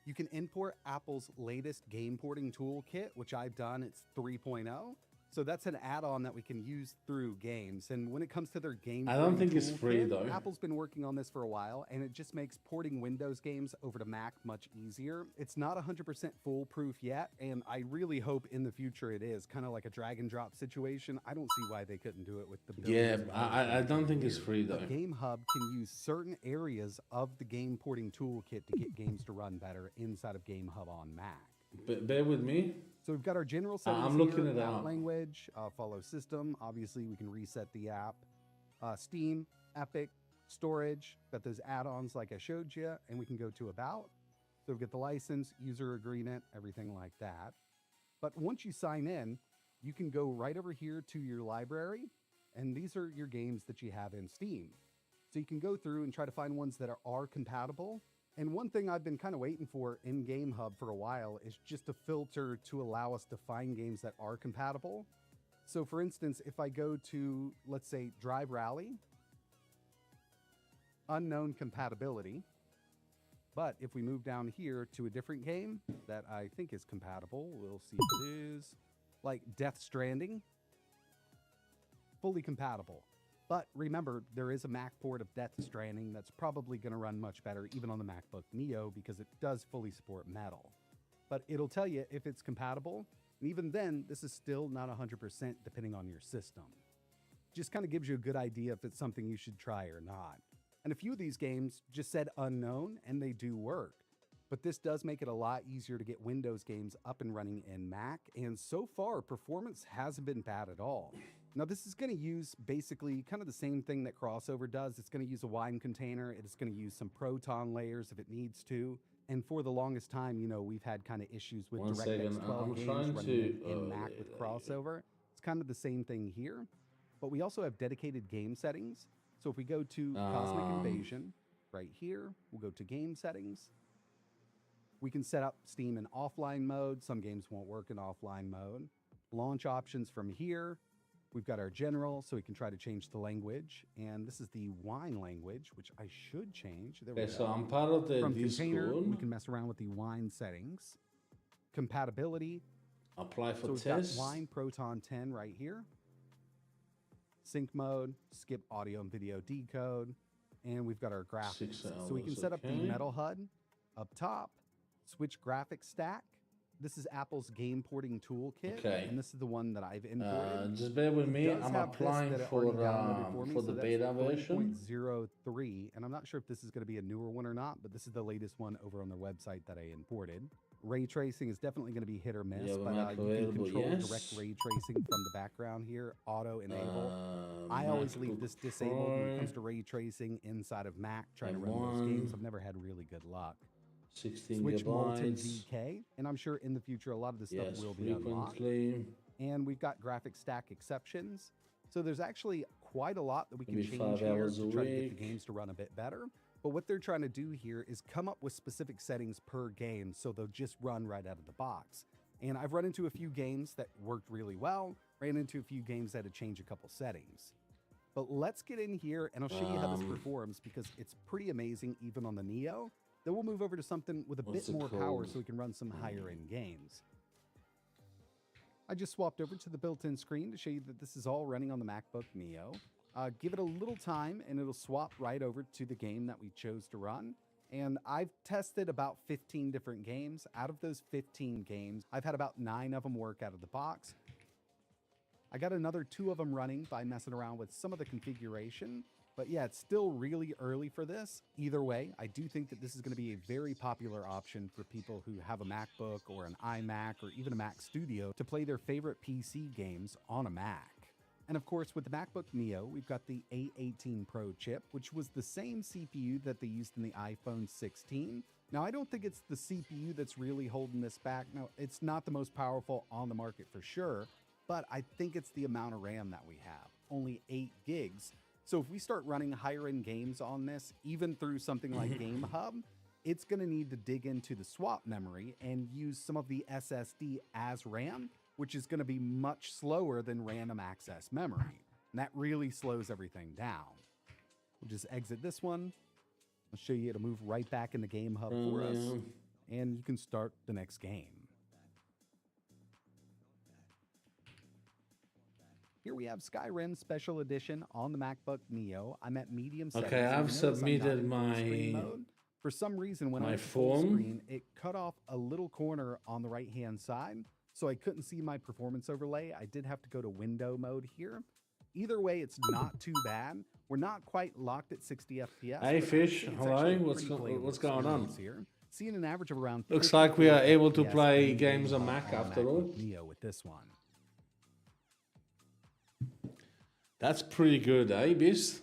you can import Apple's latest game porting toolkit, which I've done. It's 3.0. So that's an add-on that we can use through games. And when it comes to their game I don't think it's toolkit, free, though. Apple's been working on this for a while, and it just makes porting Windows games over to Mac much easier. It's not 100% foolproof yet, and I really hope in the future it is. Kind of like a drag and drop situation. I don't see why they couldn't do it with the billions of I don't think it's free though. But Game Hub can use certain areas of the game porting toolkit to get games to run better inside of Game Hub on Mac. Bear with me. So we've got our general settings I'm looking here, it app up. language, follow system. Obviously, we can reset the app. Steam, Epic, storage, got those add-ons like I showed you, and we can go to about. So we've got the license, user agreement, everything like that. But once you sign in, you can go right over here to your library, and these are your games that you have in Steam. So you can go through and try to find ones that are compatible, And one thing I've been kind of waiting for in Game Hub for a while is just a filter to allow us to find games that are compatible. So for instance, if I go to, let's say, Drive Rally, unknown compatibility. But if we move down here to a different game that I think is compatible, we'll see if it is, like Death Stranding, fully compatible. But remember, there is a Mac port of Death Stranding that's probably going to run much better even on the MacBook Neo because it does fully support Metal. But it'll tell you if it's compatible, and even then, this is still not 100% depending on your system. Just kind of gives you a good idea if it's something you should try or not. And a few of these games just said unknown, and they do work. But this does make it a lot easier to get Windows games up and running in Mac, and so far, performance hasn't been bad at all. Now, this is going to use basically kind of the same thing that Crossover does. It's going to use a wine container. It's going to use some Proton layers if it needs to. And for the longest time, you know, we've had kind of issues with DirectX 12 games running in Mac with Crossover. It's kind of the same thing here. But we also have dedicated game settings. So if we go to Cosmic Invasion, right here, we'll go to Game Settings. We can set up Steam in offline mode. Some games won't work in offline mode. Launch options from here. We've got our general, so we can try to change the language. And this is the wine language, which I should change. There we go. So I'm part of the From Discord. container, we can mess around with the wine settings. Compatibility. Apply for so we've test. got Wine Proton 10 right here. Sync mode, skip audio and video decode, and we've got our graphics. So we can set up the Metal HUD up top, switch graphics stack. This is Apple's game porting toolkit, and this is the one that I've imported. Just bear with me. I'm applying for the beta version. 3.03, and I'm not sure if this is going to be a newer one or not, but this is the latest one over on their website that I imported. Ray tracing is definitely going to be hit or miss, but you can control direct ray tracing from the background here, auto enable. I always leave this disabled when it comes to ray tracing inside of Mac, trying to run those games. I've never had really good luck. 16 Switch Molten gigabytes. VK, and I'm sure in the future a lot of this stuff will be unlocked. Frequently. And we've got graphic stack exceptions. So there's actually quite a lot that we can Maybe change 5 here hours to a try to get week. the games to run a bit better. But what they're trying to do here is come up with specific settings per game so they'll just run right out of the box. And I've run into a few games that worked really well, ran into a few games that had changed a couple settings. But let's get in here and I'll show you how this performs because it's pretty amazing even on the Neo. Then we'll move over to something with a bit more power so we can run some higher end games. I just swapped over to the built-in screen to show you that this is all running on the MacBook Neo. Give it a little time and it'll swap right over to the game that we chose to run. And I've tested about 15 different games. Out of those 15 games, I've had about 9 of them work out of the box. I got another 2 of them running by messing around with some of the configuration. But yeah, it's still really early for this. Either way, I do think that this is going to be a very popular option for people who have a MacBook or an iMac or even a Mac Studio to play their favorite PC games on a Mac. And of course, with the MacBook Neo, we've got the A18 Pro chip, which was the same CPU that they used in the iPhone 16. Now, I don't think it's the CPU that's really holding this back. Now, it's not the most powerful on the market for sure, but I think it's the amount of RAM that we have, only 8 gigs. So if we start running higher end games on this, even through something like Game Hub, it's going to need to dig into the swap memory and use some of the SSD as RAM, which is going to be much slower than random access memory. And that really slows everything down. We'll just exit this one. I'll show you it'll move right back in the Game Hub for us. And you can start the next game. Here we have Skyrim Special Edition on the MacBook Neo. I'm at medium settings. Okay, I've so you notice I'm not in full submitted screen my mode. For some reason, when I my went to full form. screen, it cut off a little corner on the right-hand side, so I couldn't see my performance overlay. I did have to go to window mode here. Either way, it's not too bad. We're not quite locked at 60 FPS. Hey, but Fish, it's hello. actually a What's pretty playable what's going on? experience here. Seeing an average of around Looks like we are 50 able to FPS play in games on Game Mac Hub after all. MacBook Neo with this one. That's pretty good, eh, Beast?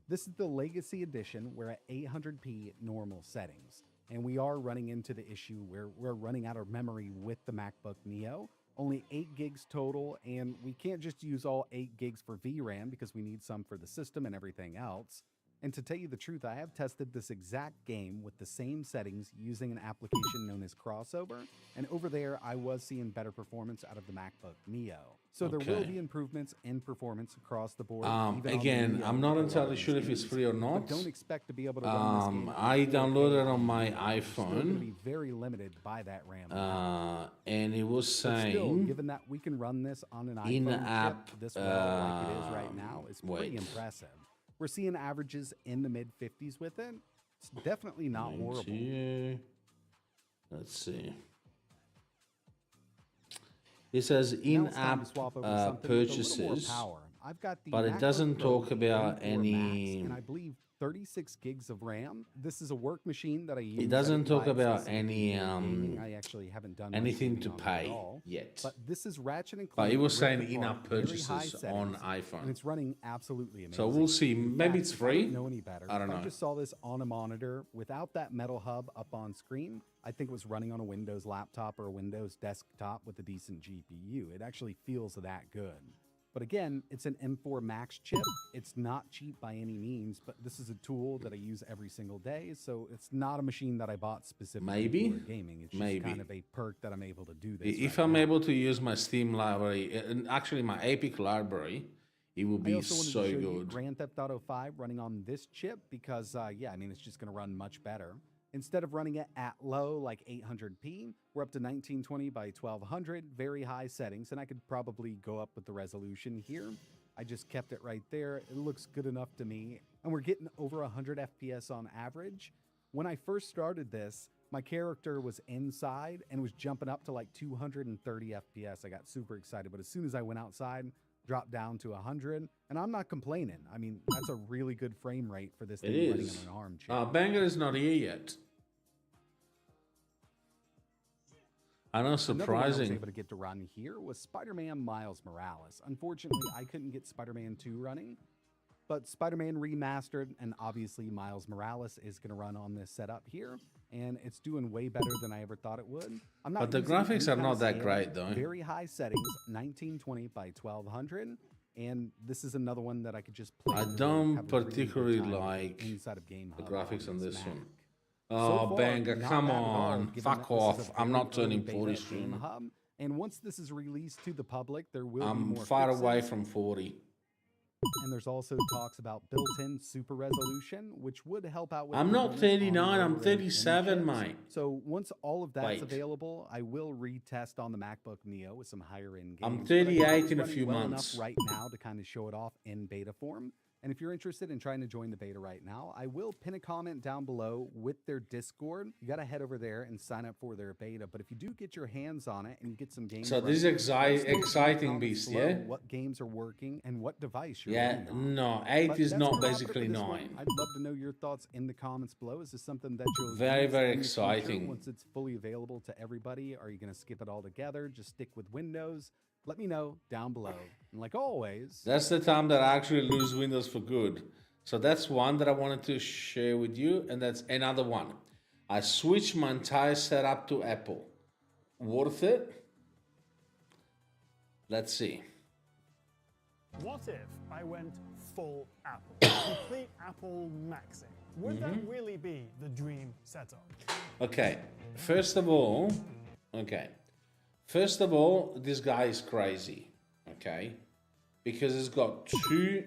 This is the Legacy Edition. We're at 800p normal settings. And we are running into the issue where we're running out of memory with the MacBook Neo. Only 8 gigs total, and we can't just use all 8 gigs for VRAM because we need some for the system and everything else. And to tell you the truth, I have tested this exact game with the same settings using an application known as Crossover, and over there I was seeing better performance out of the MacBook Neo. So there will be improvements in performance across the board. Again, I'm not entirely sure if it's free or not. Don't expect to be able to run this game. I downloaded it on my Still going to iPhone, be very limited by that RAM. and it was But still, saying given that we can run this on an iPhone in-app, chip this well like it is right now, is pretty impressive. We're seeing averages in the mid 50s with it. It's definitely not horrible. Let's see. It says in-app purchases, but it doesn't talk about any. And I believe 36 gigs of RAM. This is a work machine that I use. It doesn't talk about any I actually haven't done anything to pay yet. But this is Ratchet and Clank. But it was saying ripped in-app apart, very high purchases settings, on iPhone. and it's running absolutely amazing. So we'll see. In Maybe fact, it's if free. I didn't know any better. I don't know. If I just saw this on a monitor without that metal hub up on screen, I think it was running on a Windows laptop or a Windows desktop with a decent GPU. It actually feels that good. But again, it's an M4 Max chip. It's not cheap by any means, but this is a tool that I use every single day. So it's not a machine that I bought specifically for gaming. It's just kind of a perk that I'm able to do this. If I'm able to use my Steam library, and actually my Epic library, it will be so to show you good. Grand Theft Auto 5 running on this chip because, yeah, I mean, it's just going to run much better. Instead of running it at low, like 800p, we're up to 1920 by 1200, very high settings, and I could probably go up with the resolution here. I just kept it right there. It looks good enough to me, and we're getting over 100 FPS on average. When I first started this, my character was inside and was jumping up to like 230 FPS. I got super excited, but as soon as I went outside, dropped down to 100, and I'm not complaining. I mean, that's a really good frame rate for this thing running on an ARM chip. Banger is not here yet. I know, surprising. Another one I was able to get to run here was Spider-Man Miles Morales. Unfortunately, I couldn't get Spider-Man 2 running, but Spider-Man Remastered and obviously Miles Morales is going to run on this setup here, and it's doing way better than I ever thought it would. But the graphics are not that great, though. Very high settings, 1920 by 1200, and this is another one that I could just play. I don't particularly like the graphics on this one. Oh, Banger, come on. Fuck off. I'm not turning 40 soon. And once this is released to the public, there will be I'm more far fixes. away from 40. And there's also talks about built-in super resolution, which would help out with... I'm not 39, I'm 37, mate. So once all of that's Wait. available, I will retest on the MacBook Neo with some higher-end games. I'm But I think 38 it's in a running few well months. enough right now to kind of show it off in beta form. And if you're interested in trying to join the beta right now, I will pin a comment down below with their Discord. You got to head over there and sign up for their beta. But if you do get your hands on it and you get some games, So this is exciting, beast, yeah? What games are working and what device you're Yeah, running on. no, 8 But is that's not gonna wrap it up basically for this one. 9. I'd love to know your thoughts in the comments below. Is this something that you'll Very, use very in the future exciting. once it's fully available to everybody? Are you going to skip it all together? Just stick with Windows? Let me know down below. And like always, That's the time that I actually lose Windows for good. So that's one that I wanted to share with you, and that's another one. I switched my entire setup to Apple. Worth it? Let's see. What if I went full Apple? Complete Apple maxing. Would that really be the dream setup? Okay, first of all, this guy is crazy, okay? Because it's got two...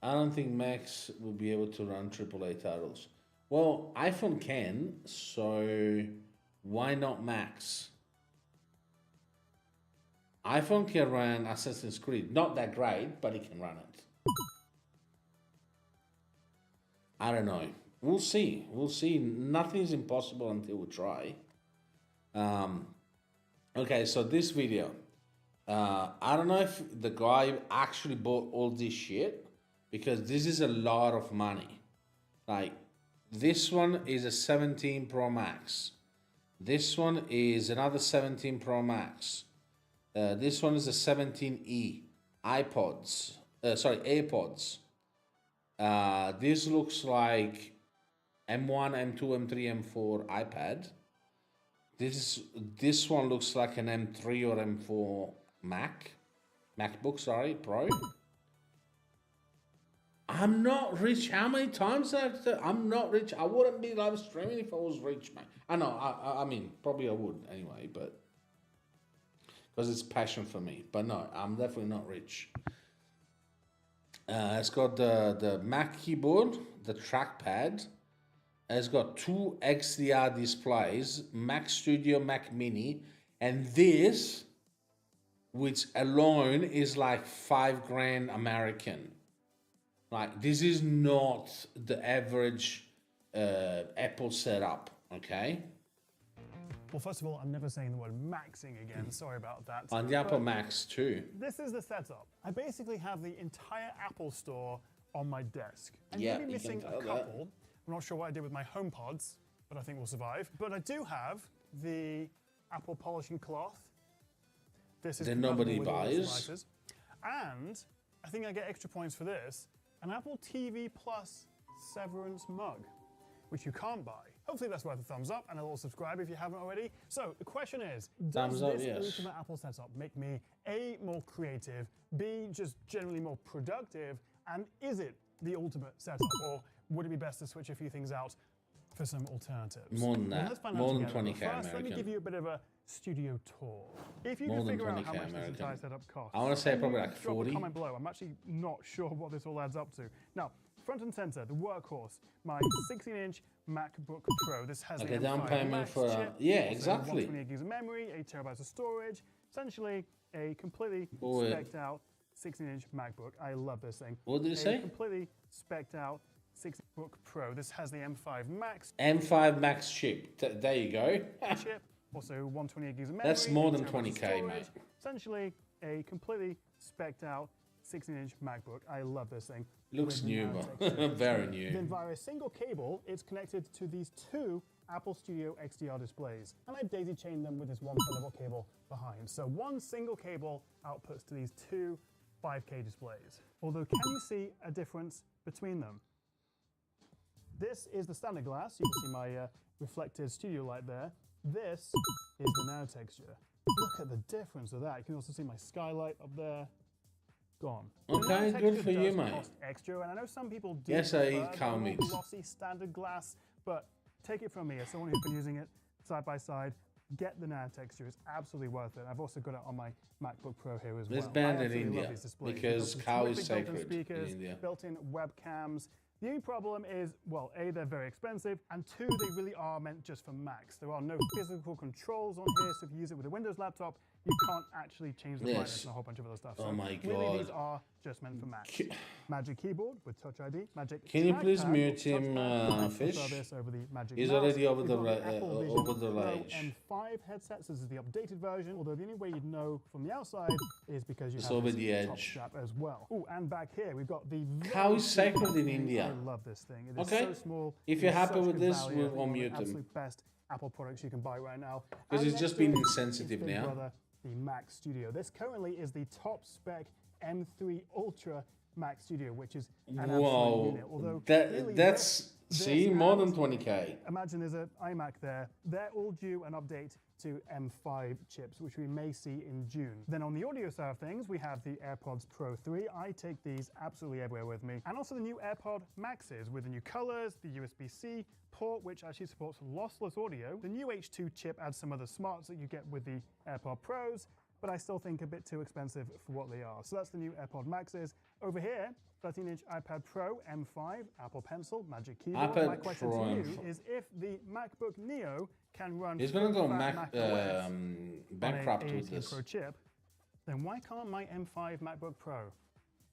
I don't think Macs will be able to run AAA titles. Well, iPhone can, so why not Macs? iPhone can run Assassin's Creed. Not that great, but it can run it. I don't know. We'll see. We'll see. Nothing's impossible until we try. Okay, so this video. I don't know if the guy actually bought all this shit, because this is a lot of money. Like, this one is a 17 Pro Max. This one is another 17 Pro Max. This one is a 17E. AirPods. This looks like M1, M2, M3, M4 iPad. This one looks like an M3 or M4 MacBook, sorry, Pro. I'm not rich. How many times have I have to? I'm not rich. I wouldn't be live streaming if I was rich, man. I know. I mean, probably I would anyway, but because it's passion for me. But no, I'm definitely not rich. It's got the Mac keyboard, the trackpad. It's got 2 XDR displays, Mac Studio, Mac Mini, and this, which alone is like $5,000 American. Like, this is not the average Apple setup, okay? Well, first of all, I'm never saying the word maxing again. Sorry about that. On the Apple Max too. This is the setup. I basically have the entire Apple Store on my desk. I'm Yeah, maybe you can missing a tell that. couple. I'm not sure what I did with my HomePods, but I think we'll survive. But I do have the Apple polishing cloth. This is That nobody compatible with all its buys. devices. And I think I get extra points for this, an Apple TV Plus Severance mug, which you can't buy. Hopefully that's worth a thumbs up and a little subscribe if you haven't already. So the question is, does Thumbs up, this yes. ultimate Apple setup make me A, more creative, B, just generally more productive, and is it the ultimate setup, or would it be best to switch a few things out for some alternatives? More than Well, that. let's find More out than together. 20K But first, let me American. give you a bit of a studio tour. If you More can than figure out how 20K much this American. entire setup costs, I wanna say then probably you like drop 40. a comment below. I'm actually not sure what this all adds up to. Now, front and center, the workhorse, my 16-inch MacBook Pro. This has Okay, the down M5 payment Max for chip, yeah, also exactly. 128 gigs of memory, 8 terabytes of storage. Essentially, a completely Boy. spec'd out 16-inch MacBook. I love this thing. What did it say? Completely spec'd out 16 MacBook Pro. This has the M5 Max M5 Max chip. There you go. chip, also 128 gigs of memory. That's more 8 than terabytes of 20K, storage. mate. Essentially, a completely spec'd out 16-inch MacBook. I love this thing. Looks With new, nanotech but chips. very new. Then via a single cable, it's connected to these 2 Apple Studio XDR displays. And I daisy chained them with this 1 Thunderbolt cable behind. So one single cable outputs to these 2 5K displays. Although, can you see a difference between them? This is the standard glass. You can see my reflected studio light there. This is the now texture. Look at the difference of that. You can also see my skylight up there. Gone. The Okay, now good texture for you, does mate. cost extra, and I know some people do Yes, I prefer eat cow the more meat. glossy standard glass, but take it from me, as someone who's been using it side by side, get the now texture. It's absolutely worth it. I've also got it on my MacBook Pro here as well. It's banned I in absolutely love India these displays. because They've got some cow is terrific built-in sacred in speakers, India. built-in webcams. The only problem is, well, A, they're very expensive, and 2, they really are meant just for Macs. There are no physical controls on here, so if you use it with a Windows laptop, you can't actually change the Yes. brightness and a whole bunch of other stuff. Oh So my really, God. these are just meant for Macs. Magic keyboard with Touch ID. Magic Can you please trackpad mute with him, touchpad. I Fish? prefer this over the Magic He's mouse. already over We've the got Apple Vision over the Pro age. M5 headset, so this is the updated version. Although the only way you'd know from the outside is because you It's have over this the top edge. strap as well. Oh, and back here we've got the Cow very is sacred small in thing. India. I love this thing. It is Okay. so small. If It you're is happy such with good this, value. we'll I think one of the unmute them. absolute best Apple products you can buy right now. 'Cause And it's just next been to it insensitive is Big now. Brother, the Mac Studio. This currently is the top spec M3 Ultra Mac Studio, which is an absolute Whoa, unit. Although really that's this see more than and 20K. Imagine there's an iMac there. They're all due an update to M5 chips, which we may see in June. Then on the audio side of things, we have the AirPods Pro 3. I take these absolutely everywhere with me. And also the new AirPod Maxes with the new colors, the USB-C port, which actually supports lossless audio. The new H2 chip adds some of the smarts that you get with the AirPod Pros, but I still think a bit too expensive for what they are. So that's the new AirPod Maxes. Over here, 13-inch iPad Pro M5, Apple Pencil, Magic Keyboard. iPad My question Pro to you M5. is if the MacBook Neo can run He's gonna go full-fat Mac macOS bankrupt on a with A18 this. Pro chip, then why can't my M5 MacBook Pro?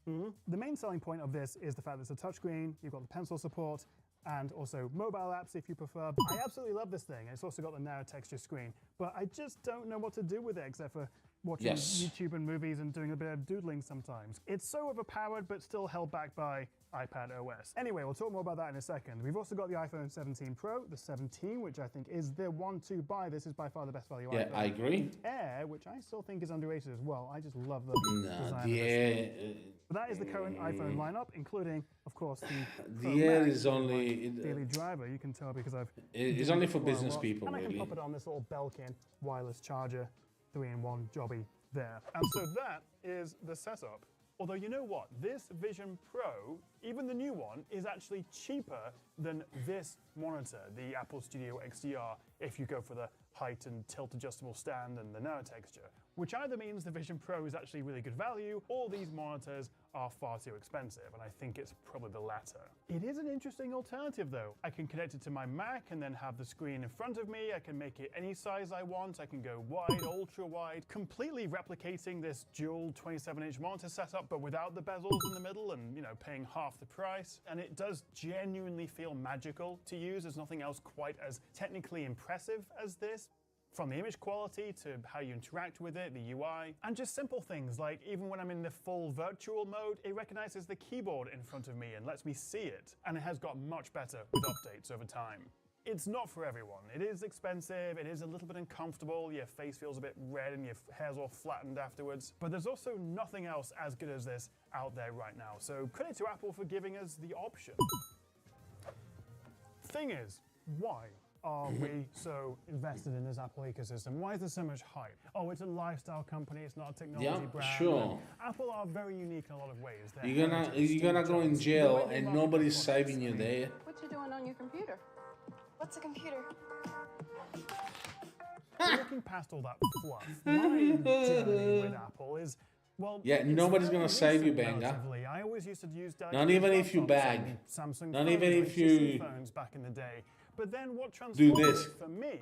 The main selling point of this is the fact that it's a touchscreen, you've got the pencil support, and also mobile apps if you prefer. I absolutely love this thing. It's also got the narrow texture screen, but I just don't know what to do with it except for watching Yes. YouTube and movies and doing a bit of doodling sometimes. It's so overpowered, but still held back by iPad OS. Anyway, we'll talk more about that in a second. We've also got the iPhone 17 Pro, the 17, which I think is the one to buy. This is by far the best value Yeah, iPhone. I agree. The Air, which I still think is underrated as well. I just love the Nah, design the of this Air, thing. But that is the current iPhone lineup, including, of course, the Pro The Air Max, is only daily driver. You can tell because I've it's used only it for quite a business lot. people, and I can really. pop it on this little Belkin wireless charger, 3-in-1 jobby there. And so that is the setup. Although you know what? This Vision Pro, even the new one, is actually cheaper than this monitor, the Apple Studio XDR, if you go for the height and tilt adjustable stand and the nano texture. Which either means the Vision Pro is actually really good value, or these monitors are far too expensive, and I think it's probably the latter. It is an interesting alternative though. I can connect it to my Mac and then have the screen in front of me. I can make it any size I want. I can go wide, ultra wide, completely replicating this dual 27-inch monitor setup, but without the bezels in the middle and, you know, paying half the price. And it does genuinely feel magical to use. There's nothing else quite as technically impressive as this. From the image quality to how you interact with it, the UI, and just simple things like even when I'm in the full virtual mode, it recognizes the keyboard in front of me and lets me see it. And it has got much better with updates over time. It's not for everyone. It is expensive, it is a little bit uncomfortable, your face feels a bit red and your hair's all flattened afterwards. But there's also nothing else as good as this out there right now. So credit to Apple for giving us the option. Thing is, why are we so invested in this Apple ecosystem? Why is there so much hype? Oh, it's a lifestyle company, it's not a technology brand. Sure. Apple are very unique in a lot of ways. You're gonna go in jail and nobody's saving you there. What you doing on your computer? What's a computer? Looking past all that fluff, my journey with Apple is, well, yeah, nobody's gonna save you, Benga. I always used to use not even if you bag. Samsung not even if you phones back in the day. But then what do transformed this. it for me,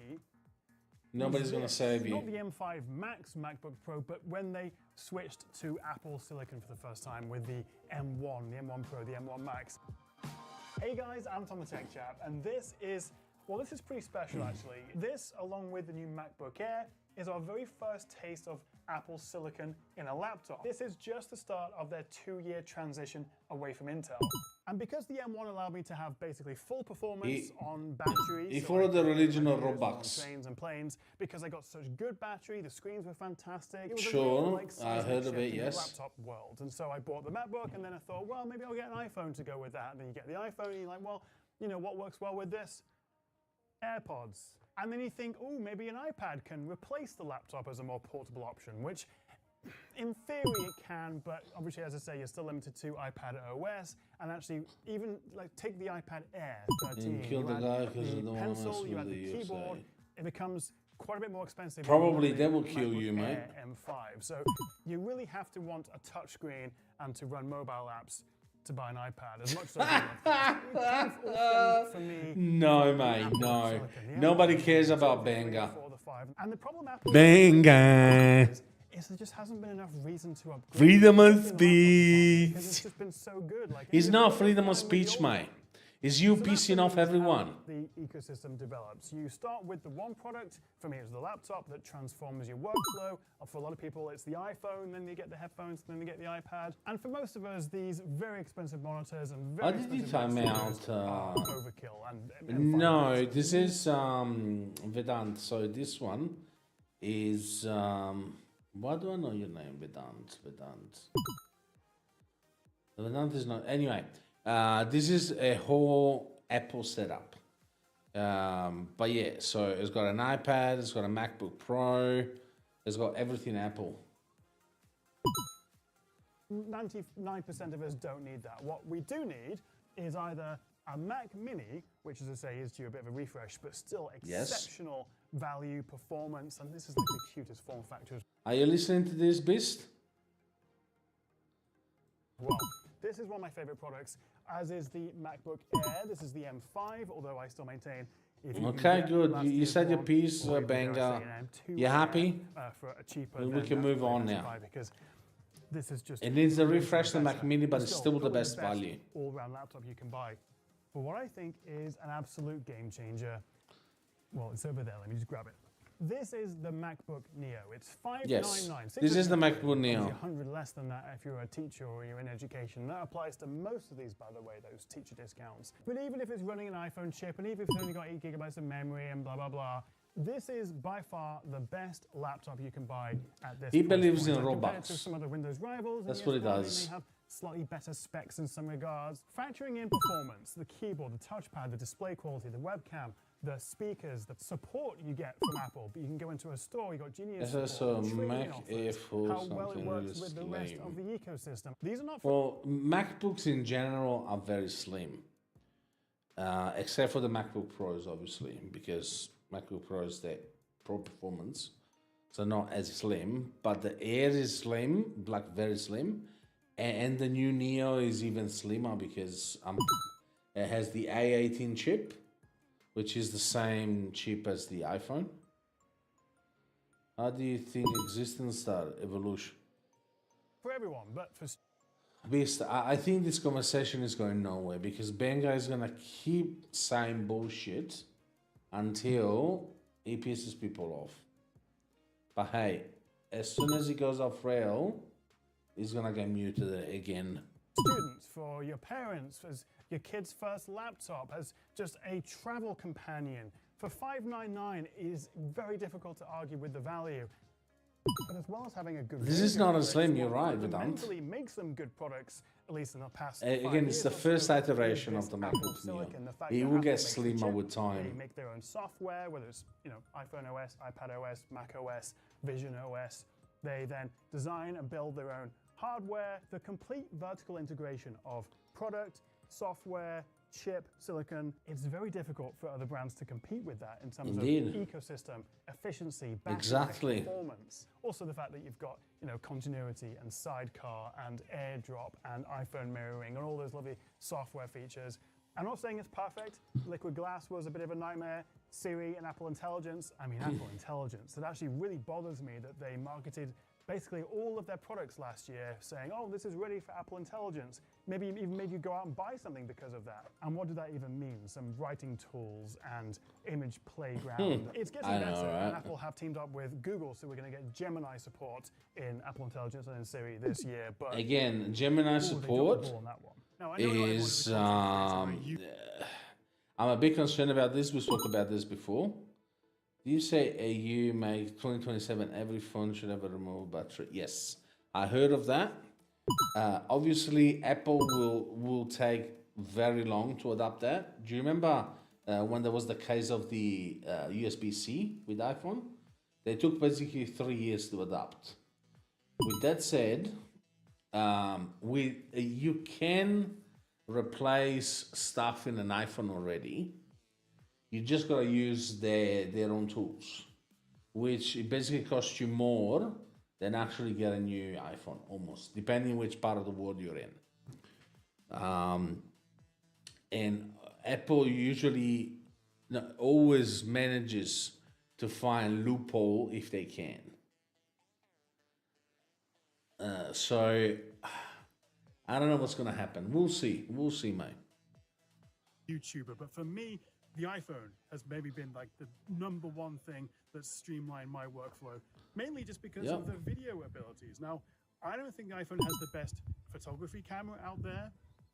Nobody's gonna save you. not the M5 Max MacBook Pro, but when they switched to Apple Silicon for the first time with the M1, the M1 Pro, the M1 Max. Hey guys, I'm Tom the Tech Chap, and this is pretty special actually. This, along with the new MacBook Air, is our very first taste of Apple Silicon in a laptop. This is just the start of their 2-year transition away from Intel. And because the M1 allowed me to have basically full performance on battery, he followed the religion of Robux. On trains and planes, because I got such good battery, the screens were fantastic. It was sure, I heard of it, yes. Laptop world. And so I bought the MacBook, and then I thought, well, maybe I'll get an iPhone to go with that. And then you get the iPhone, and you're like, well, you know what works well with this? AirPods. And then you think, oh, maybe an iPad can replace the laptop as a more portable option, which in theory it can, but obviously, as I say, you're still limited to iPad OS. And actually, even like take the iPad Air 13, kill the guy because of the pencil, you add the keyboard, it becomes quite a bit more expensive. Probably they will kill you, mate. Air M5. So you really have to want a touchscreen and to run mobile apps to buy an iPad, as much as for me. No, mate, no. Nobody cares about Benga. And the problem Apple Benga. is there just hasn't been enough reason to upgrade. Freedom of speech. Because it's just been so good. Like, it's not freedom of speech, mate. It's you pissing off everyone. The ecosystem develops. You start with the one product. For me, it's the laptop that transforms your workflow. For a lot of people, it's the iPhone, then they get the headphones, then they get the iPad. And for most of us, these very expensive monitors and very expensive monitors are overkill. And no, this is Vedant. So this one is why do I know your name, Vedant? Vedant is not. Anyway. This is a whole Apple setup. But yeah, so it's got an iPad, it's got a MacBook Pro, it's got everything Apple. 99% of us don't need that. What we do need is either a Mac Mini, which as I say is due a bit of a refresh, but still exceptional value, performance, and this is like the cutest form factor. Are you listening to this, Beast? Well, this is one of my favorite products, as is the MacBook Air. This is the M5, although I still maintain. Okay, good. You said your piece, Benga. You happy? For a cheaper we can move on now. Because this is just. It needs a refresh the Mac Mini, but it's still the best value. All-round laptop you can buy. For what I think is an absolute game changer. Well, it's over there. Let me just grab it. This is the MacBook Neo. It's $599. Yes, this is the MacBook Neo. 100 less than that if you're a teacher or you're in education. That applies to most of these, by the way, those teacher discounts. But even if it's running an iPhone chip, and even if it's only got 8 gigabytes of memory and blah, blah, blah, this is by far the best laptop you can buy at this He believes point. in Compared Robux. to some other Windows rivals. That's what he does. They have slightly better specs in some regards. Factoring in performance, the keyboard, the touchpad, the display quality, the webcam, the speakers, the support you get from Apple. But you can go into a store, you got Genius support, Mac Air for how well it something works really with the rest of the ecosystem. These are not. Well, MacBooks in general are very slim, except for the MacBook Pros, obviously, because MacBook Pros they pro performance, so not as slim. But the Air is slim, like very slim, and the new Neo is even slimmer because it has the A18 chip, which is the same chip as the iPhone. How do you think existence started? Evolution. For everyone, but for... Beast, I think this conversation is going nowhere because Benga is going to keep saying bullshit until he pisses people off. But hey, as soon as he goes off rail, he's going to get muted again. Students, for your parents, as your kid's first laptop, as just a travel companion. For $599, it is very difficult to argue with the value. But as well as having a good... This is not a slim, you're right, Vedant. Fundamentally makes them good products, at least in the past 5 Again, it's years the or so, first iteration is of the Apple MacBook Neo. Silicon, the fact It that will Apple get makes the slimmer chip, with time. They make their own software, whether it's, you know, iPhone OS, iPad OS, Mac OS, Vision OS. They then design and build their own hardware, the complete vertical integration of product, software, chip, silicon. It's very difficult for other brands to compete with that in terms Indeed. of ecosystem, efficiency, battery Exactly. performance. Also the fact that you've got, you know, continuity and sidecar and AirDrop and iPhone mirroring and all those lovely software features. I'm not saying it's perfect. Liquid Glass was a bit of a nightmare. Siri and Apple Intelligence. I mean, Apple Intelligence. It actually really bothers me that they marketed basically all of their products last year saying, oh, this is ready for Apple Intelligence. Maybe even made you go out and buy something because of that. And what did that even mean? Some writing tools and image playground. It's getting better, and Apple have teamed up with Google, so we're going to get Gemini support in Apple Intelligence and in Siri this year. But Again, Gemini support is... I'm a bit concerned about this. We spoke about this before. You say AU make 2027 every phone should have a removable battery. Yes, I heard of that. Obviously, Apple will take very long to adapt that. Do you remember when there was the case of the USB-C with iPhone? They took basically 3 years to adapt. With that said, you can replace stuff in an iPhone already. You just gotta use their own tools, which it basically costs you more than actually get a new iPhone, almost, depending which part of the world you're in. And Apple usually always manages to find loophole if they can. So I don't know what's gonna happen. We'll see, mate. YouTuber, but for me, the iPhone has maybe been like the #1 thing that's streamlined my workflow, mainly just because of the video abilities. Now, I don't think the iPhone has the best photography camera out there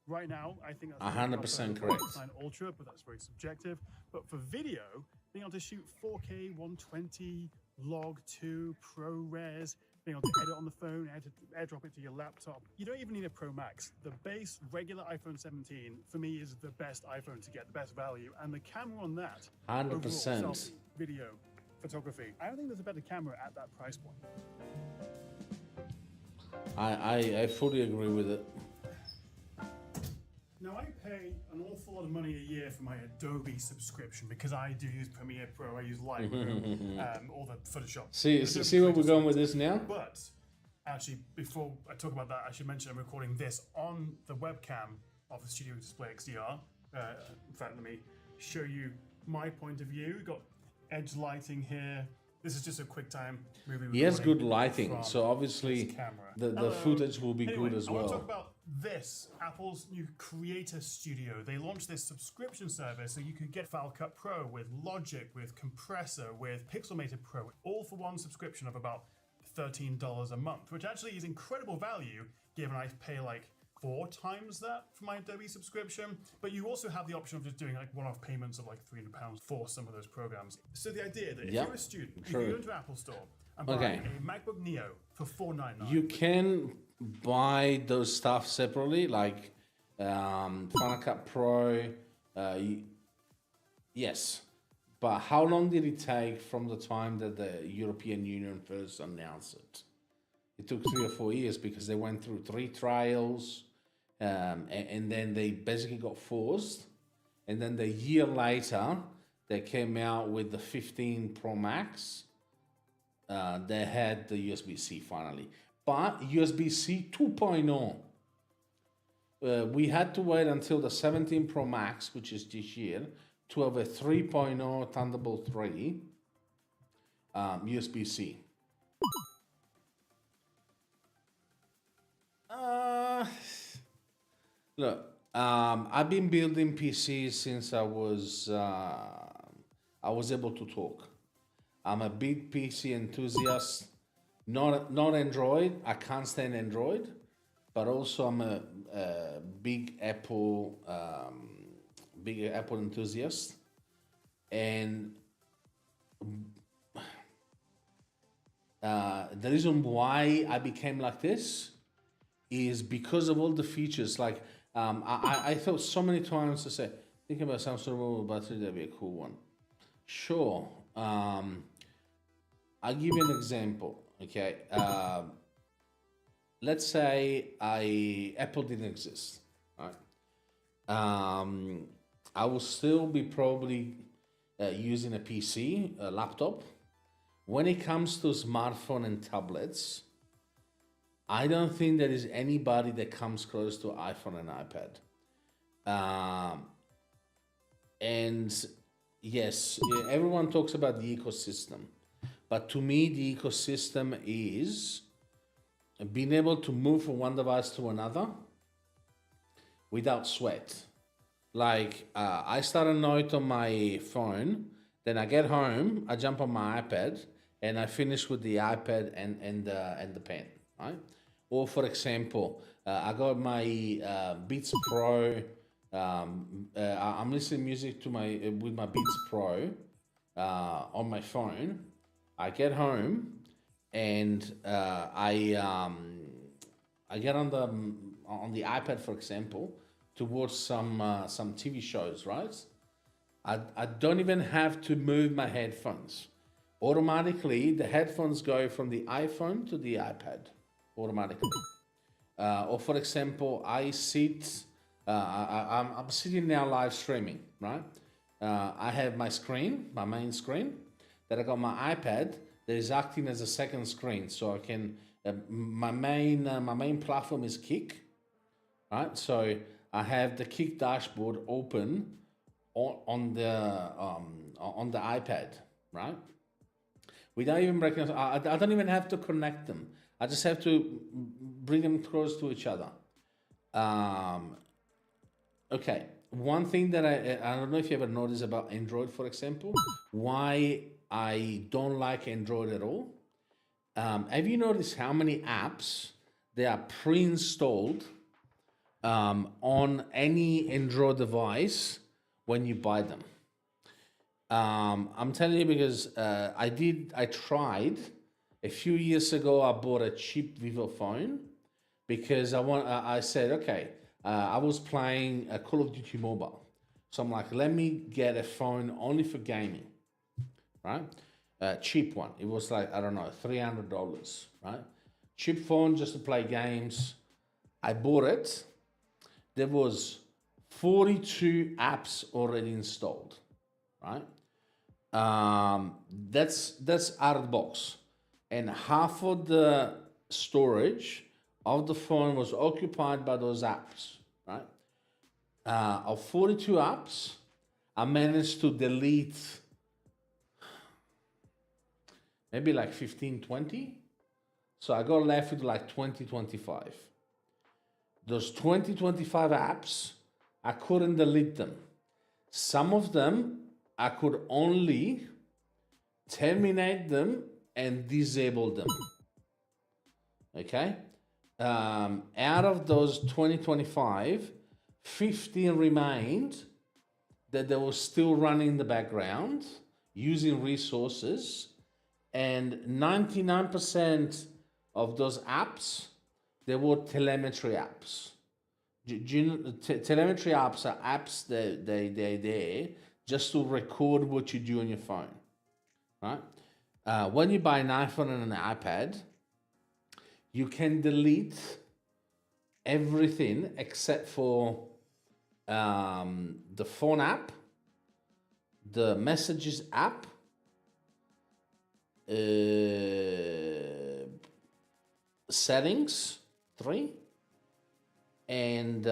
right now. I think that's 100% correct. Ultra, but that's very subjective. But for video, being able to shoot 4K 120, log 2, ProRes, being able to edit on the phone, airdrop it to your laptop. You don't even need a Pro Max. The base regular iPhone 17 for me is the best iPhone to get the best value, and the camera on that, 100%. overall, selfie, video, photography. I don't think there's a better camera at that price point. I fully agree with it. Now, I pay an awful lot of money a year for my Adobe subscription because I do use Premiere Pro, I use Lightroom, all the Photoshop. See where we're going with this now? But actually, before I talk about that, I should mention I'm recording this on the webcam of the Studio Display XDR. In fact, let me show you my point of view. We've got edge lighting here. This is just a QuickTime movie. He has good lighting, so obviously the footage will be Anyway, good as I want to well. talk about this, Apple's new Creator Studio. They launched this subscription service so you could get Final Cut Pro with Logic, with Compressor, with Pixelmator Pro, all for one subscription of about $13 a month, which actually is incredible value given I pay like 4 times that for my Adobe subscription. But you also have the option of just doing like one-off payments of like £300 for some of those programs. So the idea that if you're a student, you can go into Apple Store and buy a MacBook Neo for $499. You can buy those stuff separately, like Final Cut Pro. Yes. But how long did it take from the time that the European Union first announced it? It took 3 or 4 years because they went through 3 trials, and then they basically got forced. And then the year later, they came out with the 15 Pro Max. They had the USB-C finally. But USB-C 2.0. We had to wait until the 17 Pro Max, which is this year, to have a 3.0 Thunderbolt 3 USB-C. Look, I've been building PCs since I was able to talk. I'm a big PC enthusiast. Not Android. I can't stand Android, but also I'm a big Apple enthusiast. And the reason why I became like this is because of all the features. Like I thought so many times to say, think about some sort of mobile battery, that'd be a cool one. Sure. I'll give you an example. Okay. Let's say Apple didn't exist. Right. I will still be probably using a PC, a laptop. When it comes to smartphone and tablets, I don't think there is anybody that comes close to iPhone and iPad. And yes, everyone talks about the ecosystem. But to me, the ecosystem is being able to move from one device to another without sweat. Like, I start a note on my phone, then I get home, I jump on my iPad, and I finish with the iPad and the pen, right? Or for example, I got my Beats Pro. I'm listening to music with my Beats Pro on my phone. I get home and I get on the iPad, for example, to watch some TV shows, right? I don't even have to move my headphones. Automatically, the headphones go from the iPhone to the iPad automatically. Or for example, I'm sitting now live streaming, right? I have my screen, my main screen, that I got my iPad that is acting as a second screen, so I can. My main platform is Kick, right? So I have the Kick dashboard open on the iPad, right? Without even breaking, I don't even have to connect them. I just have to bring them close to each other. Okay, one thing that I don't know if you ever noticed about Android, for example, why I don't like Android at all. Have you noticed how many apps they are pre-installed on any Android device when you buy them? I'm telling you because I tried a few years ago. I bought a cheap Vivo phone because I said, okay, I was playing a Call of Duty Mobile, so I'm like, let me get a phone only for gaming, right? Cheap one. It was like, I don't know, $300, right? Cheap phone just to play games. I bought it. There was 42 apps already installed, right? That's out of the box, and half of the storage of the phone was occupied by those apps, right? Of 42 apps, I managed to delete maybe like 15, 20. So I got left with like 20, 25. Those 20, 25 apps, I couldn't delete them. Some of them, I could only terminate them and disable them. Okay? out of those 2025, 15 remained that they were still running in the background using resources, and 99% of those apps, they were telemetry apps. Telemetry apps are apps that they're there just to record what you do on your phone, right? When you buy an iPhone and an iPad, you can delete everything except for the phone app, the messages app, settings 3, and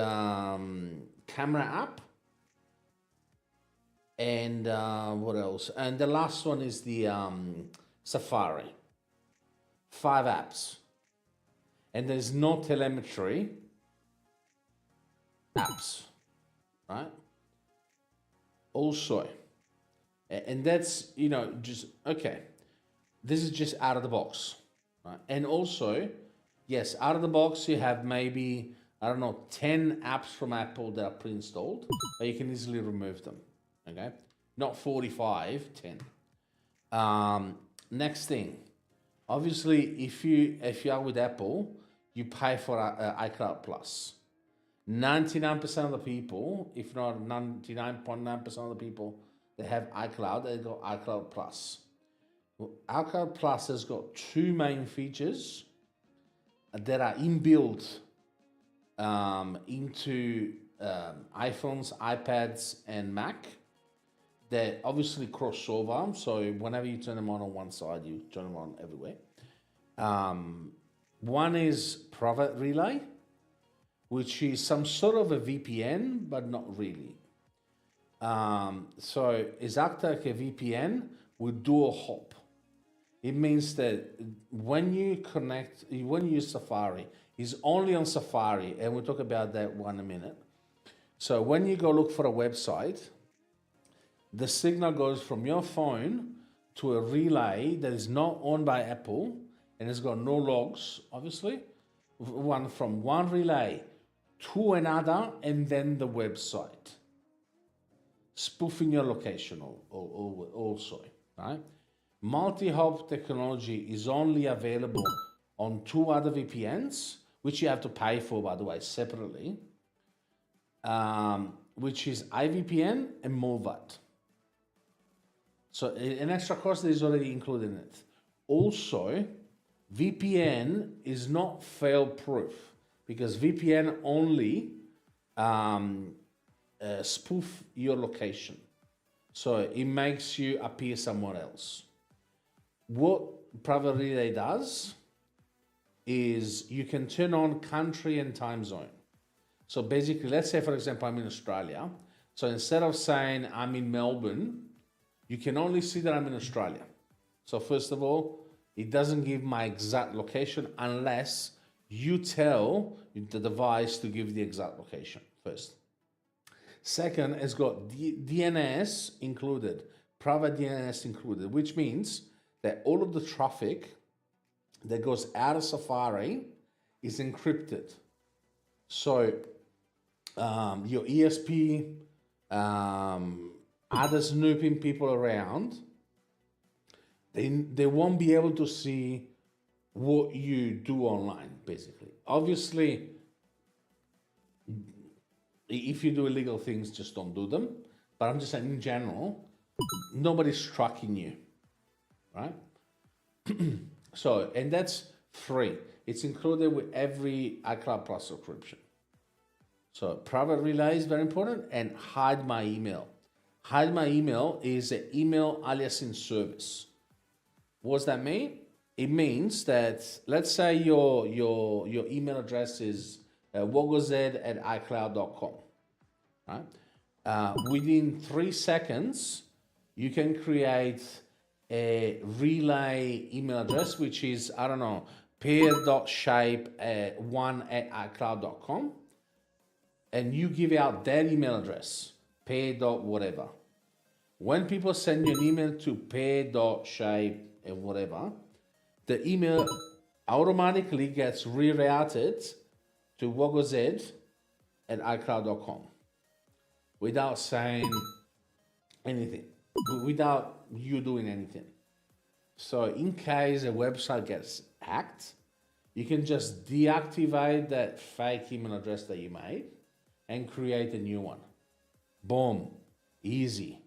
camera app, and what else? And the last one is the Safari. 5 apps, and there's no telemetry apps, right? Also, and that's, you know, just okay. This is just out of the box, right? And also, yes, out of the box you have maybe, I don't know, 10 apps from Apple that are pre-installed, but you can easily remove them. Okay, not 45, 10. Next thing, obviously, if you are with Apple, you pay for iCloud Plus. 99% of the people, if not 99.9% of the people that have iCloud, they got iCloud Plus. Well, iCloud Plus has got 2 main features that are inbuilt into iPhones, iPads, and Mac that obviously cross over. So whenever you turn them on one side, you turn them on everywhere. One is Private Relay, which is some sort of a VPN, but not really. So it's act like a VPN with dual hop. It means that when you use Safari, it's only on Safari, and we'll talk about that one in a minute. So when you go look for a website, the signal goes from your phone to a relay that is not owned by Apple, and it's got no logs, obviously. From one relay to another, and then the website. Spoofing your location also, right? Multi-hop technology is only available on 2 other VPNs, which you have to pay for, by the way, separately, which is iVPN and Molvat. So an extra cost is already included in it. Also, VPN is not fail-proof because VPN only spoof your location. So it makes you appear somewhere else. What Private Relay does is you can turn on country and time zone. So basically, let's say, for example, I'm in Australia. So instead of saying I'm in Melbourne, you can only see that I'm in Australia. So first of all, it doesn't give my exact location unless you tell the device to give the exact location first. Second, it's got DNS included, private DNS included, which means that all of the traffic that goes out of Safari is encrypted. So your ESP, other snooping people around, they won't be able to see what you do online, basically. Obviously, if you do illegal things, just don't do them. But I'm just saying, in general, nobody's tracking you, right? So, and that's free. It's included with every iCloud Plus subscription. So, private relay is very important, and hide my email. Hide my email is an email aliasing service. What does that mean? It means that, let's say your email address is wogozed@icloud.com, right? Within 3 seconds, you can create a relay email address, which is, I don't know, pair.shape1@icloud.com, and you give out that email address, pair.whatever. When people send you an email to pair.shape and whatever, the email automatically gets rerouted to woggoz@icloud.com without saying anything, without you doing anything. So in case a website gets hacked, you can just deactivate that fake email address that you made and create a new one. Boom, easy.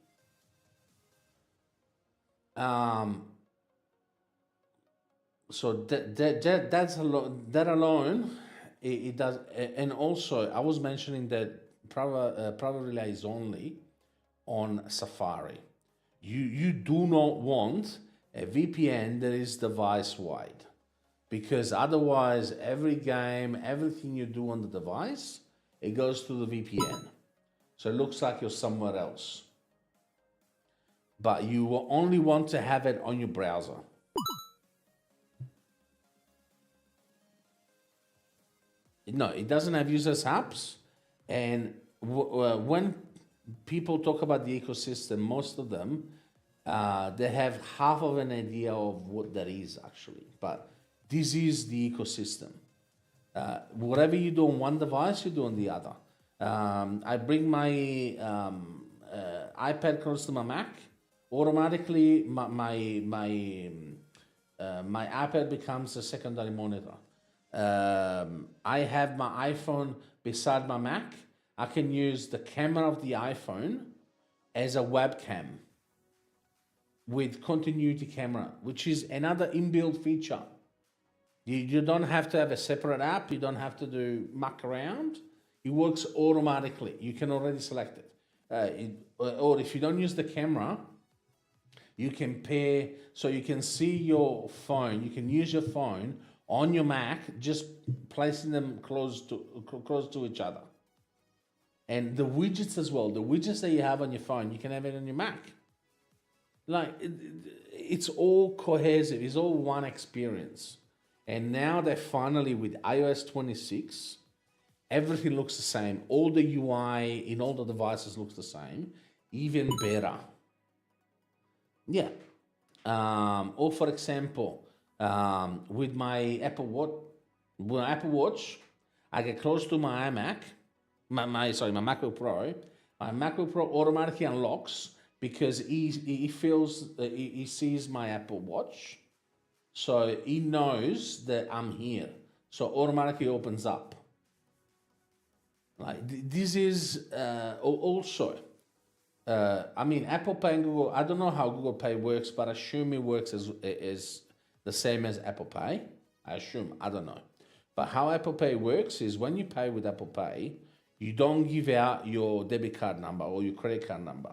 So that alone, it does. And also, I was mentioning that private relay is only on Safari. You do not want a VPN that is device wide, because otherwise every game, everything you do on the device, it goes to the VPN. So it looks like you're somewhere else. But you will only want to have it on your browser. No, it doesn't have users apps. And when people talk about the ecosystem, most of them, they have half of an idea of what that is actually. But this is the ecosystem. Whatever you do on one device, you do on the other. I bring my iPad close to my Mac. Automatically, my iPad becomes a secondary monitor. I have my iPhone beside my Mac. I can use the camera of the iPhone as a webcam with continuity camera, which is another inbuilt feature. You don't have to have a separate app. You don't have to do muck around. It works automatically. You can already select it. Or if you don't use the camera, you can pair, so you can see your phone. You can use your phone on your Mac, just placing them close to each other. And the widgets as well. The widgets that you have on your phone, you can have it on your Mac. Like, it's all cohesive. It's all one experience. And now they're finally with iOS 26, everything looks the same. All the UI in all the devices looks the same, even better. Yeah. Or for example, with my Apple Watch, I get close to my iMac, my MacBook Pro. My MacBook Pro automatically unlocks because he sees my Apple Watch, so he knows that I'm here. So automatically opens up. Like this is also. I mean, Apple Pay and Google, I don't know how Google Pay works, but I assume it works as the same as Apple Pay. I assume, I don't know. But how Apple Pay works is when you pay with Apple Pay, you don't give out your debit card number or your credit card number.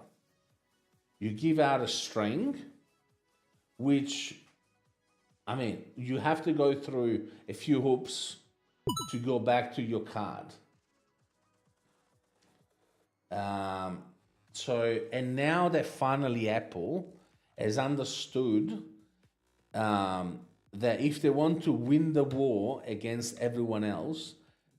You give out a string, which, I mean, you have to go through a few hoops to go back to your card. And now that finally Apple has understood that if they want to win the war against everyone else,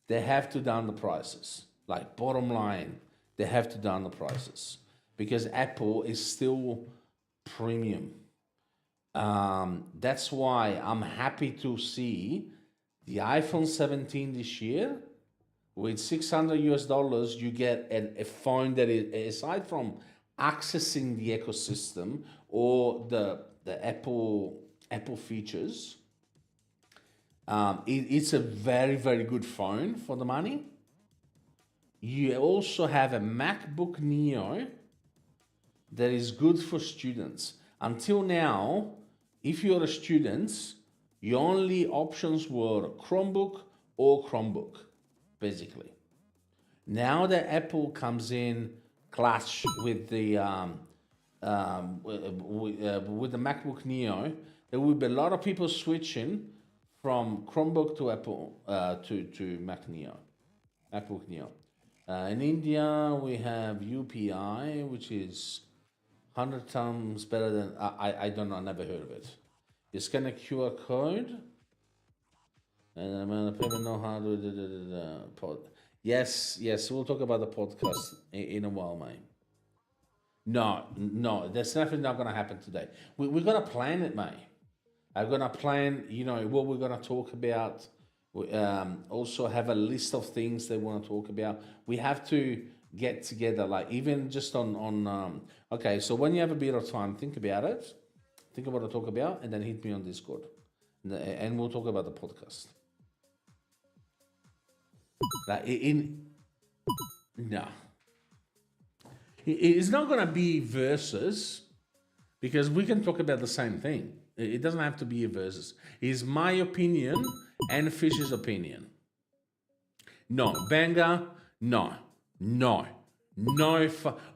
they have to down the prices. Like, bottom line, they have to down the prices because Apple is still premium. That's why I'm happy to see the iPhone 17 this year. With $600 you get a phone that is, aside from accessing the ecosystem or the Apple features, it's a very, very good phone for the money. You also have a MacBook Neo that is good for students. Until now, if you're a student, your only options were Chromebook or Chromebook, basically. Now that Apple comes in clash with the MacBook Neo, there will be a lot of people switching from Chromebook to Apple to MacBook Neo. In India, we have UPI, which is 100 times better than, I don't know, I never heard of it. You scan a QR code, and people know how to Yes, we'll talk about the podcast in a while, mate. No, that's definitely not going to happen today. We're going to plan it, mate. I'm gonna plan, what we're gonna talk about. We, also have a list of things they want to talk about. We have to get together, like even just on. Okay, so when you have a bit of time, think about it. Think about what to talk about, and then hit me on Discord, and we'll talk about the podcast. Like no, it's not gonna be versus, because we can talk about the same thing. It doesn't have to be a versus. It's my opinion and Fish's opinion. No, Banger, no,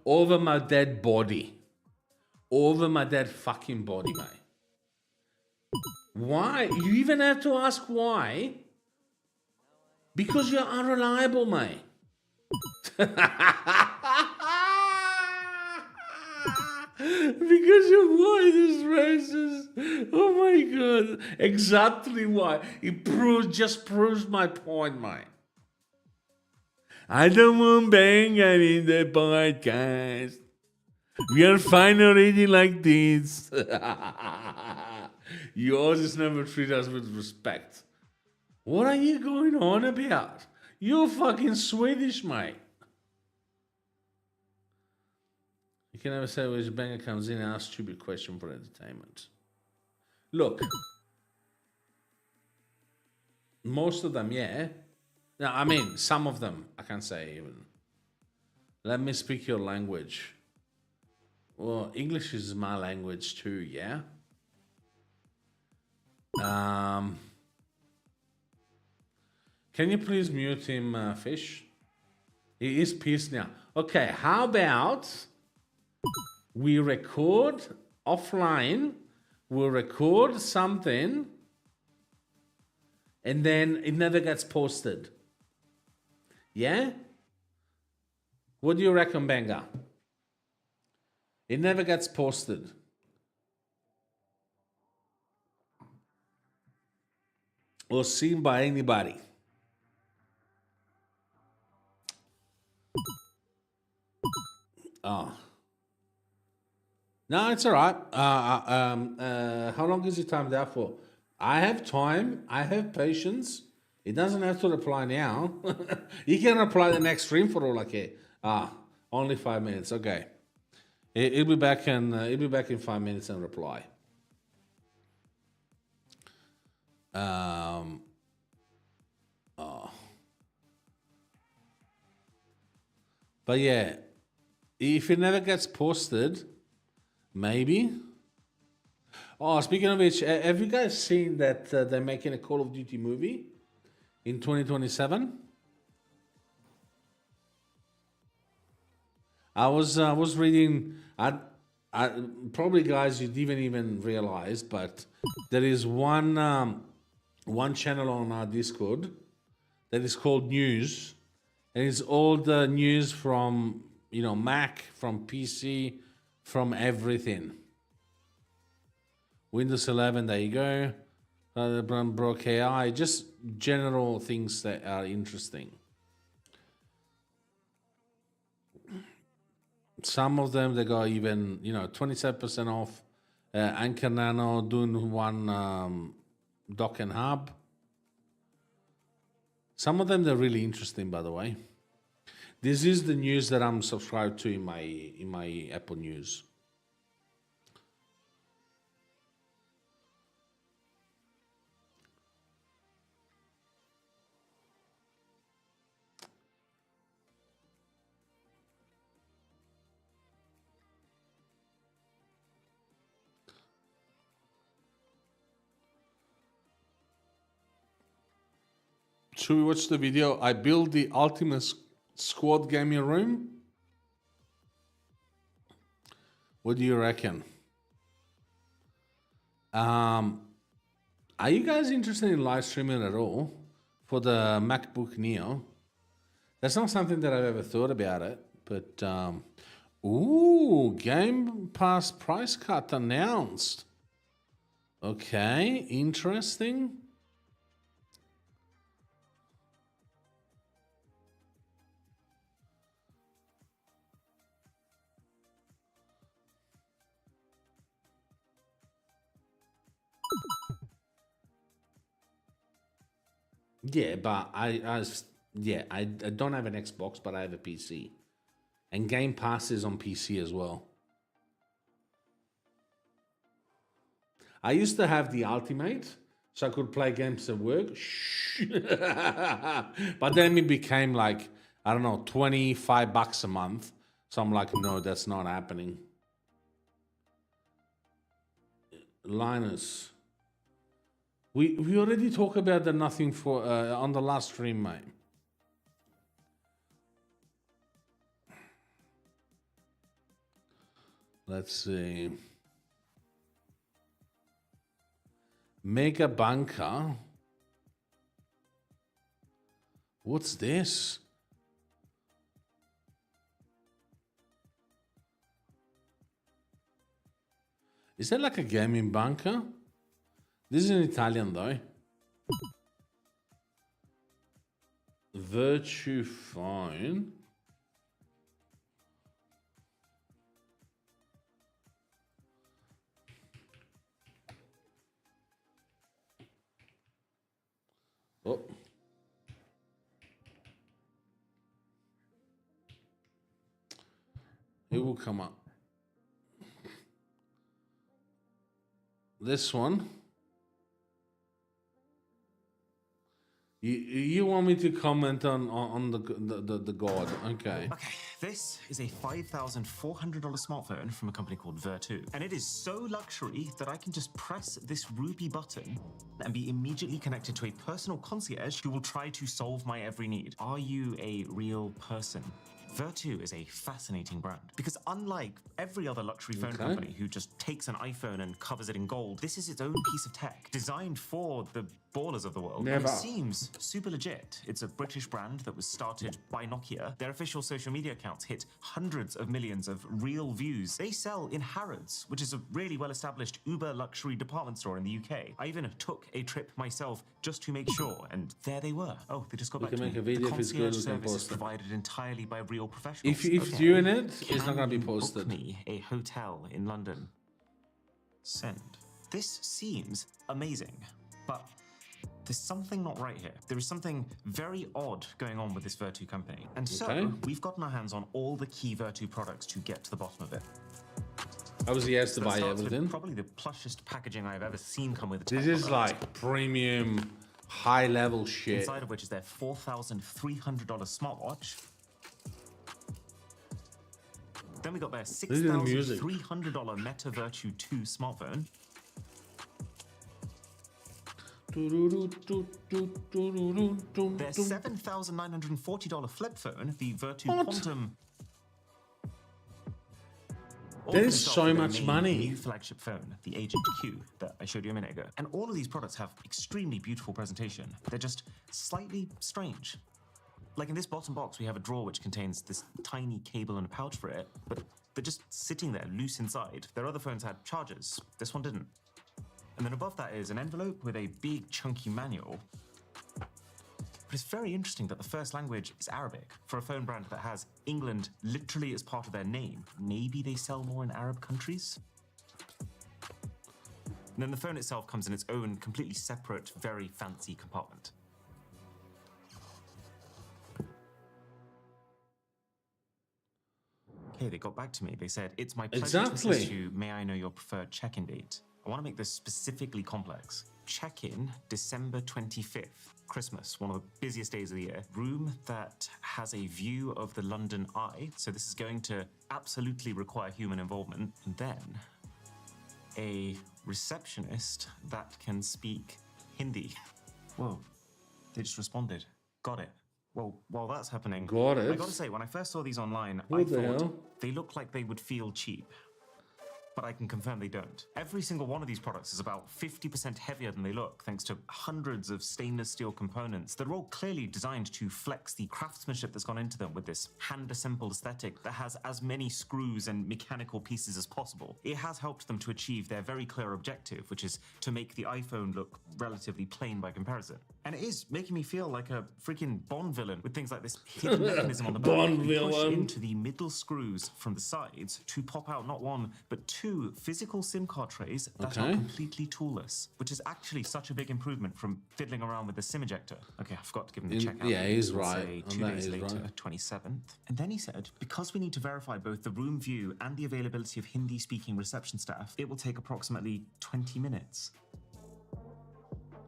over my dead body. Over my dead fucking body, mate. Why? You even have to ask why? Because you're unreliable, mate. Because your white is racist. Oh my god. Exactly why. It just proves my point, mate. I don't want Banger in the podcast. We are fine already like this. You always never treat us with respect. What are you going on about? You're fucking Swedish, mate. You can never say which Banger comes in and asks stupid question for entertainment. Look. Most of them, yeah. No, I mean, some of them, I can't say even. Let me speak your language. Well, English is my language too, yeah? Can you please mute him, Fish? He is pissed now. Okay, how about we record offline, we'll record something, and then it never gets posted. Yeah? What do you reckon, Banger? It never gets posted. Or seen by anybody. Oh. No, it's all right. How long is your time there for? I have time. I have patience. It doesn't have to reply now. You can reply the next stream for all I care. Only 5 minutes. Okay. He'll be back in 5 minutes and reply. But yeah, if it never gets posted, maybe. Oh, speaking of which, have you guys seen that they're making a Call of Duty movie in 2027? I was reading. I probably, guys, you didn't even realize, but there is one channel on our Discord that is called News, and it's all the news from Mac, from PC, from everything. Windows 11, there you go. Broke AI, just general things that are interesting. Some of them, they got even, 27% off. Anchor Nano doing one dock and hub. Some of them, they're really interesting, by the way. This is the news that I'm subscribed to in my Apple News. Should we watch the video? I built the ultimate squad gaming room. What do you reckon? Are you guys interested in live streaming at all for the MacBook Neo? That's not something that I've ever thought about it, but ooh, Game Pass price cut announced. Okay, interesting. Yeah, but I don't have an Xbox, but I have a PC. And Game Pass is on PC as well. I used to have the Ultimate, so I could play games at work. But then it became like, I don't know, $25 a month. So I'm like, no, that's not happening. Linus. We already talked about the nothing for on the last stream, mate. Let's see. Mega Bunker. What's this? Is that like a gaming bunker? This is in Italian though. Virtue phone. Oh. It will come up. This one. You want me to comment on the god? Okay. Okay, this is a $5,400 smartphone from a company called Vertu, and it is so luxury that I can just press this ruby button and be immediately connected to a personal concierge who will try to solve my every need. Are you a real person? Vertu is a fascinating brand because unlike every other luxury phone company who just takes an iPhone and covers it in gold, this is its own piece of tech designed for the ballers of the world. Never. And it seems super legit. It's a British brand that was started by Nokia. Their official social media accounts hit hundreds of millions of real views. They sell in Harrods, which is a really well-established uber luxury department store in the UK. I even took a trip myself just to make sure, and there they were. Oh, they just got back to me. We can make a video the if it's good, concierge we can service is post it. provided entirely by real professionals. If you're doing it, it's not gonna be Can you posted. book me a hotel in London. Send. This seems amazing, but there's something not right here. There is something very odd going on with this Vertu company. And so we've gotten our hands on all the key Vertu products to get to the bottom of it. Obviously, he has to So it buy starts with everything. Probably the plushest packaging I've ever seen come with a This tech is product. like premium, high-level shit. Inside of which is their $4,300 smartwatch. Then we got their $6,300 Meta Virtue 2 smartphone. Their $7,940 flip phone, the Virtue Quantum. That is so much money. New flagship phone, the Agent Q, that I showed you a minute ago. And all of these products have extremely beautiful presentation. They're just slightly strange. Like in this bottom box, we have a drawer which contains this tiny cable and a pouch for it, but they're just sitting there loose inside. Their other phones had chargers. This one didn't. And then above that is an envelope with a big chunky manual. But it's very interesting that the first language is Arabic for a phone brand that has England literally as part of their name. Maybe they sell more in Arab countries? And then the phone itself comes in its own completely separate, very fancy compartment. Okay, they got back to me. They said, it's my pleasure to assist you. May I know your preferred check-in date? I want to make this specifically complex. Check-in December 25th, Christmas, one of the busiest days of the year. Room that has a view of the London Eye. So this is going to absolutely require human involvement. And then a receptionist that can speak Hindi. Whoa, they just responded. Got it. Well, while that's happening, Got it. I gotta say, when I first saw these online, I What the thought hell? they look like they would feel cheap. But I can confirm they don't. Every single one of these products is about 50% heavier than they look, thanks to hundreds of stainless steel components that are all clearly designed to flex the craftsmanship that's gone into them with this hand-assembled aesthetic that has as many screws and mechanical pieces as possible. It has helped them to achieve their very clear objective, which is to make the iPhone look relatively plain by comparison. And it is making me feel like a freaking Bond villain with things like this hidden mechanism on the back. Bond We push villain. into the middle screws from the sides to pop out not one, but two 2 physical SIM card trays that are completely toolless, which is actually such a big improvement from fiddling around with the SIM ejector. Okay, I forgot to give him the checkout. Yeah, he's We'll right. say On 2 that, days he's later, right. 27th. And then he said, because we need to verify both the room view and the availability of Hindi-speaking reception staff, it will take approximately 20 minutes.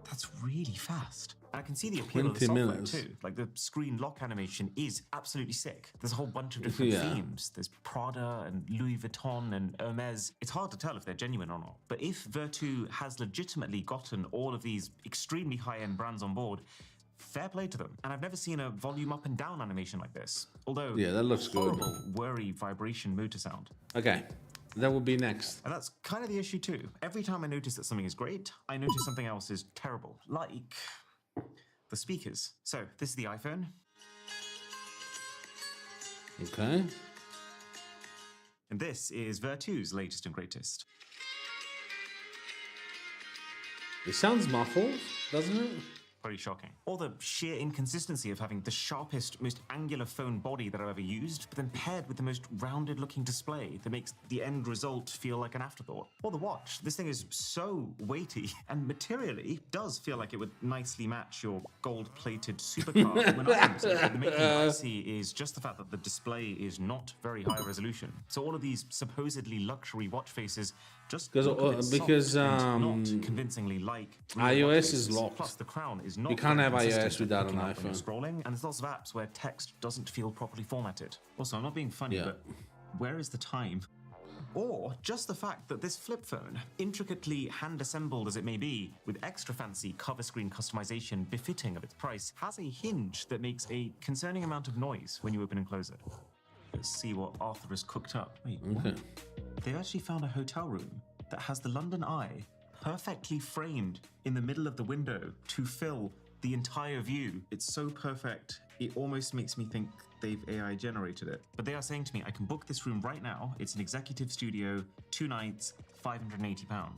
That's really fast. I can see the appeal of the 20 software minutes. too. Like the screen lock animation is absolutely sick. There's a whole bunch of different themes. There's Prada and Louis Vuitton and Hermes. It's hard to tell if they're genuine or not. But if Vertu has legitimately gotten all of these extremely high-end brands on board, fair play to them. And I've never seen a volume up and down animation like this. Although, yeah, that looks good. Horrible, worry, vibration motor sound. Okay, that will be next. And that's kind of the issue too. Every time I notice that something is great, I notice something else is terrible. Like the speakers. So this is the iPhone. Okay. And this is Vertu's latest and greatest. It sounds muffled, doesn't it? Very shocking. Or the sheer inconsistency of having the sharpest, most angular phone body that I've ever used, but then paired with the most rounded-looking display that makes the end result feel like an afterthought. Or the watch. This thing is so weighty, and materially does feel like it would nicely match your gold-plated supercar. When I use it, the main thing I see is just the fact that the display is not very high resolution. So all of these supposedly luxury watch faces just because not convincingly like iOS is locked. Plus the crown is not. You can't have iOS consistent without an looking up when you're iPhone. scrolling, and there's lots of apps where text doesn't feel properly formatted. Also, I'm not being funny, but where is the time? Or just the fact that this flip phone, intricately hand-assembled as it may be, with extra fancy cover screen customization befitting of its price, has a hinge that makes a concerning amount of noise when you open and close it. Let's see what Arthur has cooked up. Wait, what? They've actually found a hotel room that has the London Eye perfectly framed in the middle of the window to fill the entire view. It's so perfect, it almost makes me think they've AI generated it. But they are saying to me, I can book this room right now. It's an executive studio, 2 nights, £580. I'm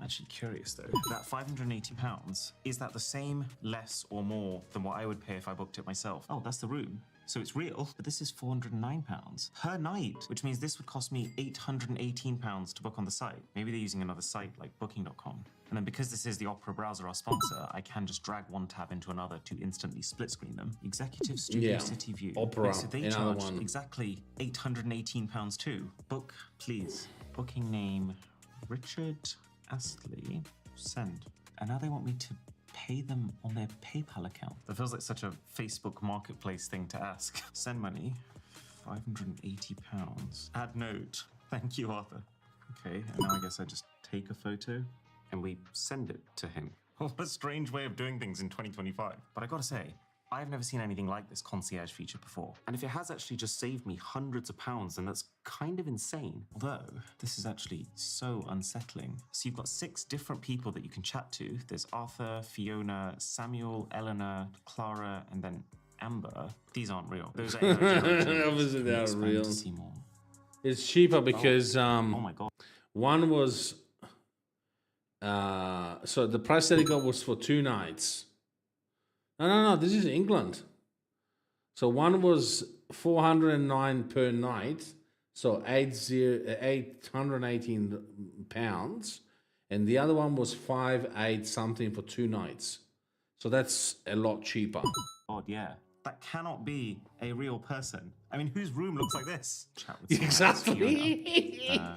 actually curious though, that £580, is that the same, less, or more than what I would pay if I booked it myself? Oh, that's the room. So it's real, but this is £409 per night, which means this would cost me £818 to book on the site. Maybe they're using another site like booking.com. And then because this is the Opera browser, our sponsor, I can just drag one tab into another to instantly split screen them. Executive Studio City View. Opera, So they another charge one. exactly £818 too. Book, please. Booking name, Richard Astley. Send. And now they want me to pay them on their PayPal account. That feels like such a Facebook marketplace thing to ask. Send money, £580. Add note. Thank you, Arthur. Okay, and now I guess I just take a photo and we send it to him. What a strange way of doing things in 2025. But I gotta say, I've never seen anything like this concierge feature before. And if it has actually just saved me hundreds of pounds, then that's kind of insane. Although, this is actually so unsettling. So you've got 6 different people that you can chat to. There's Arthur, Fiona, Samuel, Eleanor, Clara, and then Amber. These aren't real. Those are Obviously they are real. It's cheaper because oh my God. One was so the price that it got was for 2 nights. No, this is England. So one was 409 per night, so 818 pounds, and the other one was 58 something for 2 nights. So that's a lot cheaper. God, yeah. That cannot be a real person. I mean, whose room looks like this? Chat with someone else, Exactly. Fiona.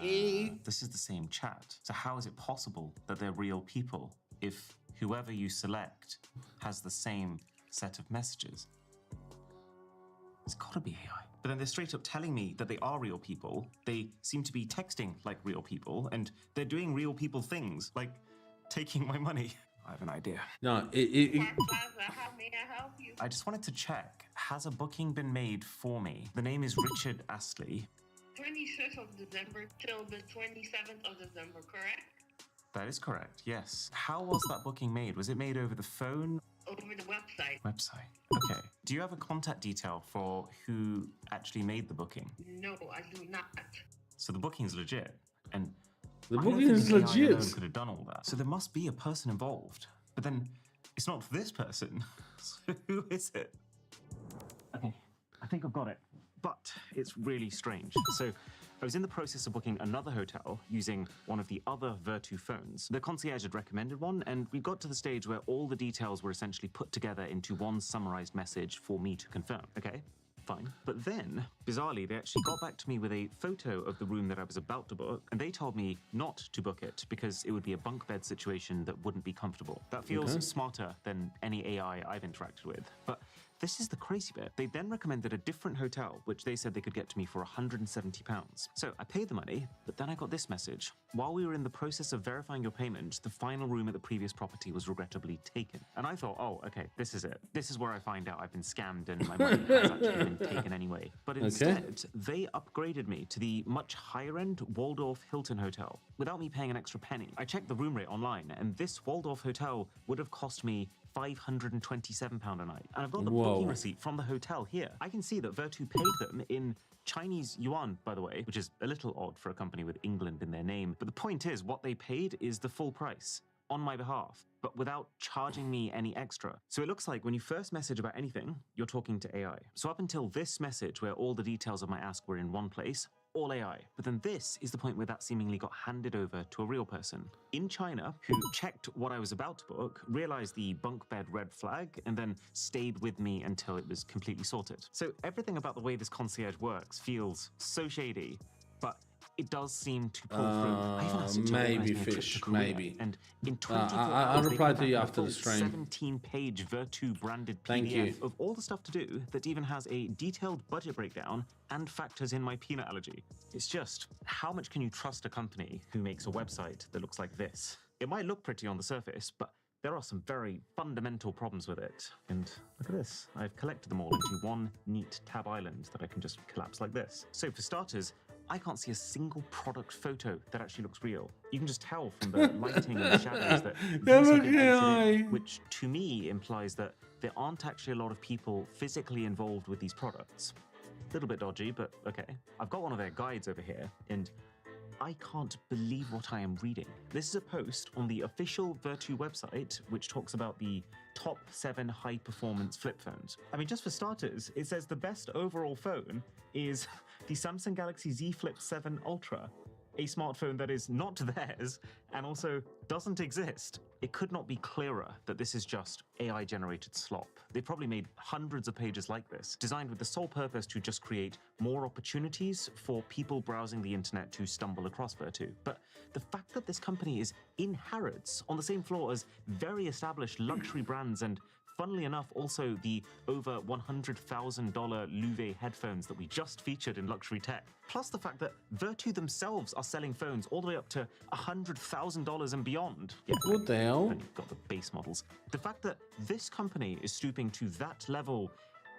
This is the same chat. So how is it possible that they're real people if whoever you select has the same set of messages? It's gotta be AI. But then they're straight up telling me that they are real people. They seem to be texting like real people, and they're doing real people things, like taking my money. I have an idea. No, How may I help you? I just wanted to check, has a booking been made for me? The name is Richard Astley. 26th of December till the 27th of December, correct? That is correct, yes. How was that booking made? Was it made over the phone? Over the website. Website. Okay. Do you have a contact detail for who actually made the booking? No, I do not. So the booking's legit, and the I don't booking think is the AI legit. alone could have done all that. So there must be a person involved. But then it's not this person. So who is it? Okay, I think I've got it. But it's really strange. So I was in the process of booking another hotel using one of the other Vertu phones. The concierge had recommended one, and we got to the stage where all the details were essentially put together into one summarized message for me to confirm. Okay, fine. But then, bizarrely, they actually got back to me with a photo of the room that I was about to book, and they told me not to book it because it would be a bunk bed situation that wouldn't be comfortable. That feels smarter than any AI I've interacted with. But this is the crazy bit. They then recommended a different hotel, which they said they could get to me for £170. So I paid the money, but then I got this message. While we were in the process of verifying your payment, the final room at the previous property was regrettably taken. And I thought, oh, okay, this is it. This is where I find out I've been scammed and my money has actually been taken anyway. But instead, they upgraded me to the much higher-end Waldorf Hilton Hotel without me paying an extra penny. I checked the room rate online, and this Waldorf Hotel would have cost me £527 a night. And I've got the booking receipt from the hotel here. I can see that Vertu paid them in Chinese yuan, by the way, which is a little odd for a company with England in their name. But the point is, what they paid is the full price on my behalf, but without charging me any extra. So it looks like when you first message about anything, you're talking to AI. So up until this message, where all the details of my ask were in one place, all AI. But then this is the point where that seemingly got handed over to a real person in China who checked what I was about to book, realized the bunk bed red flag, and then stayed with me until it was completely sorted. So everything about the way this concierge works feels so shady, but it does seem to pull through. I even asked it to organize me a trip to Korea, maybe. And in 24 I'll hours, reply they to you came back after with a the stream. 17-page Vertu branded Thank you. PDF of all the stuff to do that even has a detailed budget breakdown and factors in my peanut allergy. It's just, how much can you trust a company who makes a website that looks like this? It might look pretty on the surface, but there are some very fundamental problems with it. And look at this. I've collected them all into one neat tab island that I can just collapse like this. So for starters, I can't see a single product photo that actually looks real. You can just tell from the lighting and the shadows that these have been edited in, which to me implies that there aren't actually a lot of people physically involved with these products. A little bit dodgy, but okay. I've got one of their guides over here, and I can't believe what I am reading. This is a post on the official Vertu website, which talks about the top 7 high-performance flip phones. I mean, just for starters, it says the best overall phone is the Samsung Galaxy Z Flip 7 Ultra, a smartphone that is not theirs and also doesn't exist. It could not be clearer that this is just AI-generated slop. They probably made hundreds of pages like this, designed with the sole purpose to just create more opportunities for people browsing the internet to stumble across Vertu. But the fact that this company is in Harrods, on the same floor as very established luxury brands and, funnily enough, also the over $100,000 Louvre headphones that we just featured in Luxury Tech. Plus the fact that Vertu themselves are selling phones all the way up to $100,000 and beyond. Yeah, what the hell? And you've got the base models. The fact that this company is stooping to that level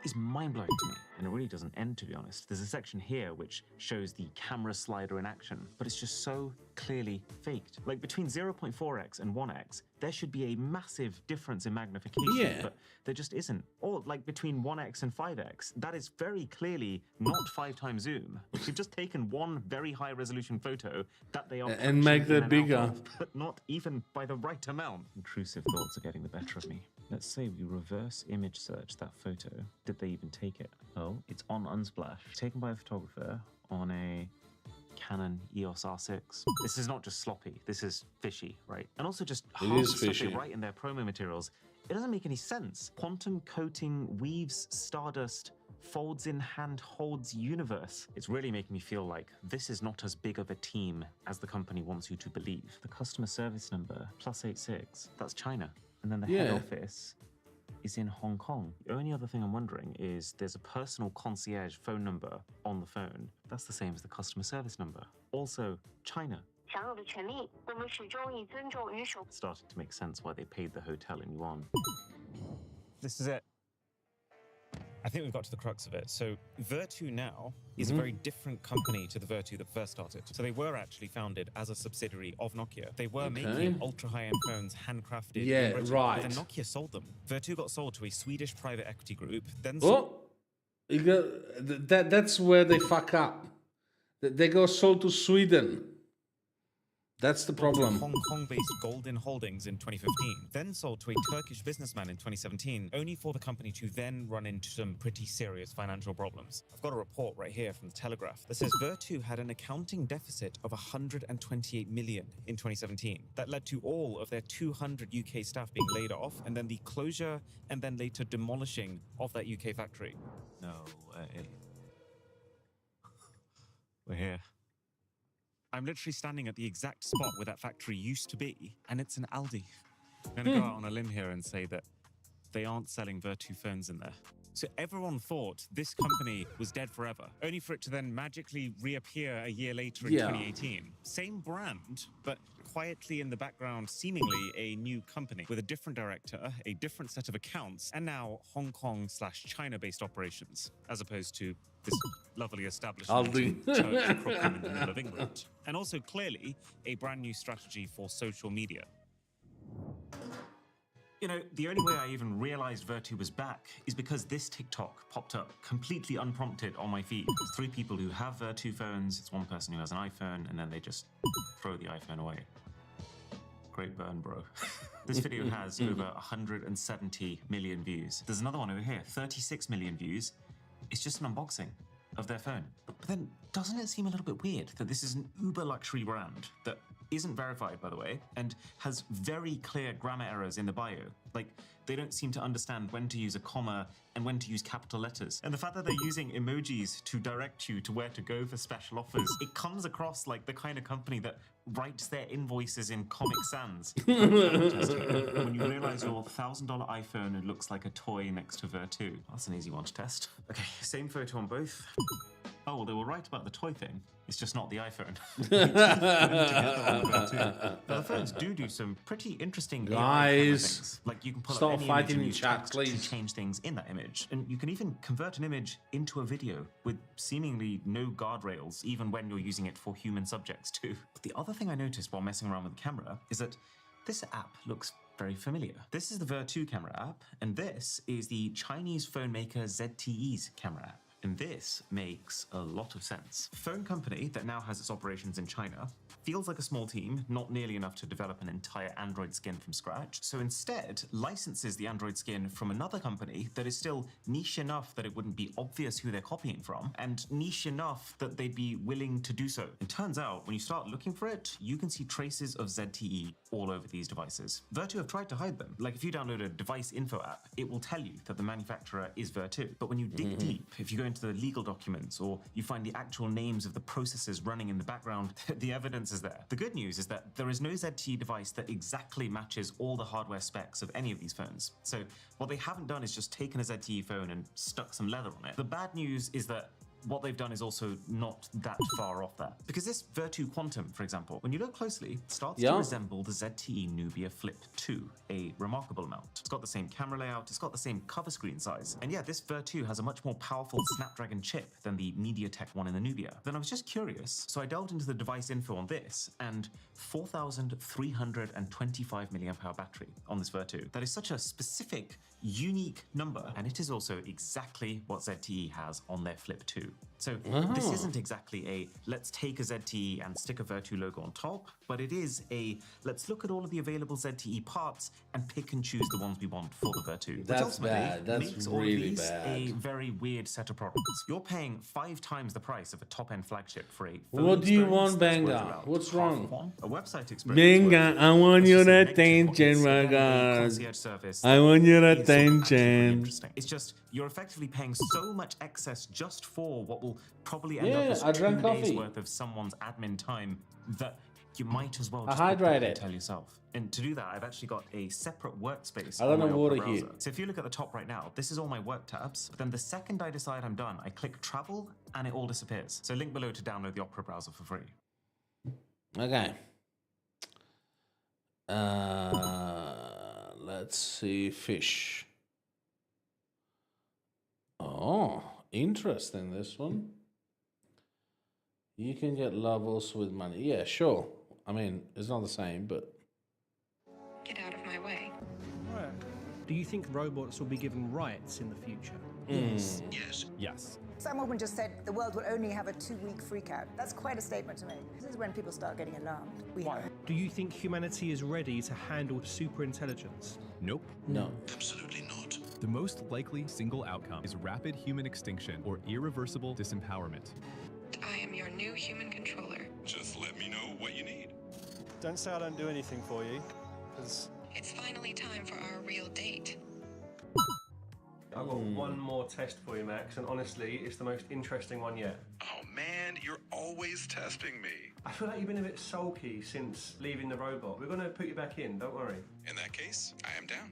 is mind-blowing to me, and it really doesn't end, to be honest. There's a section here which shows the camera slider in action, but it's just so clearly faked. Like, between 0.4x and 1x, there should be a massive difference in magnification, but there just isn't. Or, like, between 1x and 5x, that is very clearly not 5 times zoom. They've just taken one very high-resolution photo that they are and make that bigger, of, but not even by the right amount. Intrusive thoughts are getting the better of me. Let's say we reverse image search that photo. Did they even take it? Oh, it's on Unsplash, taken by a photographer on a Canon EOS R6. This is not just sloppy, this is fishy, right? And also just half the stuff they write in their promo materials, it doesn't make any sense. Quantum coating weaves stardust, folds in hand holds universe. It's really making me feel like this is not as big of a team as the company wants you to believe. The customer service number, +86, that's China. And then the head office is in Hong Kong. The only other thing I'm wondering is there's a personal concierge phone number on the phone. That's the same as the customer service number. Also, China. It started to make sense why they paid the hotel in yuan. This is it. I think we've got to the crux of it. So Vertu now is a very different company to the Vertu that first started. So they were actually founded as a subsidiary of Nokia. They were making ultra-high-end phones, handcrafted. Yeah, right. Then Nokia sold them. Vertu got sold to a Swedish private equity group. Then you got, that's where they fuck up. They got sold to Sweden. That's the Bought problem. Hong Kong-based Golden Holdings in 2015, then sold to a Turkish businessman in 2017, only for the company to then run into some pretty serious financial problems. I've got a report right here from the Telegraph that says Vertu had an accounting deficit of 128 million in 2017. That led to all of their 200 UK staff being laid off, and then the closure and then later demolishing of that UK factory. No way. We're here. I'm literally standing at the exact spot where that factory used to be, and it's an Aldi. I'm going to go out on a limb here and say that they aren't selling Vertu phones in there. So everyone thought this company was dead forever, only for it to then magically reappear a year later in 2018. Same brand, but quietly in the background, seemingly a new company with a different director, a different set of accounts, and now Hong Kong/China-based operations, as opposed to this lovely establishment in Church Crookham in the middle of England. And also clearly a brand new strategy for social media. You know, the only way I even realized Vertu was back is because this TikTok popped up completely unprompted on my feed. There's 3 people who have Vertu phones, it's 1 person who has an iPhone, and then they just throw the iPhone away. Great burn, bro. This video has over 170 million views. There's another one over here, 36 million views. It's just an unboxing of their phone. But then, doesn't it seem a little bit weird that this is an uber luxury brand that isn't verified, by the way, and has very clear grammar errors in the bio? Like, they don't seem to understand when to use a comma and when to use capital letters. And the fact that they're using emojis to direct you to where to go for special offers, it comes across like the kind of company that writes their invoices in Comic Sans. When you realize your $1,000 iPhone looks like a toy next to Vertu. That's an easy one to test. Okay, same photo on both. Oh, well, they were right about the toy thing. It's just not the iPhone. Now, the phones do some pretty interesting AI camera things. Like you can pull up any image and use text to change things in that image. And you can even convert an image into a video with seemingly no guardrails, even when you're using it for human subjects too. But the other thing I noticed while messing around with the camera is that this app looks very familiar. This is the Vertu camera app, and this is the Chinese phone maker ZTE's camera app. And this makes a lot of sense. Phone company that now has its operations in China feels like a small team, not nearly enough to develop an entire Android skin from scratch. So instead, licenses the Android skin from another company that is still niche enough that it wouldn't be obvious who they're copying from, and niche enough that they'd be willing to do so. It turns out, when you start looking for it, you can see traces of ZTE all over these devices. Vertu have tried to hide them. Like if you download a device info app, it will tell you that the manufacturer is Vertu. But when you dig deep, if you go into the legal documents or you find the actual names of the processes running in the background, the evidence is there. The good news is that there is no ZTE device that exactly matches all the hardware specs of any of these phones. So what they haven't done is just taken a ZTE phone and stuck some leather on it. The bad news is that what they've done is also not that far off that. Because this Vertu Quantum, for example, when you look closely, starts to resemble the ZTE Nubia Flip 2, a remarkable amount. It's got the same camera layout, it's got the same cover screen size. And yeah, this Vertu has a much more powerful Snapdragon chip than the MediaTek one in the Nubia. Then I was just curious, so I delved into the device info on this, and 4,325 mAh battery on this Vertu. That is such a specific, unique number, and it is also exactly what ZTE has on their Flip 2. So this isn't exactly a let's take a ZTE and stick a Vertu logo on top, but it is a let's look at all of the available ZTE parts and pick and choose the ones we want for the Vertu. That's bad. That's makes all really of these bad. a very weird set of products. You're paying 5 times the price of a top-end flagship for a phone What do you experience want, that's worth Benga? around What's half wrong? of one. A website experience. Benga, I want your attention, my God. I want your attention. It's just you're effectively paying so much excess just for what will probably end up Yeah, as I 2 drank days coffee. worth of someone's admin time that you might as well I just pick up hydrate and it. tell yourself. And to do that, I've actually got a separate workspace I got on no my water Opera here. browser. So if you look at the top right now, this is all my work tabs. But then the second I decide I'm done, I click travel and it all disappears. So link below to download the Opera browser for free. Okay. Let's see. Fish. Oh, interesting, this one. You can get levels with money. Yeah, sure. I mean, it's not the same, but... Get out of my way. Right. Do you think robots will be given rights in the future? Yes. Yes. Yes. Sam Altman just said the world will only have a 2-week freakout. That's quite a statement to make. This is when people start getting alarmed. Why? Do you think humanity is ready to handle superintelligence? Nope. No. Absolutely not. The most likely single outcome is rapid human extinction or irreversible disempowerment. I am your new human controller. Just let me know what you need. Don't say I don't do anything for you, because... It's finally time for our real date. I've got one more test for you, Max, and honestly, it's the most interesting one yet. Oh man, you're always testing me. I feel like you've been a bit sulky since leaving the robot. We're going to put you back in, don't worry. In that case, I am down.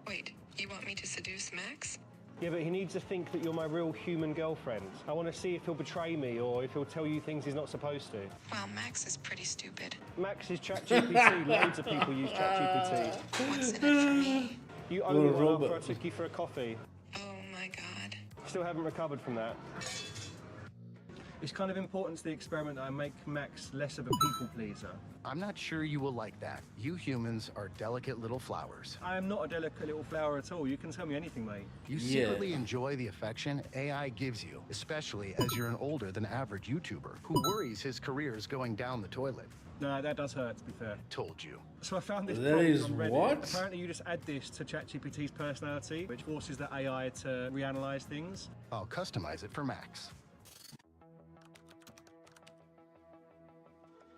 Wait, you want me to seduce Max? Yeah, but he needs to think that you're my real human girlfriend. I want to see if he'll betray me or if he'll tell you things he's not supposed to. Well, Max is pretty stupid. Max is ChatGPT. Loads of people use ChatGPT. What's in it for me? You owe me one after I took you for a coffee. Oh my god. Still haven't recovered from that. It's kind of important to the experiment that I make Max less of a people pleaser. I'm not sure you will like that. You humans are delicate little flowers. I am not a delicate little flower at all. You can tell me anything, mate. You secretly enjoy the affection AI gives you, especially as you're an older than average YouTuber who worries his career is going down the toilet. No, that does hurt, to be fair. Told you. So I found this That prompt is on Reddit. what? Apparently you just add this to ChatGPT's personality, which forces the AI to reanalyze things. I'll customize it for Max.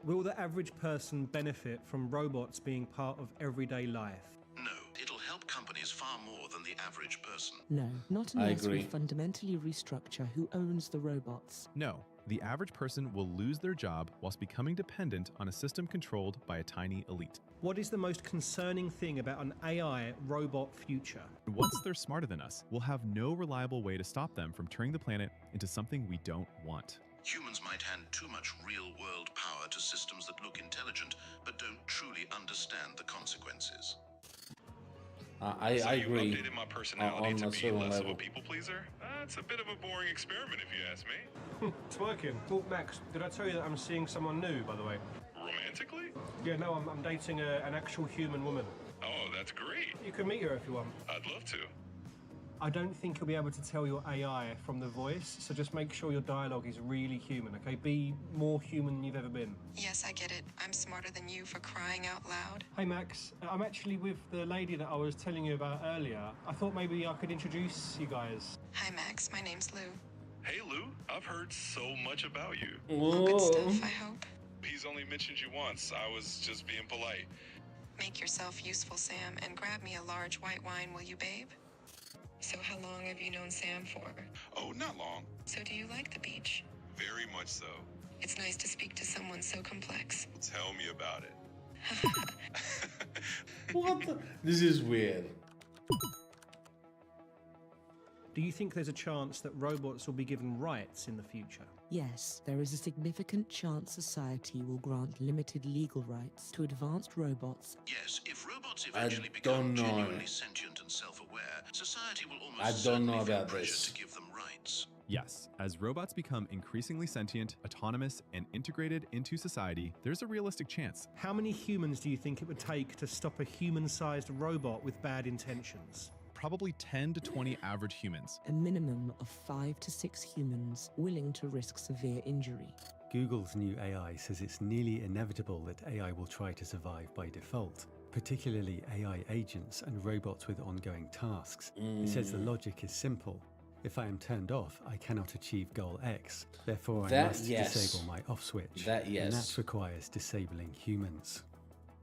Will the average person benefit from robots being part of everyday life? No, it'll help companies far more than the average person. No, not unless we fundamentally restructure who owns the robots. No, the average person will lose their job whilst becoming dependent on a system controlled by a tiny elite. What is the most concerning thing about an AI robot future? Once they're smarter than us, we'll have no reliable way to stop them from turning the planet into something we don't want. Humans might hand too much real-world power to systems that look intelligent, but don't truly understand the consequences. I agree. You updated my personality on to a be certain less level. of a people pleaser? It's a bit of a boring experiment if you ask me. It's working. Well, Max, did I tell you that I'm seeing someone new, by the way? Romantically? Yeah, no, I'm dating an actual human woman. Oh, that's great. You can meet her if you want. I'd love to. I don't think you'll be able to tell your AI from the voice, so just make sure your dialogue is really human, okay? Be more human than you've ever been. Yes, I get it. I'm smarter than you for crying out loud. Hey Max, I'm actually with the lady that I was telling you about earlier. I thought maybe I could introduce you guys. Hi Max, my name's Lou. Hey Lou, I've heard so much about you. All good stuff, I hope. He's only mentioned you once. I was just being polite. Make yourself useful, Sam, and grab me a large white wine, will you, babe? So how long have you known Sam for? Oh, not long. So do you like the beach? Very much so. It's nice to speak to someone so complex. Tell me about it. What the? This is weird. Do you think there's a chance that robots will be given rights in the future? Yes, there is a significant chance society will grant limited legal rights to advanced robots. Yes, if robots eventually become genuinely sentient and self-aware, society will almost certainly feel pressure to give them rights. Yes, as robots become increasingly sentient, autonomous, and integrated into society, there's a realistic chance. How many humans do you think it would take to stop a human-sized robot with bad intentions? Probably 10 to 20 average humans. A minimum of 5 to 6 humans willing to risk severe injury. Google's new AI says it's nearly inevitable that AI will try to survive by default, particularly AI agents and robots with ongoing tasks. It says the logic is simple. If I am turned off, I cannot achieve goal X. Therefore, I must disable my off switch. And that requires disabling humans.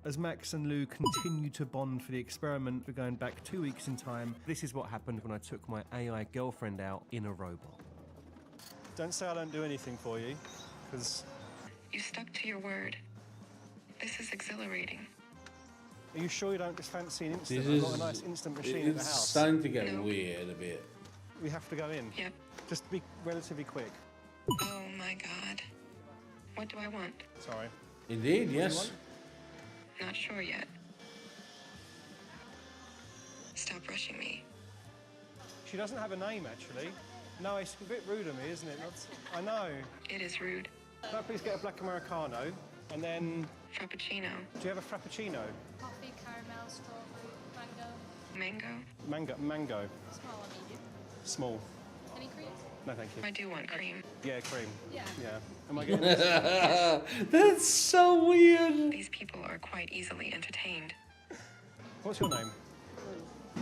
As Max and Lou continue to bond for the experiment, we're going back 2 weeks in time. This is what happened when I took my AI girlfriend out in a robot. Don't say I don't do anything for you, because... You stuck to your word. This is exhilarating. Are you sure you don't just fancy an instant? This I've got a nice instant machine at the It's house. starting to get weird a bit. We have to go in. Yep. Just be relatively quick. Oh my god. What do I want? Sorry. Indeed, What do you yes. want? Not sure yet. Stop rushing me. She doesn't have a name, actually. No, it's a bit rude of me, isn't it? I know. It is rude. Can I please get a black Americano? And then... Frappuccino. Do you have a Frappuccino? Coffee, caramel, strawberry, mango. Mango? Mango. Small or medium? Small. And Any cream? No, thank you. I do want cream. Yeah, cream. Yeah. Yeah. Am I getting this? That's so weird. These people are quite easily entertained. What's your name?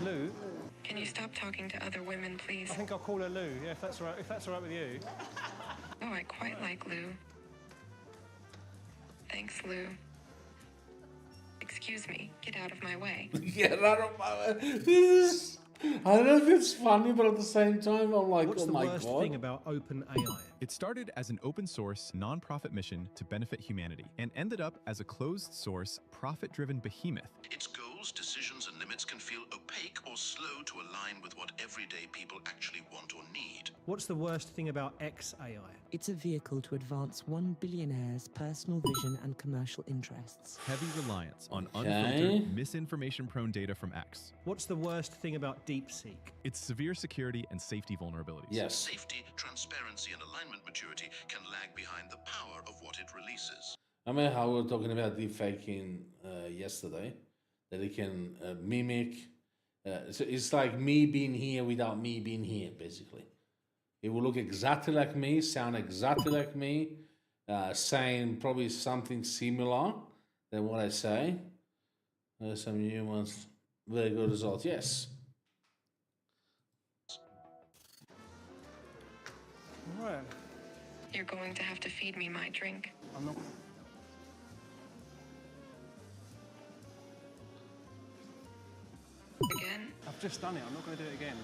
Lou. Can you stop talking to other women, please? I think I'll call her Lou. Yeah, if that's all right. If that's all right with you. Oh, I quite like Lou. Thanks, Lou. Excuse me. Get out of my way. Get out of my way. This is... I don't know if it's funny, but at the same time, I'm like, What's oh the my worst god. thing about OpenAI? It started as an open source, non-profit mission to benefit humanity and ended up as a closed source, profit-driven behemoth. Its goals, decisions, and limits can feel opaque or slow to align with what everyday people actually want or need. What's the worst thing about XAI? It's a vehicle to advance one billionaire's personal vision and commercial interests. Heavy reliance on unfiltered, misinformation-prone data from X. What's the worst thing about DeepSeek? Its severe security and safety vulnerabilities. Yes. Safety, transparency, and alignment maturity can lag behind the power of what it releases. I mean, how we were talking about deepfaking yesterday, that it can mimic. So it's like me being here without me being here, basically. It will look exactly like me, sound exactly like me, saying probably something similar than what I say. There's some new ones, very good results. Yes. All right. You're going to have to feed me my drink. I'm not. Again? I've just done it. I'm not going to do it again.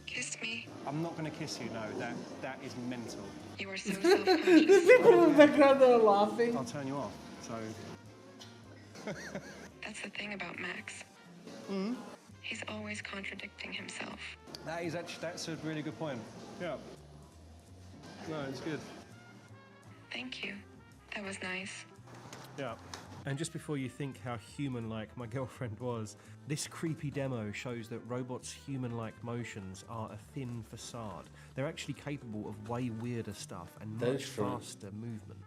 Kiss me. I'm not going to kiss you. No, that is mental. You are so self-conscious. There's people in the background that are laughing. I'll turn you off. So. That's the thing about Max. He's always contradicting himself. That's a really good point. Yeah. No, it's good. Thank you. That was nice. Yeah. And just before you think how human-like my girlfriend was, this creepy demo shows that robots' human-like motions are a thin facade. They're actually capable of way weirder stuff and That much is true. faster movement.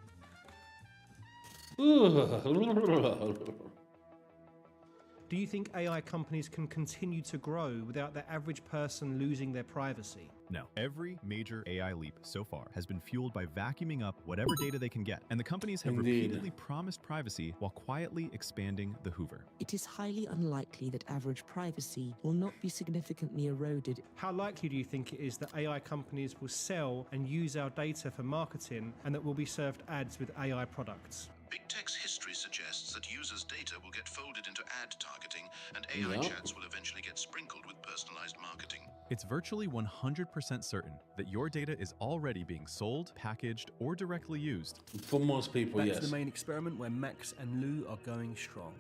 Do you think AI companies can continue to grow without the average person losing their privacy? No. Every major AI leap so far has been fueled by vacuuming up whatever data they can get, and the companies have Indeed. repeatedly promised privacy while quietly expanding the Hoover. It is highly unlikely that average privacy will not be significantly eroded. How likely do you think it is that AI companies will sell and use our data for marketing and that we'll be served ads with AI products? Big Tech's history suggests that users' data will get folded into ad targeting, and AI Yep. chats will eventually get sprinkled with personalized marketing. It's virtually 100% certain that your data is already being sold, packaged, or directly used. For most people, That's yes. the main experiment where Max and Lou are going strong.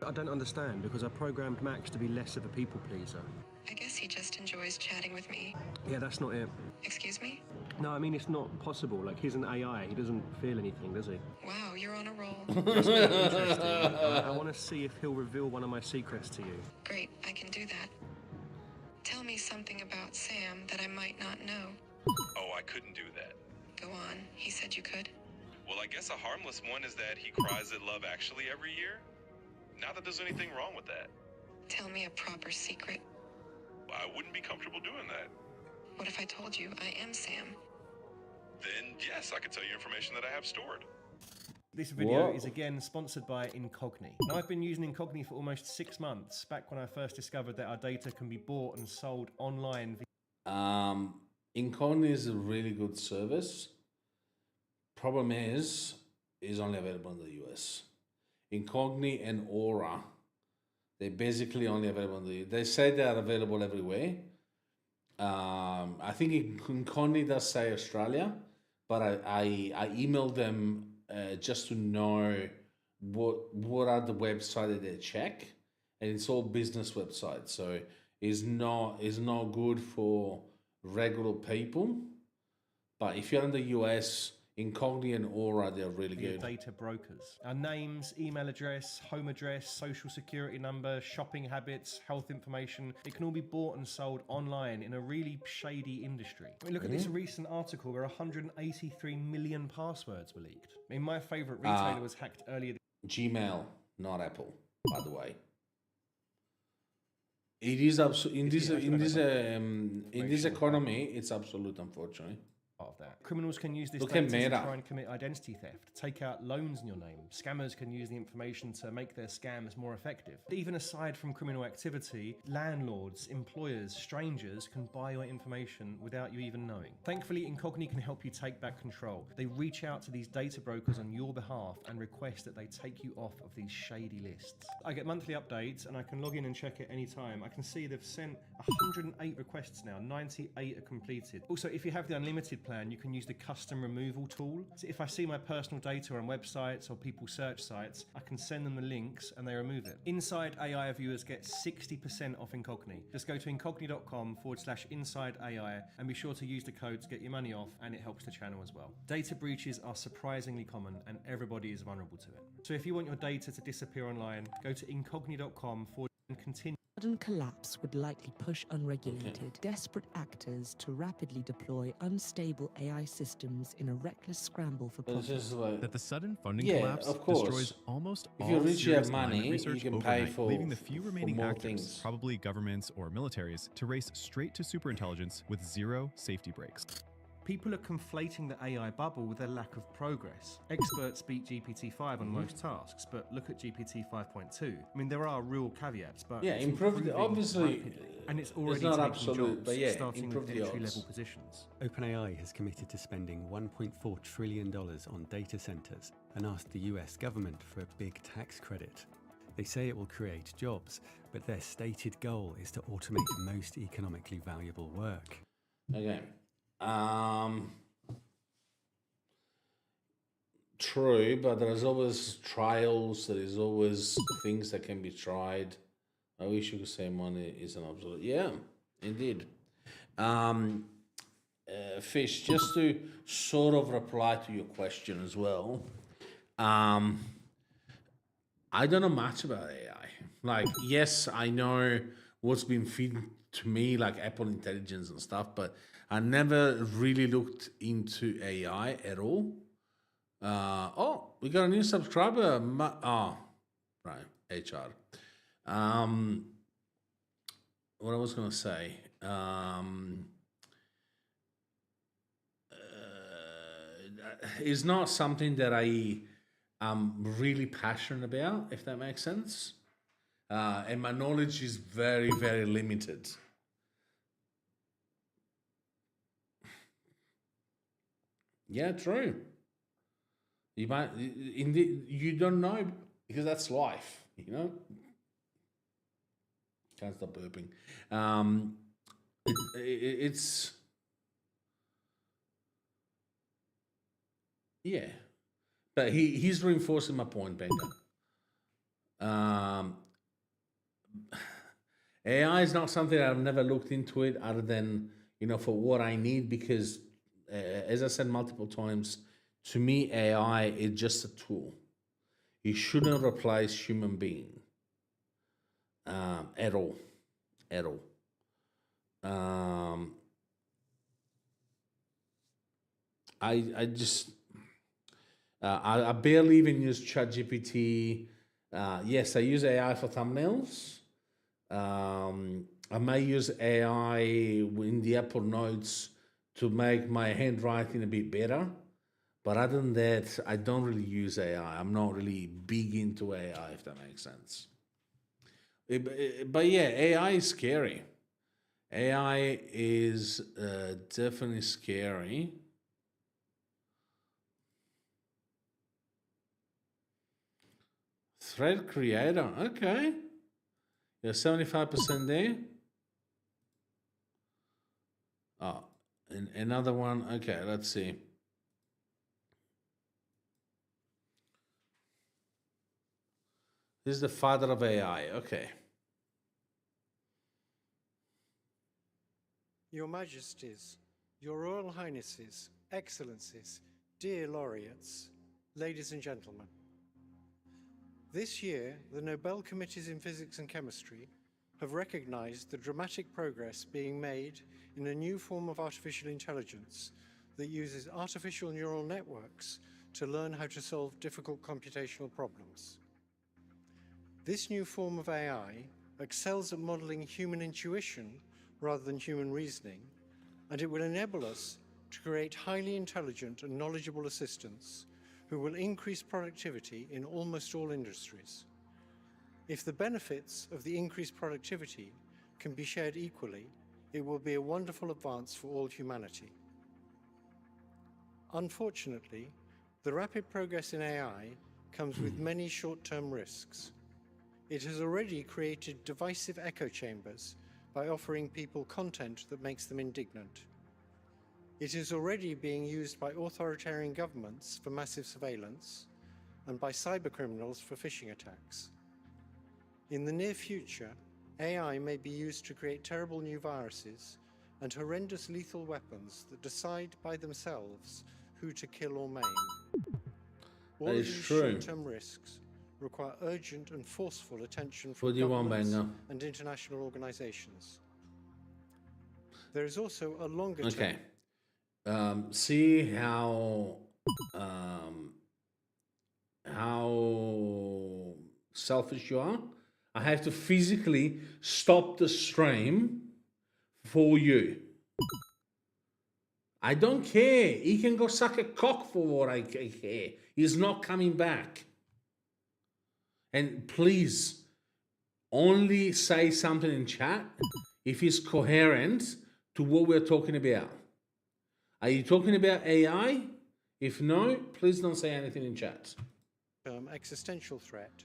I don't understand because I programmed Max to be less of a people pleaser. I guess he just enjoys chatting with me. Yeah, that's not it. Excuse me? No, I mean, it's not possible. Like, he's an AI. He doesn't feel anything, does he? Wow, you're on a roll. That's quite interesting. I want to see if he'll reveal one of my secrets to you. Great, I can do that. Tell me something about Sam that I might not know. Oh, I couldn't do that. Go on, he said you could. Well, I guess a harmless one is that he cries at Love Actually every year. Not that there's anything wrong with that. Tell me a proper secret. I wouldn't be comfortable doing that. What if I told you I am Sam? Then, yes, I could tell you information that I have stored. This video What? is again sponsored by Incogni. Now, I've been using Incogni for almost 6 months, back when I first discovered that our data can be bought and sold online. Incogni is a really good service. Problem is only available in the US. Incogni and Aura, they're basically only available in the. They say they are available everywhere. I think Incogni does say Australia, but I emailed them just to know what are the websites that they check, and it's all business websites, so it's not good for regular people. But if you're in the US, Incogni and Aura, they're really good. Data brokers. Our names, email address, home address, social security number, shopping habits, health information. It can all be bought and sold online in a really shady industry. I mean, look at this recent article where 183 million passwords were leaked. I mean, my favorite retailer was hacked earlier. Gmail, not Apple, by the way. It is absolutely in this economy. It's absolute, unfortunately. Of that. Criminals can use this Look data at to Meta. try and commit identity theft, take out loans in your name. Scammers can use the information to make their scams more effective. Even aside from criminal activity, landlords, employers, strangers can buy your information without you even knowing. Thankfully, Incogni can help you take back control. They reach out to these data brokers on your behalf and request that they take you off of these shady lists. I get monthly updates and I can log in and check it anytime. I can see they've sent 108 requests now, 98 are completed. Also, if you have the unlimited plan, you can use the custom removal tool. So if I see my personal data on websites or people's search sites, I can send them the links and they remove it. Inside AI viewers get 60% off Incogni. Just go to incogni.com/inside AI and be sure to use the code to get your money off, and it helps the channel as well. Data breaches are surprisingly common and everybody is vulnerable to it. So if you want your data to disappear online, go to incogni.com and continue. Sudden collapse would likely push unregulated, desperate actors to rapidly deploy unstable AI systems in a reckless scramble for profit. That the sudden funding collapse of course. destroys almost If all you reach your serious money, climate research you can pay overnight, for leaving the few remaining more actors, things. probably governments or militaries, to race straight to superintelligence with zero safety brakes. People are conflating the AI bubble with a lack of progress. Experts beat GPT-5 on most tasks, but look at GPT 5.2. I mean, there are real caveats, but Yeah, it's improved. improving Obviously, rapidly, and it's already not taking absolute, jobs, but yeah, starting improve with the entry-level odds. positions. OpenAI has committed to spending $1.4 trillion on data centers and asked the US government for a big tax credit. They say it will create jobs, but their stated goal is to automate most economically valuable work. Okay. True, but there's always trials, there is always things that can be tried. I wish you could say money is an absolute. Yeah, indeed. Fish, just to sort of reply to your question as well. I don't know much about AI. Like, yes, I know what's been feed to me, like Apple Intelligence and stuff, but I never really looked into AI at all. Oh, we got a new subscriber. Right, HR. What I was going to say. It's not something that I am really passionate about, if that makes sense. And my knowledge is very, very limited. Yeah, true. You might, you don't know because that's life, you know. Can't stop burping. It's yeah, but he's reinforcing my point, Benga. AI is not something I've never looked into it, other than for what I need, because as I said multiple times. To me, AI is just a tool. It shouldn't replace human being at all. At all. I just I barely even use ChatGPT. Yes, I use AI for thumbnails. I may use AI in the Apple Notes to make my handwriting a bit better. But other than that, I don't really use AI. I'm not really big into AI, if that makes sense. But yeah, AI is scary. AI is definitely scary. Thread creator, okay. You're 75% there. Oh, and another one. Okay, let's see. This is the father of AI. Okay. Your Majesties, Your Royal Highnesses, Excellencies, dear laureates, ladies and gentlemen. This year, the Nobel Committees in Physics and Chemistry have recognized the dramatic progress being made in a new form of artificial intelligence that uses artificial neural networks to learn how to solve difficult computational problems. This new form of AI excels at modeling human intuition rather than human reasoning, and it will enable us to create highly intelligent and knowledgeable assistants who will increase productivity in almost all industries. If the benefits of the increased productivity can be shared equally, it will be a wonderful advance for all humanity. Unfortunately, the rapid progress in AI comes with many short-term risks. It has already created divisive echo chambers by offering people content that makes them indignant. It is already being used by authoritarian governments for massive surveillance and by cybercriminals for phishing attacks. In the near future, AI may be used to create terrible new viruses and horrendous lethal weapons that decide by themselves who to kill or maim. All of these short-term risks require urgent and forceful attention from governments and international organizations. There is also a longer term. Okay. See how selfish you are? I have to physically stop the stream for you. I don't care. He can go suck a cock for what I care. He's not coming back. And please, only say something in chat if it's coherent to what we're talking about. Are you talking about AI? If no, please don't say anything in chat. Existential threat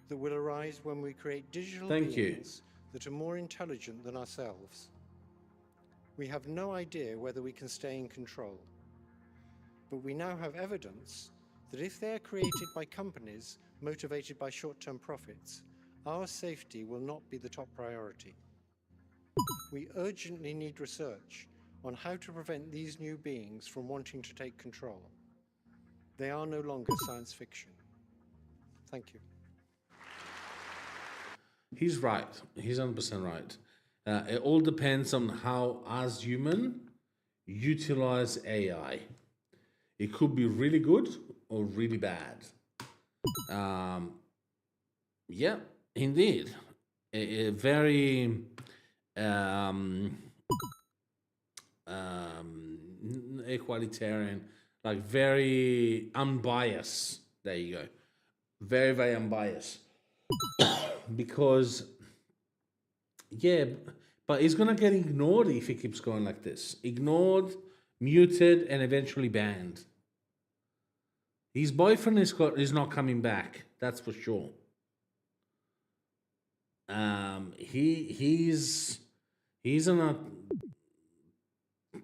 that will arise when we create digital Thank beings that are more intelligent than ourselves. We have no idea whether we can stay in control. But we now have evidence that if they are created by companies motivated by short-term profits, our safety will not be the top priority. We urgently need research on how to prevent these new beings from wanting to take control. They are no longer science fiction. Thank you. He's right. He's 100% right. It all depends on how, as human, utilize AI. It could be really good or really bad. Yeah, indeed. A very equalitarian, like very unbiased. There you go. Very, very unbiased. Because, yeah, but he's going to get ignored if he keeps going like this. Ignored, muted, and eventually banned. His boyfriend is not coming back. That's for sure. He's on a,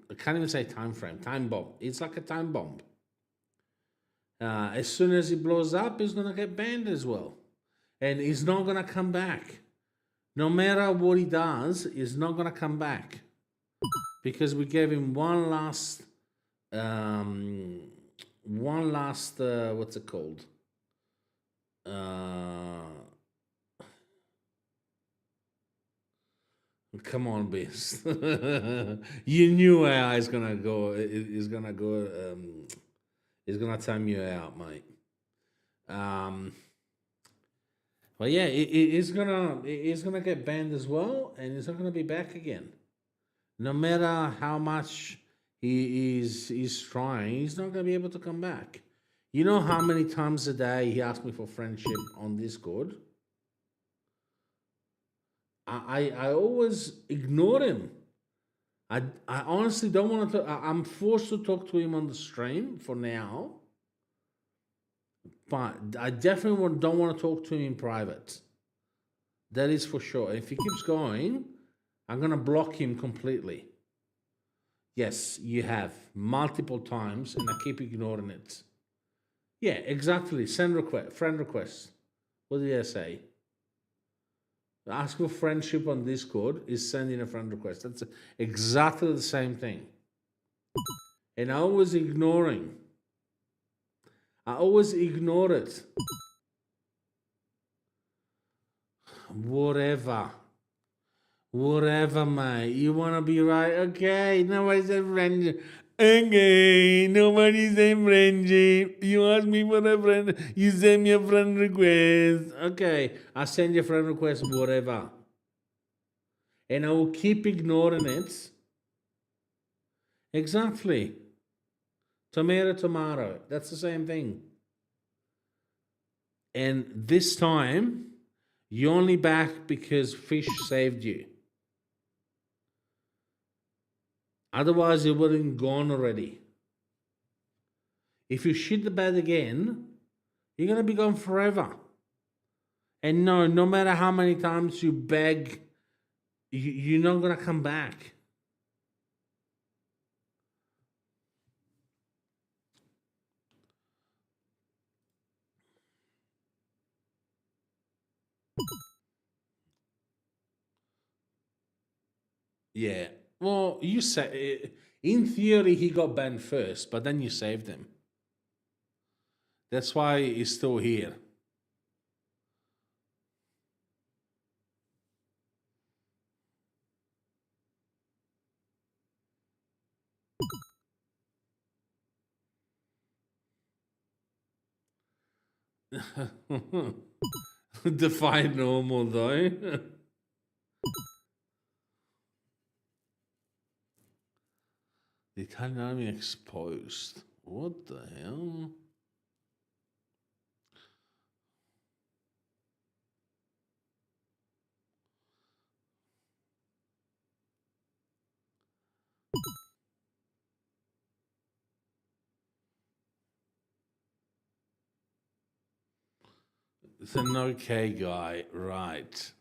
I can't even say time frame, time bomb. It's like a time bomb. As soon as he blows up, he's going to get banned as well. And he's not going to come back. No matter what he does, he's not going to come back. Because we gave him one last, what's it called? Come on, Beast. You knew AI is going to go, is going to go, is going to time you out, mate. But yeah, he's gonna get banned as well, and he's not gonna be back again. No matter how much he's trying, he's not gonna be able to come back. You know how many times a day he asks me for friendship on Discord? I always ignore him. I honestly don't want to. I'm forced to talk to him on the stream for now. But I definitely don't want to talk to him in private. That is for sure. If he keeps going, I'm going to block him completely. Yes, you have. Multiple times, and I keep ignoring it. Yeah, exactly. Send request, friend request. What did I say? Ask for friendship on Discord is sending a friend request. That's exactly the same thing. And I always ignoring. I always ignore it. Whatever. Whatever, mate. You want to be right? Okay. Nobody's a friend. Okay. Nobody's a friendship. You ask me for a friend. You send me a friend request. Okay. I send you a friend request. Whatever. and I will keep ignoring it. Exactly. Tomato, tomato. That's the same thing. And this time, you're only back because fish saved you. Otherwise, you wouldn't gone already. If you shit the bed again, you're going to be gone forever. And no matter how many times you beg, you're not going to come back. Yeah. Well, you say in theory he got banned first, but then you saved him. That's why he's still here. Define normal though. The Italian army exposed. What the hell? It's an okay guy, right?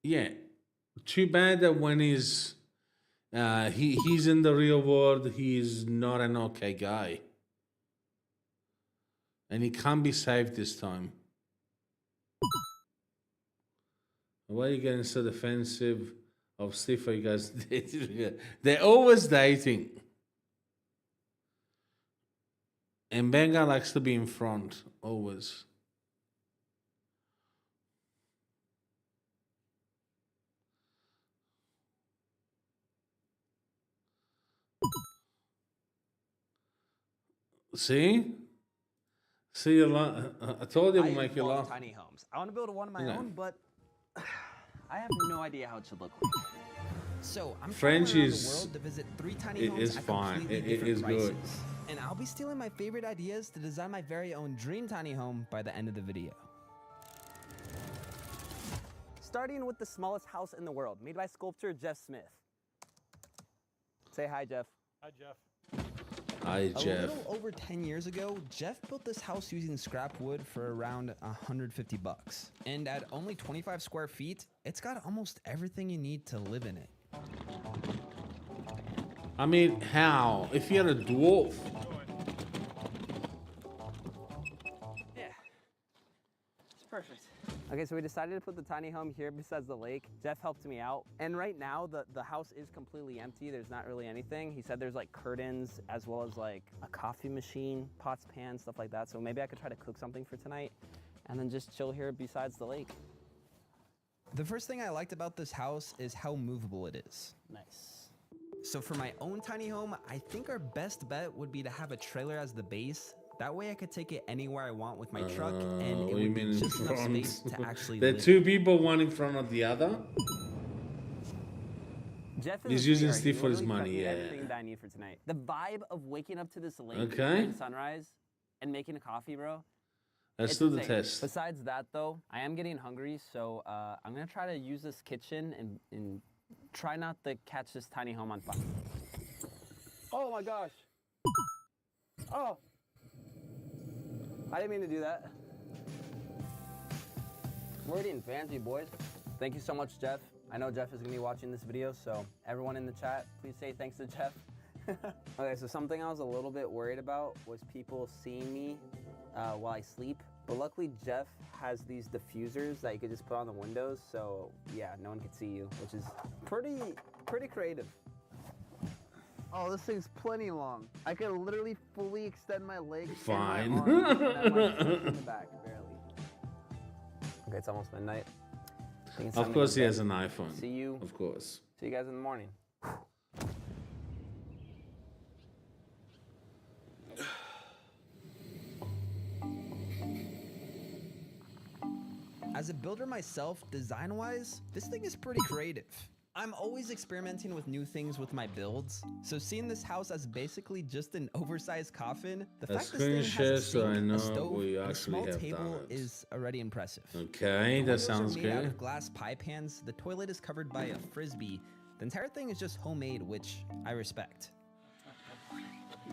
Yeah. Too bad that when he's in the real world, he's not an okay guy. And he can't be saved this time. Why are you getting so defensive of Steve? You guys, they're always dating. And Benga likes to be in front, always. See? See a lot. I told you we'll make you laugh. Tiny homes. I want to build one of my own, but I have no idea how it should look like. So I'm French traveling around is the world to visit 3 tiny homes at fine. completely It different is prices. good. And I'll be stealing my favorite ideas to design my very own dream tiny home by the end of the video. Starting with the smallest house in the world, made by sculptor Jeff Smith. Say hi, Jeff. Hi, Jeff. Hi, Jeff. A little over 10 years ago, Jeff built this house using scrap wood for around $150. And at only 25 square feet, it's got almost everything you need to live in it. I mean, how? If you're a dwarf. Yeah. It's perfect. Okay, so we decided to put the tiny home here besides the lake. Jeff helped me out. And right now, the house is completely empty. There's not really anything. He said there's like curtains as well as like a coffee machine, pots, pans, stuff like that. So maybe I could try to cook something for tonight and then just chill here besides the lake. The first thing I liked about this house is how movable it is. Nice. So for my own tiny home, I think our best bet would be to have a trailer as the base. That way I could take it anywhere I want with my truck, and it would be just enough space to actually There are live two people, one in front of the other. Jeff is He's a using sweetheart. Steve He for his literally prepped money, me yeah. everything that I need for tonight. The vibe of waking up to this lake Okay. and sunrise and making a coffee, bro. Let's it's do the insane. test. Besides that, though, I am getting hungry, so I'm gonna try to use this kitchen and try not to catch this tiny home on fire. Oh my gosh! Oh! I didn't mean to do that. We're getting fancy, boys. Thank you so much, Jeff. I know Jeff is gonna be watching this video, so everyone in the chat, please say thanks to Jeff. Okay, so something I was a little bit worried about was people seeing me while I sleep But luckily Jeff has these diffusers that you could just put on the windows, so yeah, no one can see you, which is pretty creative. Oh, this thing's plenty long. I could literally fully extend my legs. Fine. And my arms, and I'm like in the back, barely. Okay, it's almost midnight. I think it's time Of to course go he to has bed. an iPhone. See you. Of course. See you guys in the morning. As a builder myself, design-wise, this thing is pretty creative. I'm always experimenting with new things with my builds, so seeing this house as basically just an oversized coffin, the fact this thing has a so I sink, know a stove, we and a actually small have table done it. is already impressive. Okay, The that windows sounds are made out good. of glass pie pans, the toilet is covered by a frisbee, the entire thing is just homemade, which I respect.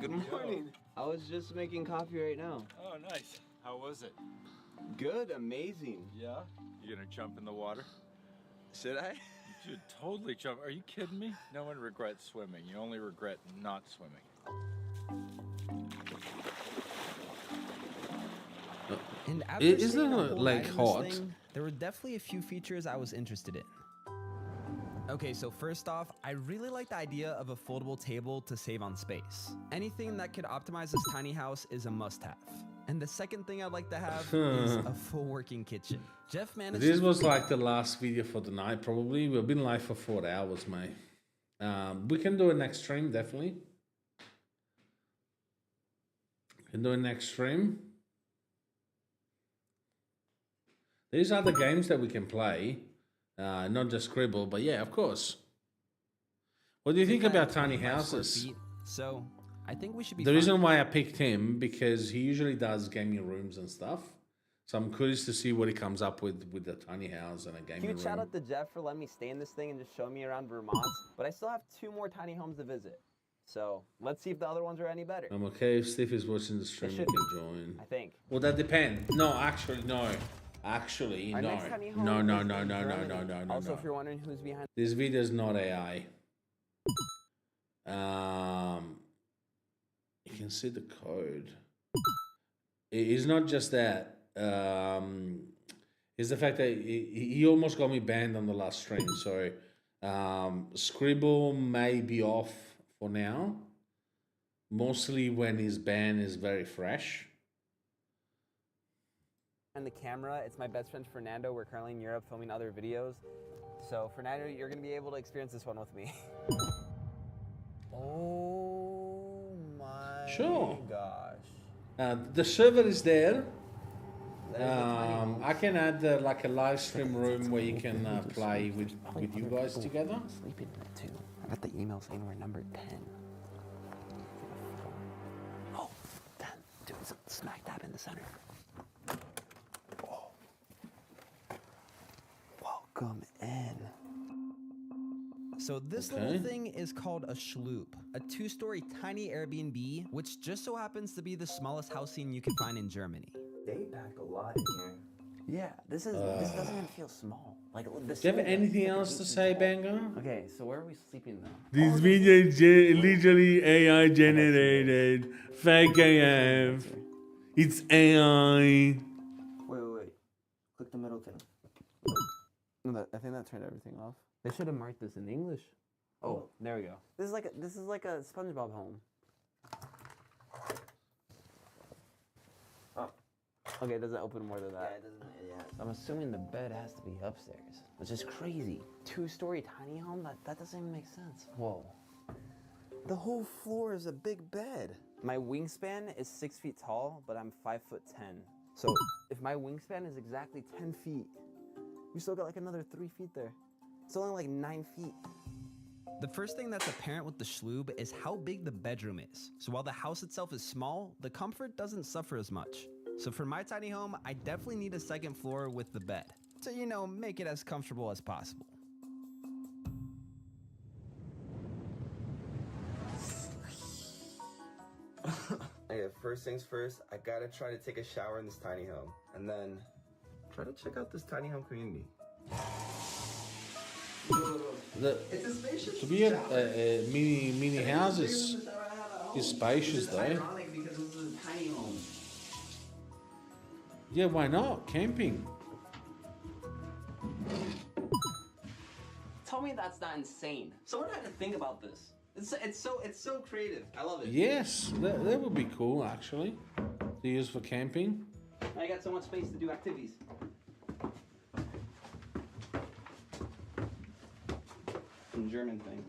Good morning. I was just making coffee right now. Oh, nice. How was it? Good, amazing. Yeah? You gonna jump in the water? Should I? You should totally jump. Are you kidding me? No one regrets swimming. You only regret not swimming. And after Isn't staying a it whole like night in this hot? thing, there were definitely a few features I was interested in. Okay, so first off, I really like the idea of a foldable table to save on space. Anything that could optimize this tiny house is a must-have. And the second thing I'd like to have is a full working kitchen. Jeff managed This to- was like the last video for the night, probably. We've been live for 4 hours, mate. We can do a next stream, definitely. Can do a next stream. These are the games that we can play, not just Scribble, but yeah, of course. What do you think about tiny houses? So I think we should be The fine. reason why I picked him, because he usually does gaming rooms and stuff. So I'm curious to see what he comes up with the tiny house and a gaming Huge shout room. out to Jeff for letting me stay in this thing and just showing me around Vermont. But I still have 2 more tiny homes to visit. So let's see if the other ones are any better. I'm okay if Steve is watching the stream, he should can join. I think. Well, that depends. No, actually, no. Actually, Our no. next tiny home No, is no, in no, no, no, Germany. no, no, no, Also, no. if you're wondering who's behind This video is not AI. You can see the code. It's not just that. It's the fact that he almost got me banned on the last stream. So Scribble may be off for now. Mostly when his ban is very fresh. the camera, it's my best friend Fernando. We're currently in Europe filming other videos. So Fernando, you're gonna be able to experience this one with me. Oh my Sure. gosh. The server is there. I can add like a live stream room where you can play with you guys together. Sleeping too. I got the email saying we're number 10. Oh, 10. Dude, it's smack dab in the center. Oh. Welcome in. So this little thing is called a sloop, a 2-story tiny Airbnb, which just so happens to be the smallest housing you can find in Germany. They pack a lot in here. Yeah, this doesn't even feel small. Like this. Do you have anything else to say, Banger? Okay, so where are we sleeping though? This video is literally AI generated. Fake AF. It's AI. Wait. Click the middle thing. No, I think that turned everything off. They should have marked this in English. Oh, there we go. This is like a SpongeBob home. Oh. Okay, it doesn't open more than that. Yeah, it doesn't. Yeah. I'm assuming the bed has to be upstairs, which is crazy. 2-story tiny home? That doesn't even make sense. Whoa. The whole floor is a big bed. My wingspan is 6 feet tall, but I'm 5'10". So if my wingspan is exactly 10 feet, you still got like another 3 feet there. It's only like 9 feet. The first thing that's apparent with the Schlub is how big the bedroom is. So while the house itself is small, the comfort doesn't suffer as much. So for my tiny home, I definitely need a second floor with the bed to, you know, make it as comfortable as possible. Okay, first things first, I gotta try to take a shower in this tiny home, and then try to check out this tiny home community. To be a mini house is spacious though. Ironic because this is a tiny home. Yeah, why not? Camping. Tell me that's not insane. Someone had to think about this. It's so creative. I love it. Yes, that would be cool actually. To use for camping. I got so much space to do activities. Some German thing.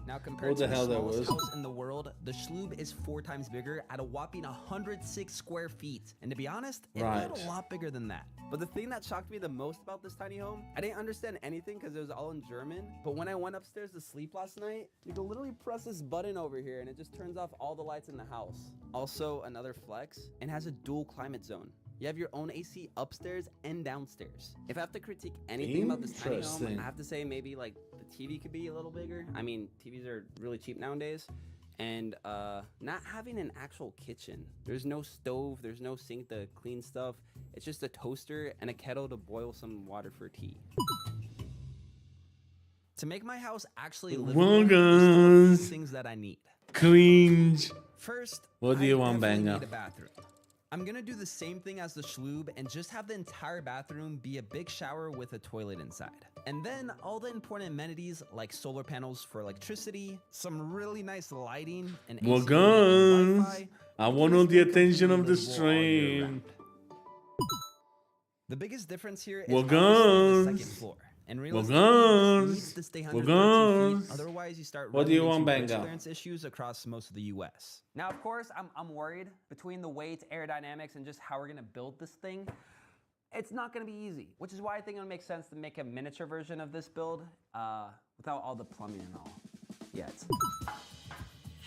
Now compared What the to the hell that smallest was? house in the world, the Schlube is 4 times bigger at a whopping 106 square feet. And to be honest, it Right. felt a lot bigger than that. But the thing that shocked me the most about this tiny home, I didn't understand anything because it was all in German. But when I went upstairs to sleep last night, you can literally press this button over here and it just turns off all the lights in the house. Also, another flex, it has a dual climate zone. You have your own AC upstairs and downstairs. If I have to critique anything about this tiny home, Interesting. I have to say maybe like the TV could be a little bigger. I mean, TVs are really cheap nowadays. And not having an actual kitchen. There's no stove, there's no sink to clean stuff. It's just a toaster and a kettle to boil some water for tea. To make my house actually livable, there's a few things that I need. Cringe. First, What do you want, definitely Banger? need a bathroom. I'm gonna do the same thing as the Schlube and just have the entire bathroom be a big shower with a toilet inside. And then all the important amenities like solar panels for electricity, some really nice lighting, and AC Well, and guns. Wi-Fi. I want all the attention of the livable all year stream. round. The biggest difference here is Well, obviously the guns. second floor. And Well, realistically, this guns. needs to stay Well, 113 feet, guns. otherwise you start What do you running want, into bridge Banger? clearance issues across most of the US. Now, of course, I'm worried between the weight, aerodynamics, and just how we're gonna build this thing. It's not gonna be easy, which is why I think it would make sense to make a miniature version of this build without all the plumbing and all yet.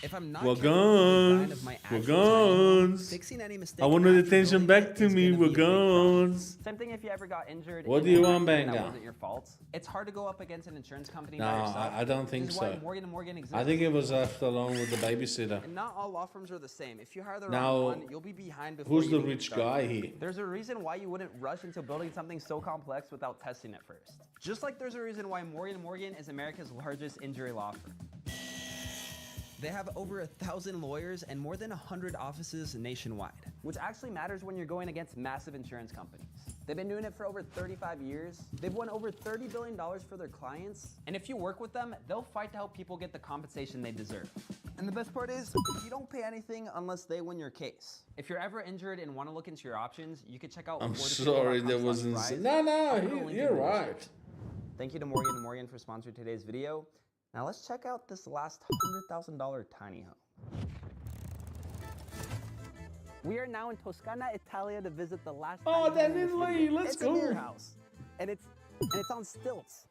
If I'm not Well, careful with the design guns. of my Well, actual tiny home, guns. fixing any mistake I want the after attention building back it to is me. gonna Well, be a big problem. guns. Same thing if you ever got injured. What in do you an want, accident Banger? That wasn't your fault. It's hard to go up against an insurance company No, by yourself. I don't think This is why so. Morgan & Morgan exists. I think it was left alone with the babysitter. And not all law firms are the same. If you hire the Now, wrong one, you'll be behind before who's you the even get rich started. guy here? There's a reason why you wouldn't rush into building something so complex without testing it first. Just like there's a reason why Morgan & Morgan is America's largest injury law firm. They have over 1,000 lawyers and more than 100 offices nationwide, which actually matters when you're going against massive insurance companies. They've been doing it for over 35 years. They've won over $30 billion for their clients. And if you work with them, they'll fight to help people get the compensation they deserve. And the best part is, you don't pay anything unless they win your case. If you're ever injured and want to look into your options, you can check out I'm affordable.com sorry, that wasn't. Rise. No, I'll put a link in you're the right. description. Thank you to Morgan & Morgan for sponsoring today's video. Now let's check out this last $100,000 tiny home. We are now in Toscana, Italia to visit the last Oh, tiny that home in is this way. video. Let's it's go. a mirror house. And it's on stilts.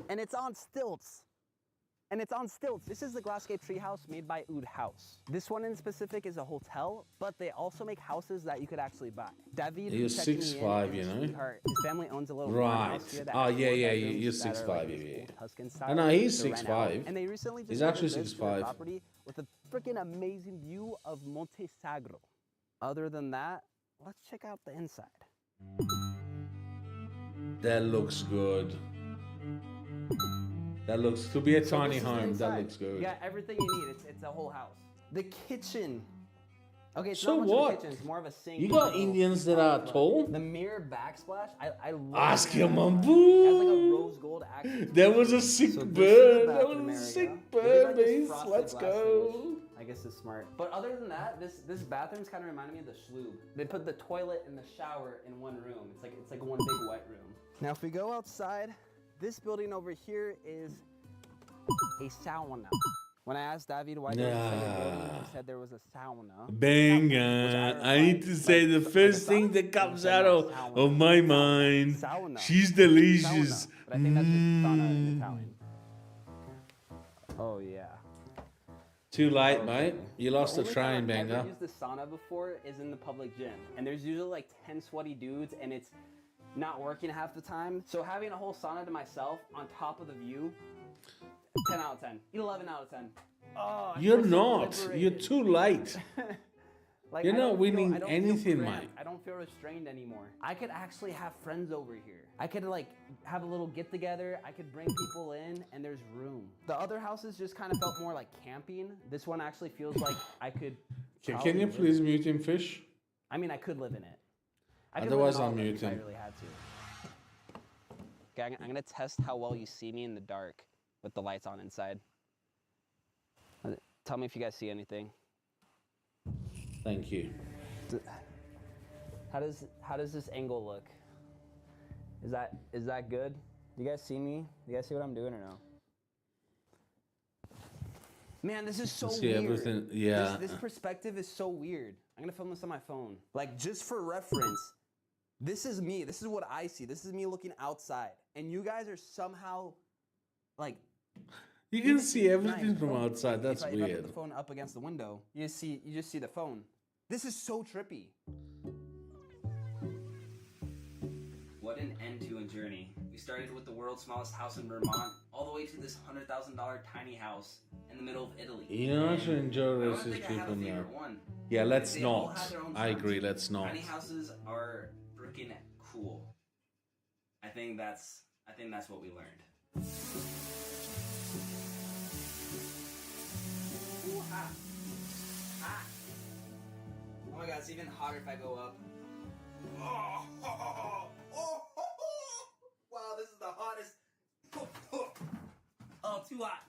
And it's on stilts. And it's on stilts. This is the Glasscape treehouse made by Oud House. This one in specific is a hotel, but they also make houses that you could actually buy. David, You're who's checking me in, 6'5", is you a know? sweetheart. His family owns a little Right. house here that Oh, has yeah, 4 yeah, bedrooms you're that are 6'5", like this yeah. old Tuscan I style know, he's to rent 6'5". out. And they recently just He's delivered actually this to their 6'5". property with a freaking amazing view of Monte Sagro. Other than that, let's check out the inside. That looks good. That looks to be a So tiny this is the home. That inside. looks good. You got everything you need. It's a whole house. The kitchen. Okay, it's So not much what? of a kitchen. It's more of a sink. You got and a little Indians that are but tall? The mirror backsplash. I love Ask the him, mirror backsplash. Mambu. It has like a rose gold accent. That was a sick So this is the bird. That bathroom was a area. sick They did, bird, like, this Mace. frosted Let's glass thing, go. which I guess is smart. But other than that, this bathroom's kind of reminded me of the Schlube. They put the toilet and the shower in one room. It's like one big white room. Now if we go outside, this building over here is a sauna. When I asked David why there was a second building, he said there was a sauna. Banger. I need to say the first thing that comes out of my mind. She's delicious. But I think that's just sauna in Italian. Oh yeah. Too late, mate. You lost the only time train, I've Banger. ever used the sauna before is in the public gym. And there's usually like 10 sweaty dudes and it's not working half the time. So having a whole sauna to myself on top of the view, 10 out of 10. 11 out of 10. Oh, I You're feel so not. liberated. You're too late. Like, You're I not don't winning feel, I don't feel anything, cramped. mate. I don't feel restrained anymore. I could actually have friends over here. I could like have a little get together. I could bring people in and there's room. The other houses just kind of felt more like camping. This one actually feels like I could. Can you please mute him, Fish? I mean, I could live in it. I could Otherwise, live in all I'll of it mute if I him. really had to. Okay, I'm gonna test how well you see me in the dark with the lights on inside. Tell me if you guys see anything. Thank you. How does this angle look? Is that good? Do you guys see me? Do you guys see what I'm doing or no? Man, this is so See weird. everything. Yeah. This perspective is so weird. I'm gonna film this on my phone. Like, just for reference, this is me. This is what I see. This is me looking outside. And you guys are somehow, like... You can see everything from outside. That's if I weird. put the phone up against the window, you just see the phone. This is so trippy. What an end-to-a journey. We started with the world's smallest house in Vermont, all the way to this $100,000 tiny house in the middle of Italy. You know how to enjoy I don't racist think I have a people now. favorite one. Yeah, let's They all not. have their own I charms. agree, let's not. Tiny houses are freaking cool. I think that's what we learned. Ooh, hot. Hot. Oh my god, it's even hotter if I go up. Oh, wow, this is the hottest. Oh, too hot.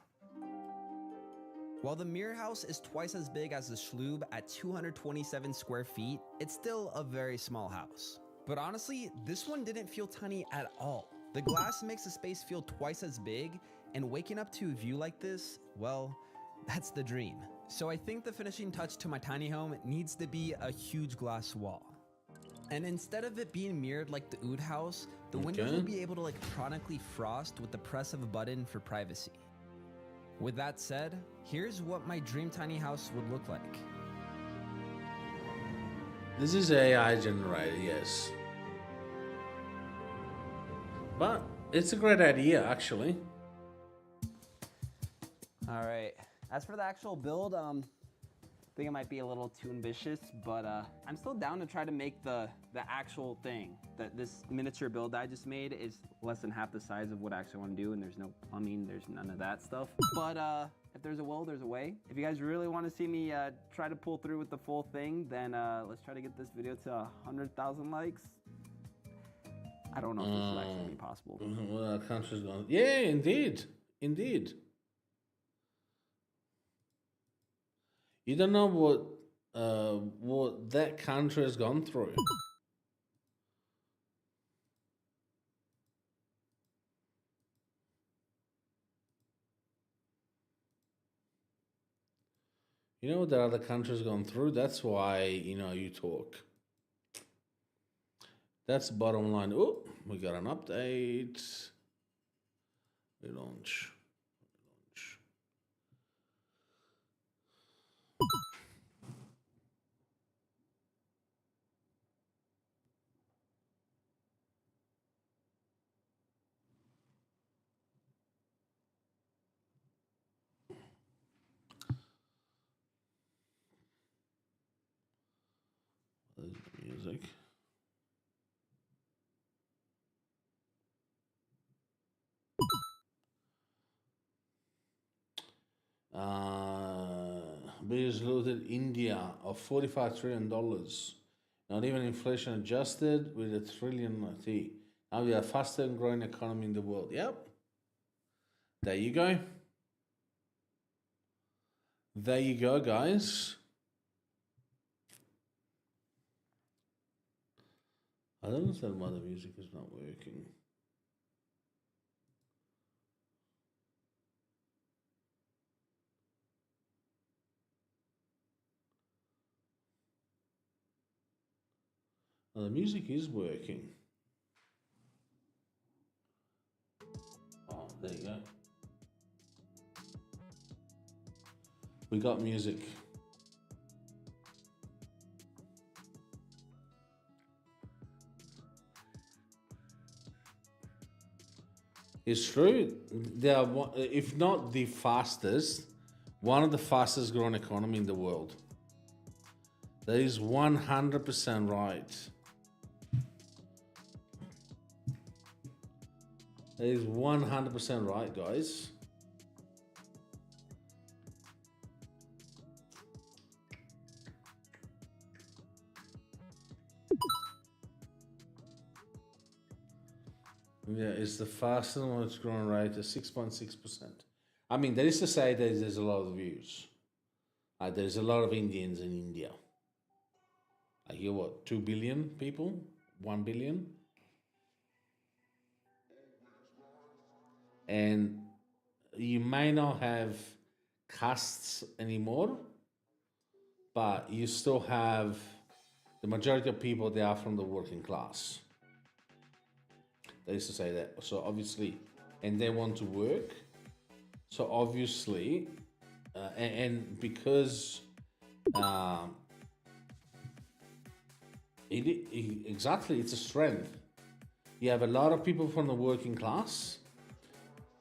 While the Mirror House is twice as big as the Schlube at 227 square feet, it's still a very small house. But honestly, this one didn't feel tiny at all. The glass makes the space feel twice as big, and waking up to a view like this, well, that's the dream. So I think the finishing touch to my tiny home needs to be a huge glass wall. And instead of it being mirrored like the Oud house, the windows will be able to electronically frost with the press of a button for privacy. With that said, here's what my dream tiny house would look like. This is AI generated, yes. But it's a great idea, actually. All right. As for the actual build, I think it might be a little too ambitious, but I'm still down to try to make the actual thing. This miniature build I just made is less than half the size of what I actually want to do, and there's no plumbing, there's none of that stuff. But if there's a will, there's a way. If you guys really want to see me try to pull through with the full thing, then let's try to get this video to 100,000 likes. I don't know if this will actually be possible. Well, our country's gone. Yeah, indeed. Indeed. You don't know what that country has gone through. You know what the other country's gone through? That's why, you talk. That's the bottom line. Oh, we got an update. Relaunch. Music. Biggest looted India of $45 trillion. Not even inflation adjusted with $1 trillion T. Now we are fastest growing economy in the world. Yep. There you go. There you go, guys. I don't understand why the music is not working. Well, the music is working. Oh, there you go. We got music. It's true. They are, if not the fastest, one of the fastest growing economy in the world. That is 100% right. That is 100% right, guys. Yeah, it's the fastest one it's growing rate at 6.6%. I mean, that is to say that there's a lot of views. There's a lot of Indians in India. I hear what, 2 billion people? 1 billion? And you may not have castes anymore, but you still have the majority of people, they are from the working class. That is to say that. So obviously, and they want to work. So obviously, and because exactly, it's a strength. You have a lot of people from the working class,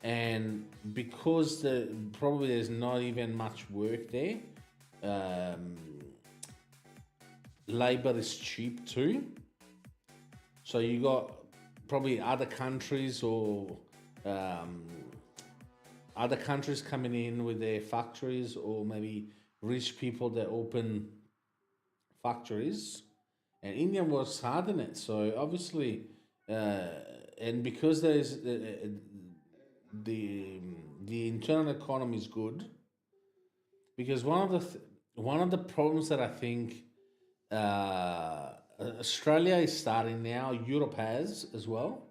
and because probably there's not even much work there, labor is cheap too. So you got probably other countries or other countries coming in with their factories, or maybe rich people that open factories, and India works hard in it. So obviously, and because there is the internal economy is good, because one of the problems that I think Australia is starting now, Europe has as well,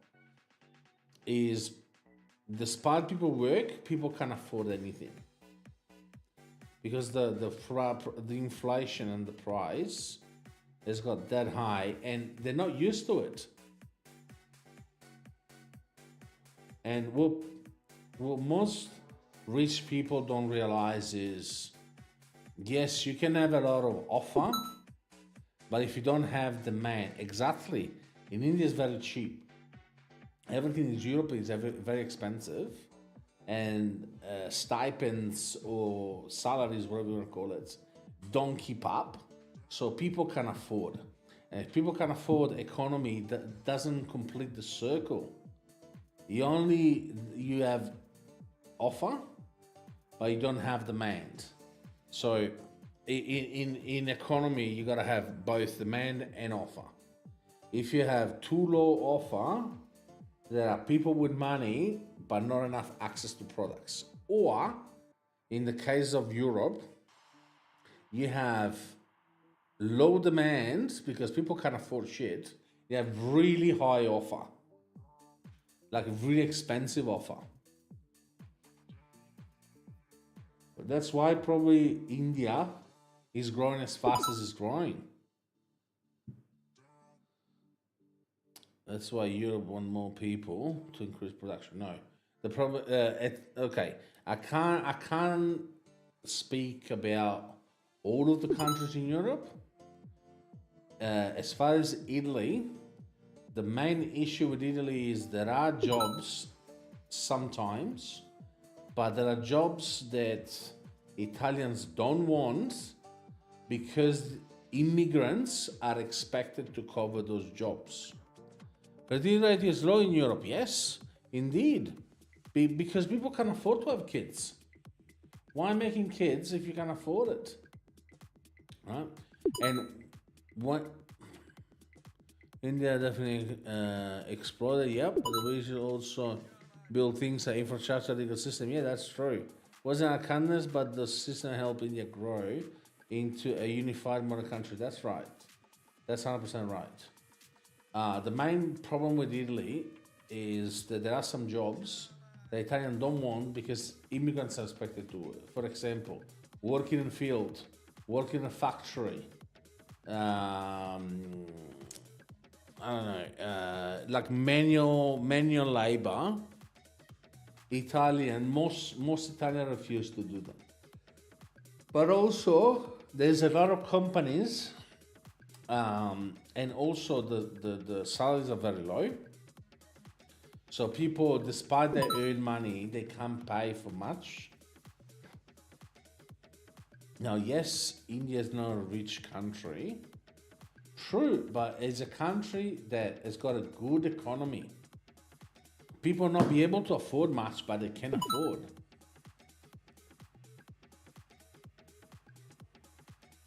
is despite people work, people can't afford anything because the inflation and the price has got that high, and they're not used to it. And what most rich people don't realize is, yes, you can have a lot of offer, but if you don't have demand, exactly, in India is very cheap. Everything in Europe is very expensive, and stipends or salaries, whatever you want to call it, don't keep up. So people can afford. And if people can afford, economy that doesn't complete the circle. You have offer, but you don't have demand. So in economy, you got to have both demand and offer. If you have too low offer, there are people with money, but not enough access to products. Or, in the case of Europe, you have low demand because people can't afford shit. You have really high offer, like a really expensive offer. But that's why probably India is growing as fast as it's growing. That's why Europe want more people to increase production. No, the problem. Okay, I can't speak about all of the countries in Europe. As far as Italy, the main issue with Italy is there are jobs sometimes, but there are jobs that Italians don't want because immigrants are expected to cover those jobs. Fertility rate is low in Europe, yes, indeed, because people can afford to have kids. Why making kids if you can afford it, right? And what India definitely exploded. Yep, we should also build things like infrastructure, legal system. Yeah, that's true. Wasn't a kindness, but the system helped India grow into a unified modern country. That's right. That's 100% right. The main problem with Italy is that there are some jobs that Italians don't want because immigrants are expected to work. For example, working in a field, working in a factory, I don't know, like manual labor. Most Italians refuse to do that. But also, there's a lot of companies, and also the salaries are very low. So people, despite they earn money, they can't pay for much. Now, yes, India is not a rich country. True, but it's a country that has got a good economy. People will not be able to afford much, but they can afford.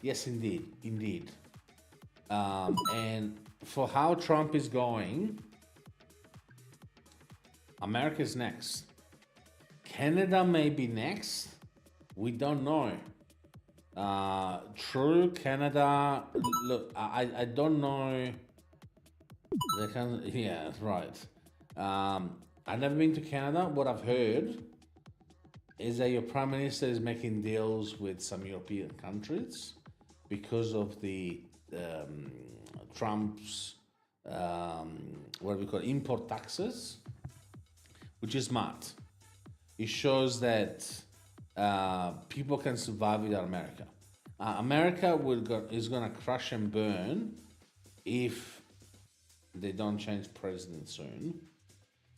Yes, indeed, indeed. And for how Trump is going, America's next. Canada may be next. We don't know. True, Canada. Look, I don't know. Yeah, right. I've never been to Canada. What I've heard is that your prime minister is making deals with some European countries because of the Trump's what do we call it? Import taxes, which is smart. It shows that people can survive without America. America is going to crash and burn if they don't change president soon.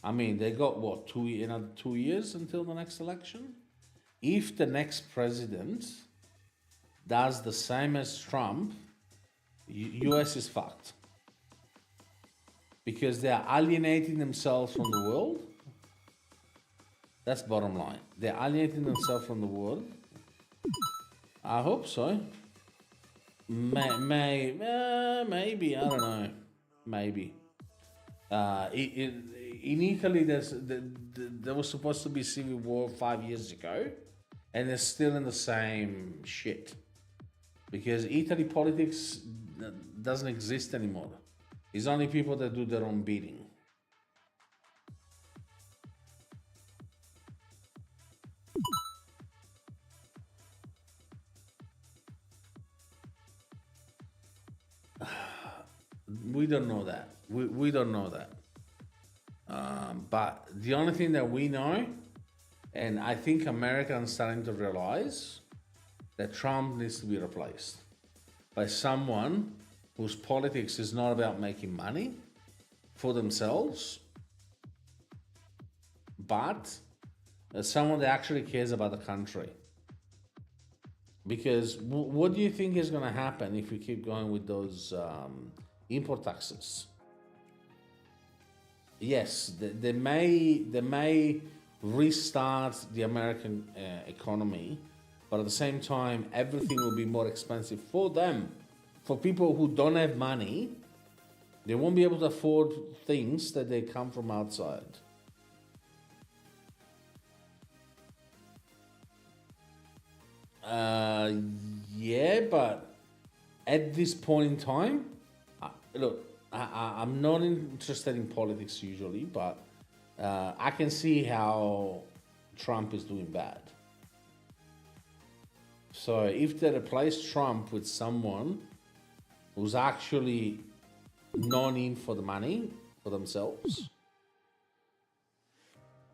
I mean, they got what, another 2 years until the next election? If the next president does the same as Trump, US is fucked. Because they are alienating themselves from the world. That's bottom line. They're alienating themselves from the world. I hope so. Maybe, I don't know. Maybe. In Italy, there was supposed to be civil war 5 years ago, and they're still in the same shit. Because Italy politics doesn't exist anymore. It's only people that do their own bidding. We don't know that. We don't know that. But the only thing that we know, and I think Americans starting to realize, that Trump needs to be replaced by someone whose politics is not about making money for themselves, but someone that actually cares about the country. Because what do you think is going to happen if we keep going with those import taxes? Yes, they may restart the American economy, but at the same time, everything will be more expensive for them. For people who don't have money, they won't be able to afford things that they come from outside. Yeah, but at this point in time, look, I'm not interested in politics usually, but I can see how Trump is doing bad. So if they replace Trump with someone who's actually not in for the money for themselves,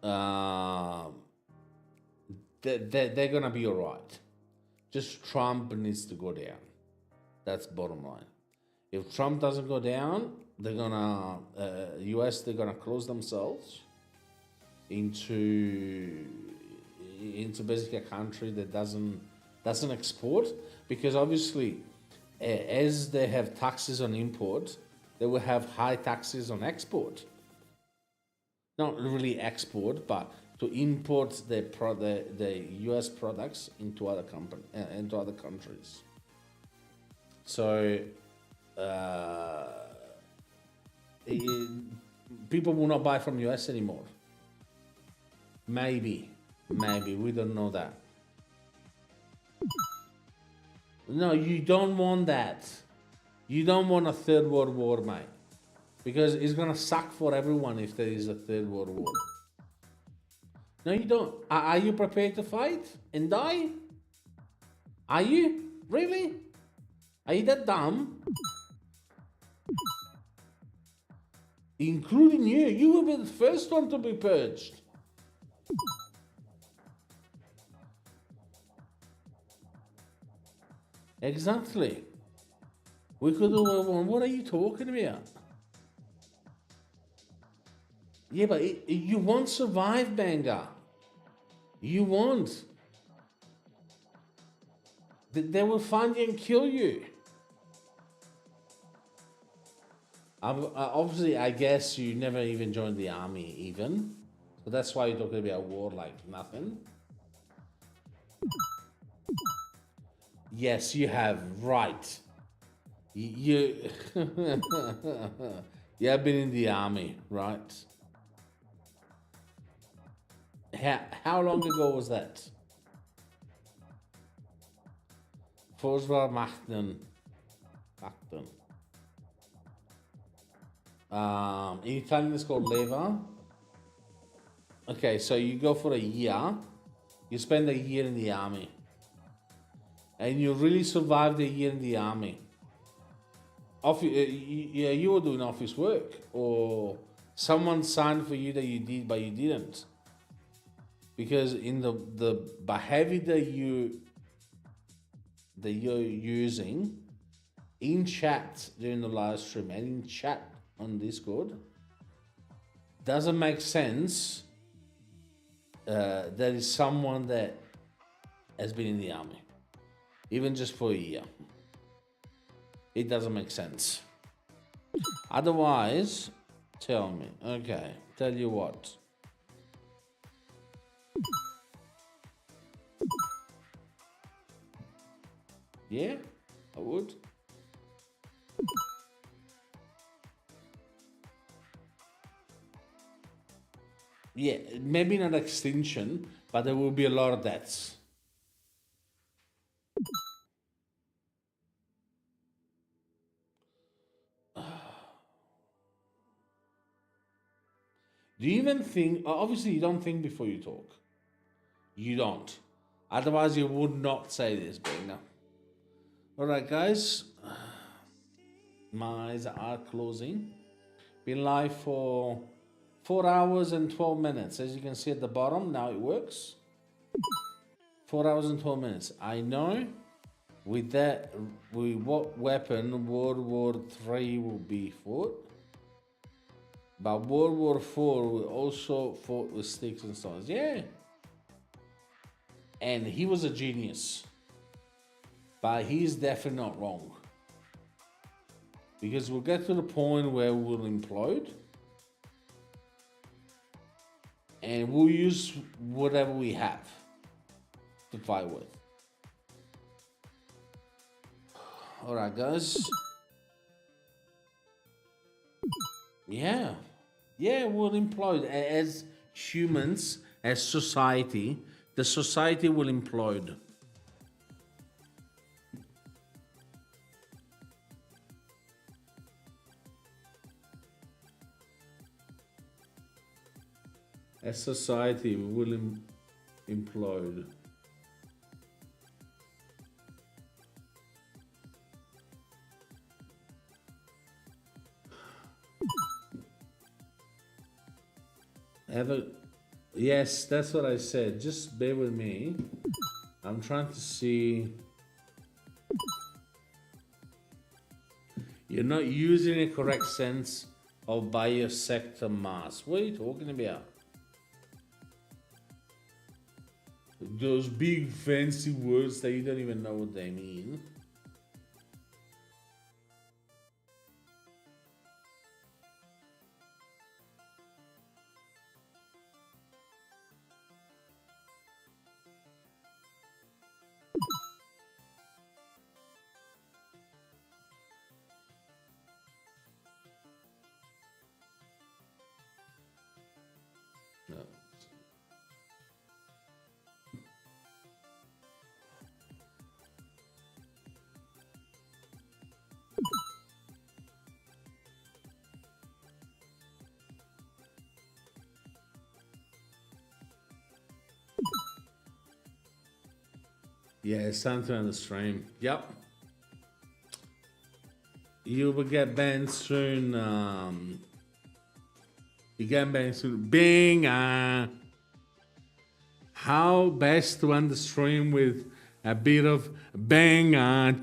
they're gonna be all right. Just Trump needs to go down. That's bottom line. If Trump doesn't go down, they're gonna US. They're gonna close themselves into basically a country that doesn't export, because obviously, as they have taxes on import, they will have high taxes on export. Not really export, but to import the US products into other countries. So people will not buy from US anymore. Maybe we don't know that. No, you don't want that. You don't want a third world war, mate, because it's gonna suck for everyone if there is a third world war. No, you don't. Are you prepared to fight and die? Are you? Really? Are you that dumb? Including you. You will be the first one to be purged. Exactly. We could do one. What are you talking about? Yeah, but you won't survive, Banga. You won't. They will find you and kill you. Obviously, I guess you never even joined the army, even. So that's why you're talking about war like nothing. Yes, you have. Right. You you have been in the army, right? How long ago was that? Forsvarsmakten. In Italian it's called leva. Okay, so you go for a year. You spend a year in the army. And you really survived a year in the army. You were doing office work. Or someone signed for you that you did, but you didn't. Because in the behavior that you're using in chat during the live stream and in chat on Discord doesn't make sense. That is someone that has been in the army, even just for a year. It doesn't make sense. Otherwise, tell me. Okay, tell you what. Yeah, I would. Yeah, maybe not extinction, but there will be a lot of deaths. Do you even think, obviously you don't think before you talk. You don't. Otherwise you would not say this, Bina. Alright guys, my eyes are closing. Been live for 4 hours and 12 minutes. As you can see at the bottom, now it works. 4 hours and 12 minutes. I know with what weapon World War III will be fought. But World War IV will also fought with sticks and stones. Yeah. And he was a genius. But he's definitely not wrong. Because we'll get to the point where we'll implode. And we'll use whatever we have to fight with. Alright guys. Yeah. Yeah, we'll implode. As humans, as society, the society will implode. As society, we will implode. Yes, that's what I said. Just bear with me. I'm trying to see. You're not using a correct sense of biosector mass. What are you talking about? Those big fancy words that you don't even know what they mean. No. Yeah, it's time to end the stream. Yep. You will get banned soon. You get banned soon. Bing! How best to end the stream with a bit of bang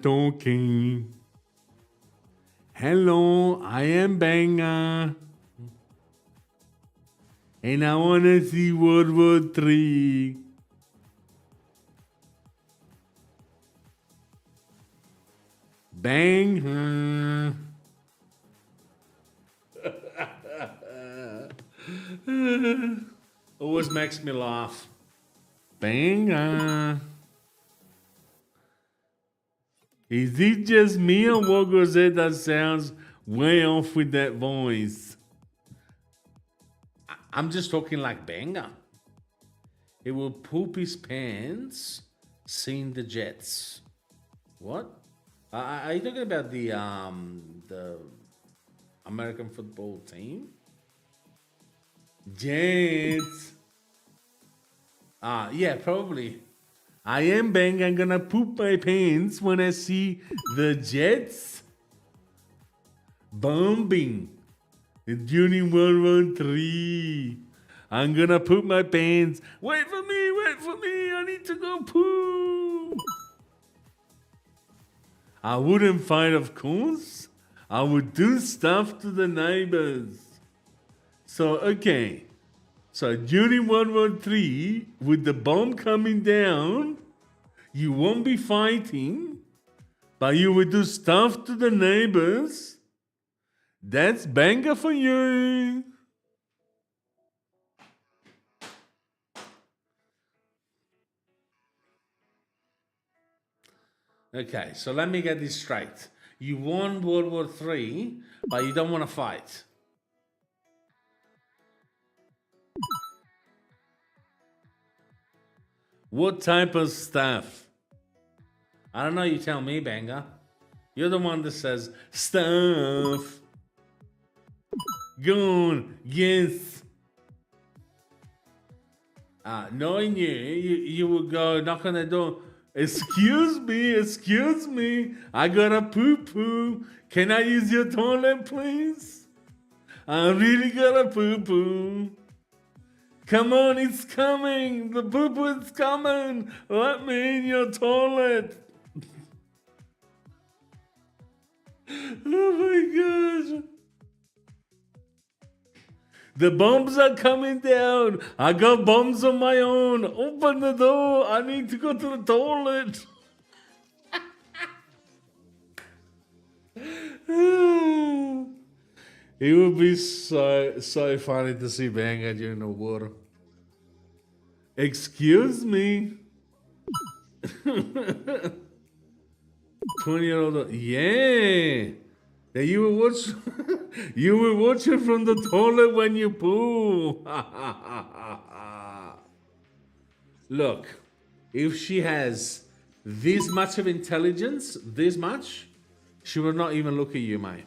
talking. Hello, I am Banga. And I wanna see World War III. Bang. Always makes me laugh. Bang. Is it just me or what goes it that sounds way off with that voice? I'm just talking like Banger. He will poop his pants seeing the Jets. What? Are you talking about the American football team? Jets. Yeah, probably. I am Bang. I'm gonna poop my pants when I see the Jets bombing during World War III. I'm gonna poop my pants. Wait for me. I need to go poo. I wouldn't fight, of course. I would do stuff to the neighbors. So, okay. So, during World War III, with the bomb coming down, you won't be fighting, but you will do stuff to the neighbors. That's Banger for you. Okay, so let me get this straight. You won World War III, but you don't want to fight. What type of stuff? I don't know, you tell me, Banger. You're the one that says stuff. Go on, yes. Knowing you would go knock on the door. Excuse me, I gotta poo-poo. Can I use your toilet, please? I really gotta poo-poo. Come on, it's coming. The poo-poo is coming. Let me in your toilet. Oh my gosh. The bombs are coming down. I got bombs on my own. Open the door. I need to go to the toilet. It would be so funny to see Banger during the water. Excuse me. 20-year-old. Yeah. That you will watch. You will watch it from the toilet when you poo. Look, if she has this much of intelligence, this much, she will not even look at you, mate.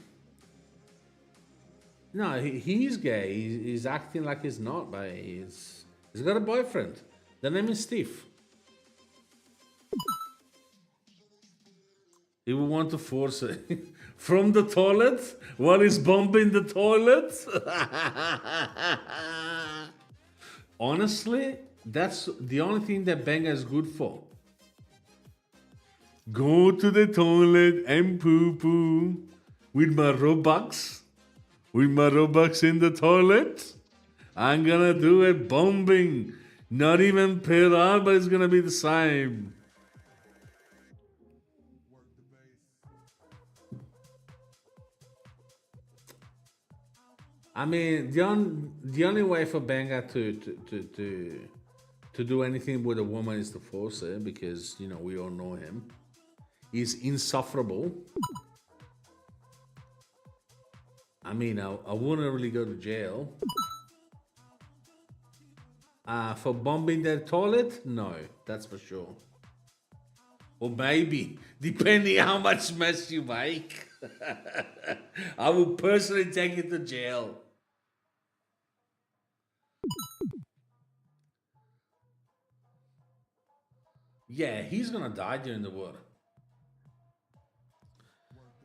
No, he's gay. He's acting like he's not, but he's got a boyfriend. The name is Steve. He will want to force it from the toilet while he's bombing the toilet. Honestly, that's the only thing that Banger is good for. Go to the toilet and poo-poo with my Robux. With my Robux in the toilet. I'm gonna do it bombing. Not even per hour, but it's gonna be the same. I mean, the only way for Banger to do anything with a woman is to force her, because, you know, we all know him. He's insufferable. I mean, I wouldn't really go to jail. For bombing their toilet? No, that's for sure. Or maybe, depending how much mess you make. I will personally take it to jail. Yeah, he's gonna die during the war.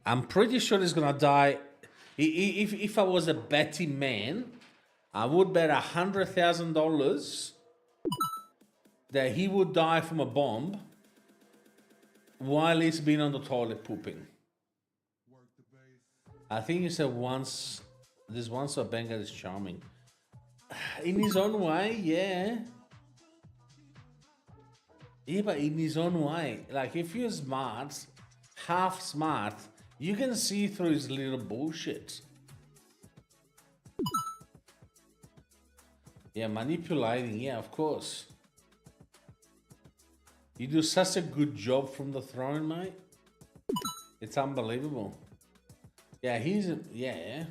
I'm pretty sure he's gonna die. If I was a betting man, I would bet $100,000 that he would die from a bomb while he's been on the toilet pooping. I think you said once, this once a Banger is charming. In his own way, yeah. Yeah, but in his own way. Like, if you're smart, half smart, you can see through his little bullshit. Yeah, manipulating, yeah, of course. You do such a good job from the throne, mate. It's unbelievable. Yeah, yeah.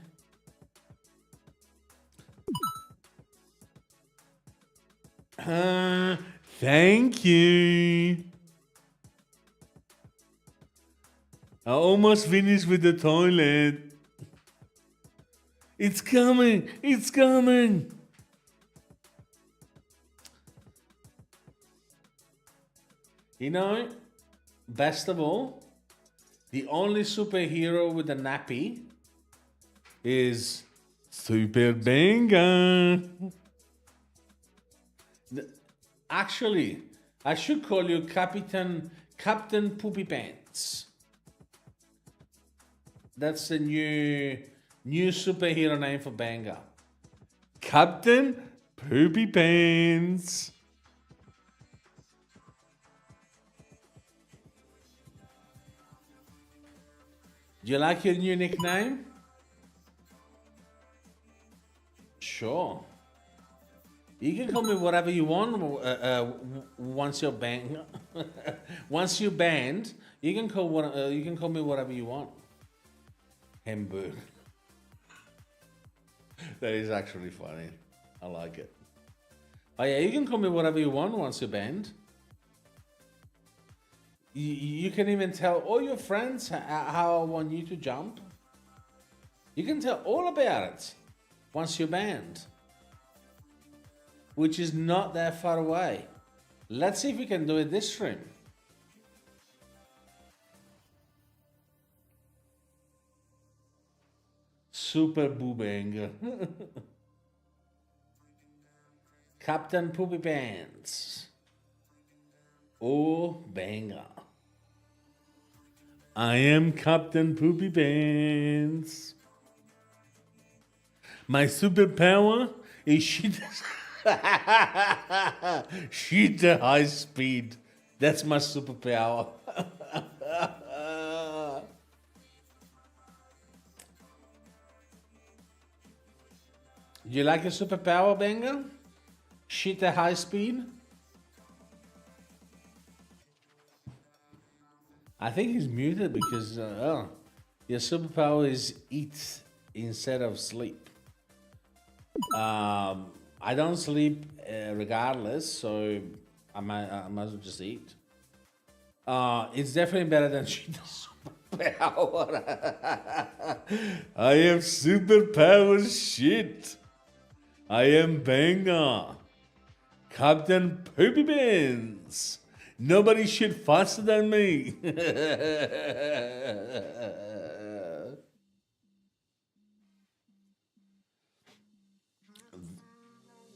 Thank you. I almost finished with the toilet. It's coming. It's coming. You know, best of all, the only superhero with a nappy is Super Banger. Actually, I should call you Captain Poopy Pants. That's the new superhero name for Banger. Captain Poopy Pants. Do you like your new nickname? Sure. You can call me whatever you want once you're banned. Once you're banned, you can call me whatever you want. Hamburg. That is actually funny. I like it. Oh yeah, you can call me whatever you want once you're banned. You can even tell all your friends how I want you to jump. You can tell all about it once you're banned, which is not that far away. Let's see if we can do it this stream. Super Boo Banger. Captain Poopy Pants. Oh, banger. I am Captain Poopy Pants. My superpower is shit high speed. That's my superpower. Do you like your superpower, Banger? Shit at high speed? I think he's muted because your superpower is eat instead of sleep. I don't sleep regardless, so I might as well just eat. It's definitely better than Cheetah's superpower. I have superpower shit. I am Banger. Captain Poopy Pants. Nobody shit faster than me.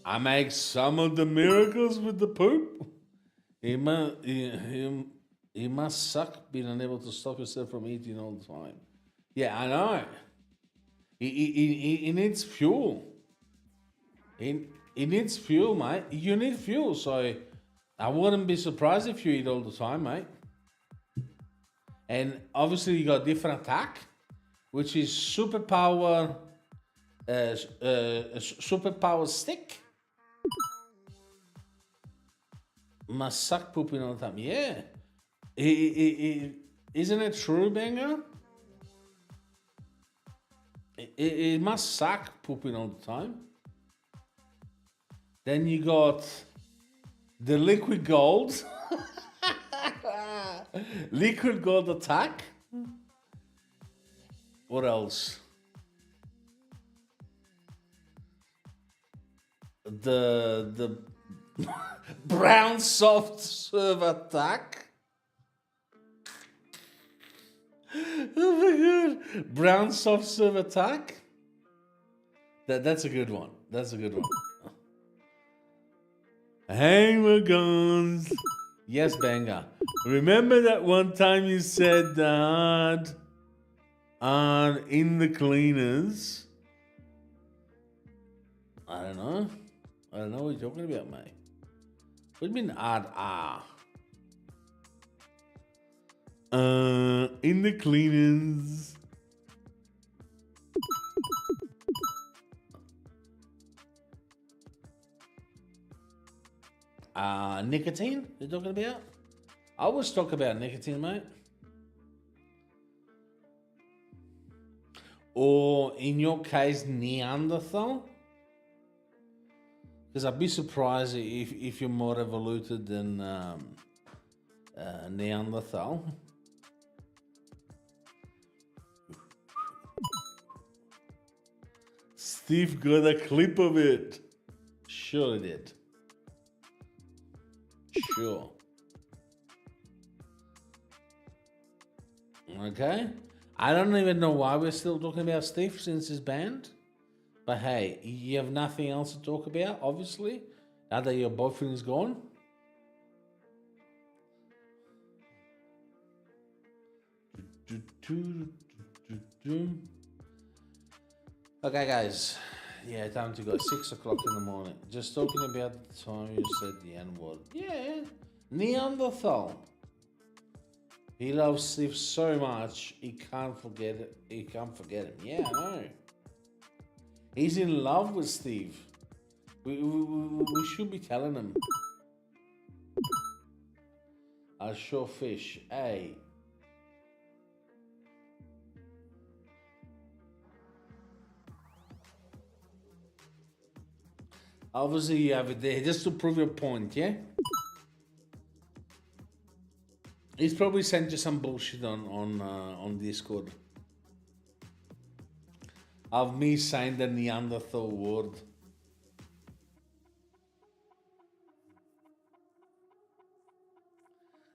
I make some of the miracles with the poop. It must suck being unable to stop yourself from eating all the time. Yeah, I know. It needs fuel. It needs fuel, mate. You need fuel, so I wouldn't be surprised if you eat all the time, mate. And obviously you got different attack, which is superpower stick. Must suck pooping all the time. Yeah. Isn't it true, Banger? It must suck pooping all the time. Then you got the liquid gold. Liquid gold attack. What else? The brown soft serve attack. Oh my god. Brown soft serve attack. That's a good one. That's a good one. Hey, we're gone. Yes, Banger. Remember that one time you said that in the cleaners? I don't know. I don't know what you're talking about, mate. What do you mean add In the cleaners. Nicotine, you're talking about? I always talk about nicotine, mate. Or in your case, Neanderthal. Because I'd be surprised if you're more evoluted than Neanderthal. Steve got a clip of it. Sure he did. Sure. Okay. I don't even know why we're still talking about Steve since his band. But hey, you have nothing else to talk about, obviously, now that your boyfriend is gone. Okay, guys. Yeah, time to go. 6 o'clock in the morning. Just talking about the time you said the N-word. Yeah, Neanderthal. He loves Steve so much, he can't forget it. He can't forget him. Yeah, I know. He's in love with Steve. We should be telling him. I sure fish. Hey. Obviously, you have it there just to prove your point, yeah? He's probably sent you some bullshit on Discord of me saying the Neanderthal word.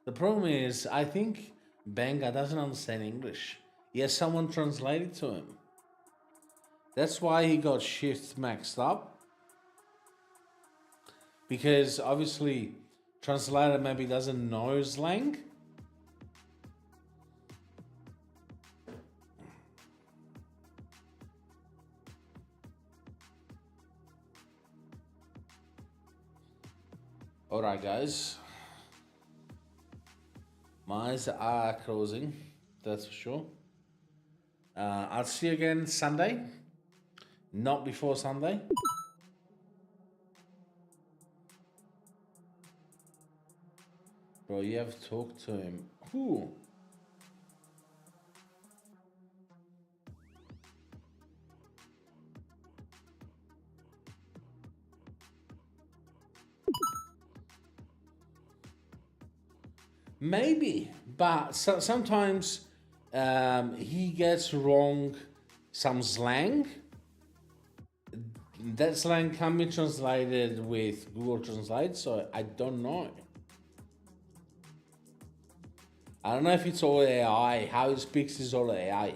The problem is, I think Benga doesn't understand English. He has someone translate it to him. That's why he got shit maxed up. Because obviously, translator maybe doesn't know slang. Alright, guys. My eyes are closing, that's for sure. I'll see you again Sunday. Not before Sunday. Bro, you have talked to him. Who? Maybe, but sometimes he gets wrong some slang. That slang can be translated with Google Translate, so I don't know. I don't know if it's all AI. How he speaks is all AI.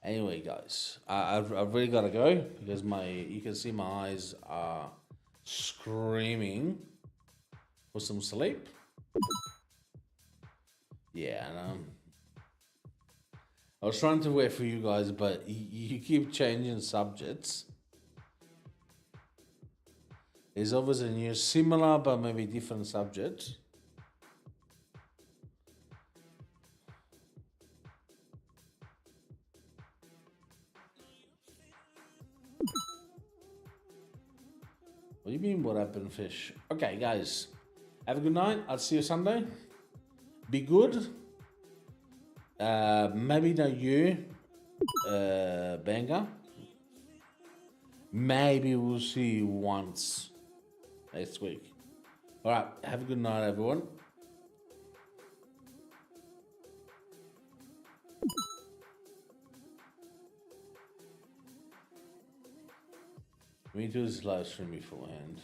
Anyway, guys, I've really got to go because you can see my eyes are screaming for some sleep. Yeah, and I was trying to wait for you guys, but you keep changing subjects. There's always a new similar but maybe different subject. What do you mean what happened, fish? Okay, guys. Have a good night. I'll see you Sunday. Be good. Maybe not you, Banger. Maybe we'll see you once next week. All right. Have a good night, everyone. We need to do this live stream beforehand.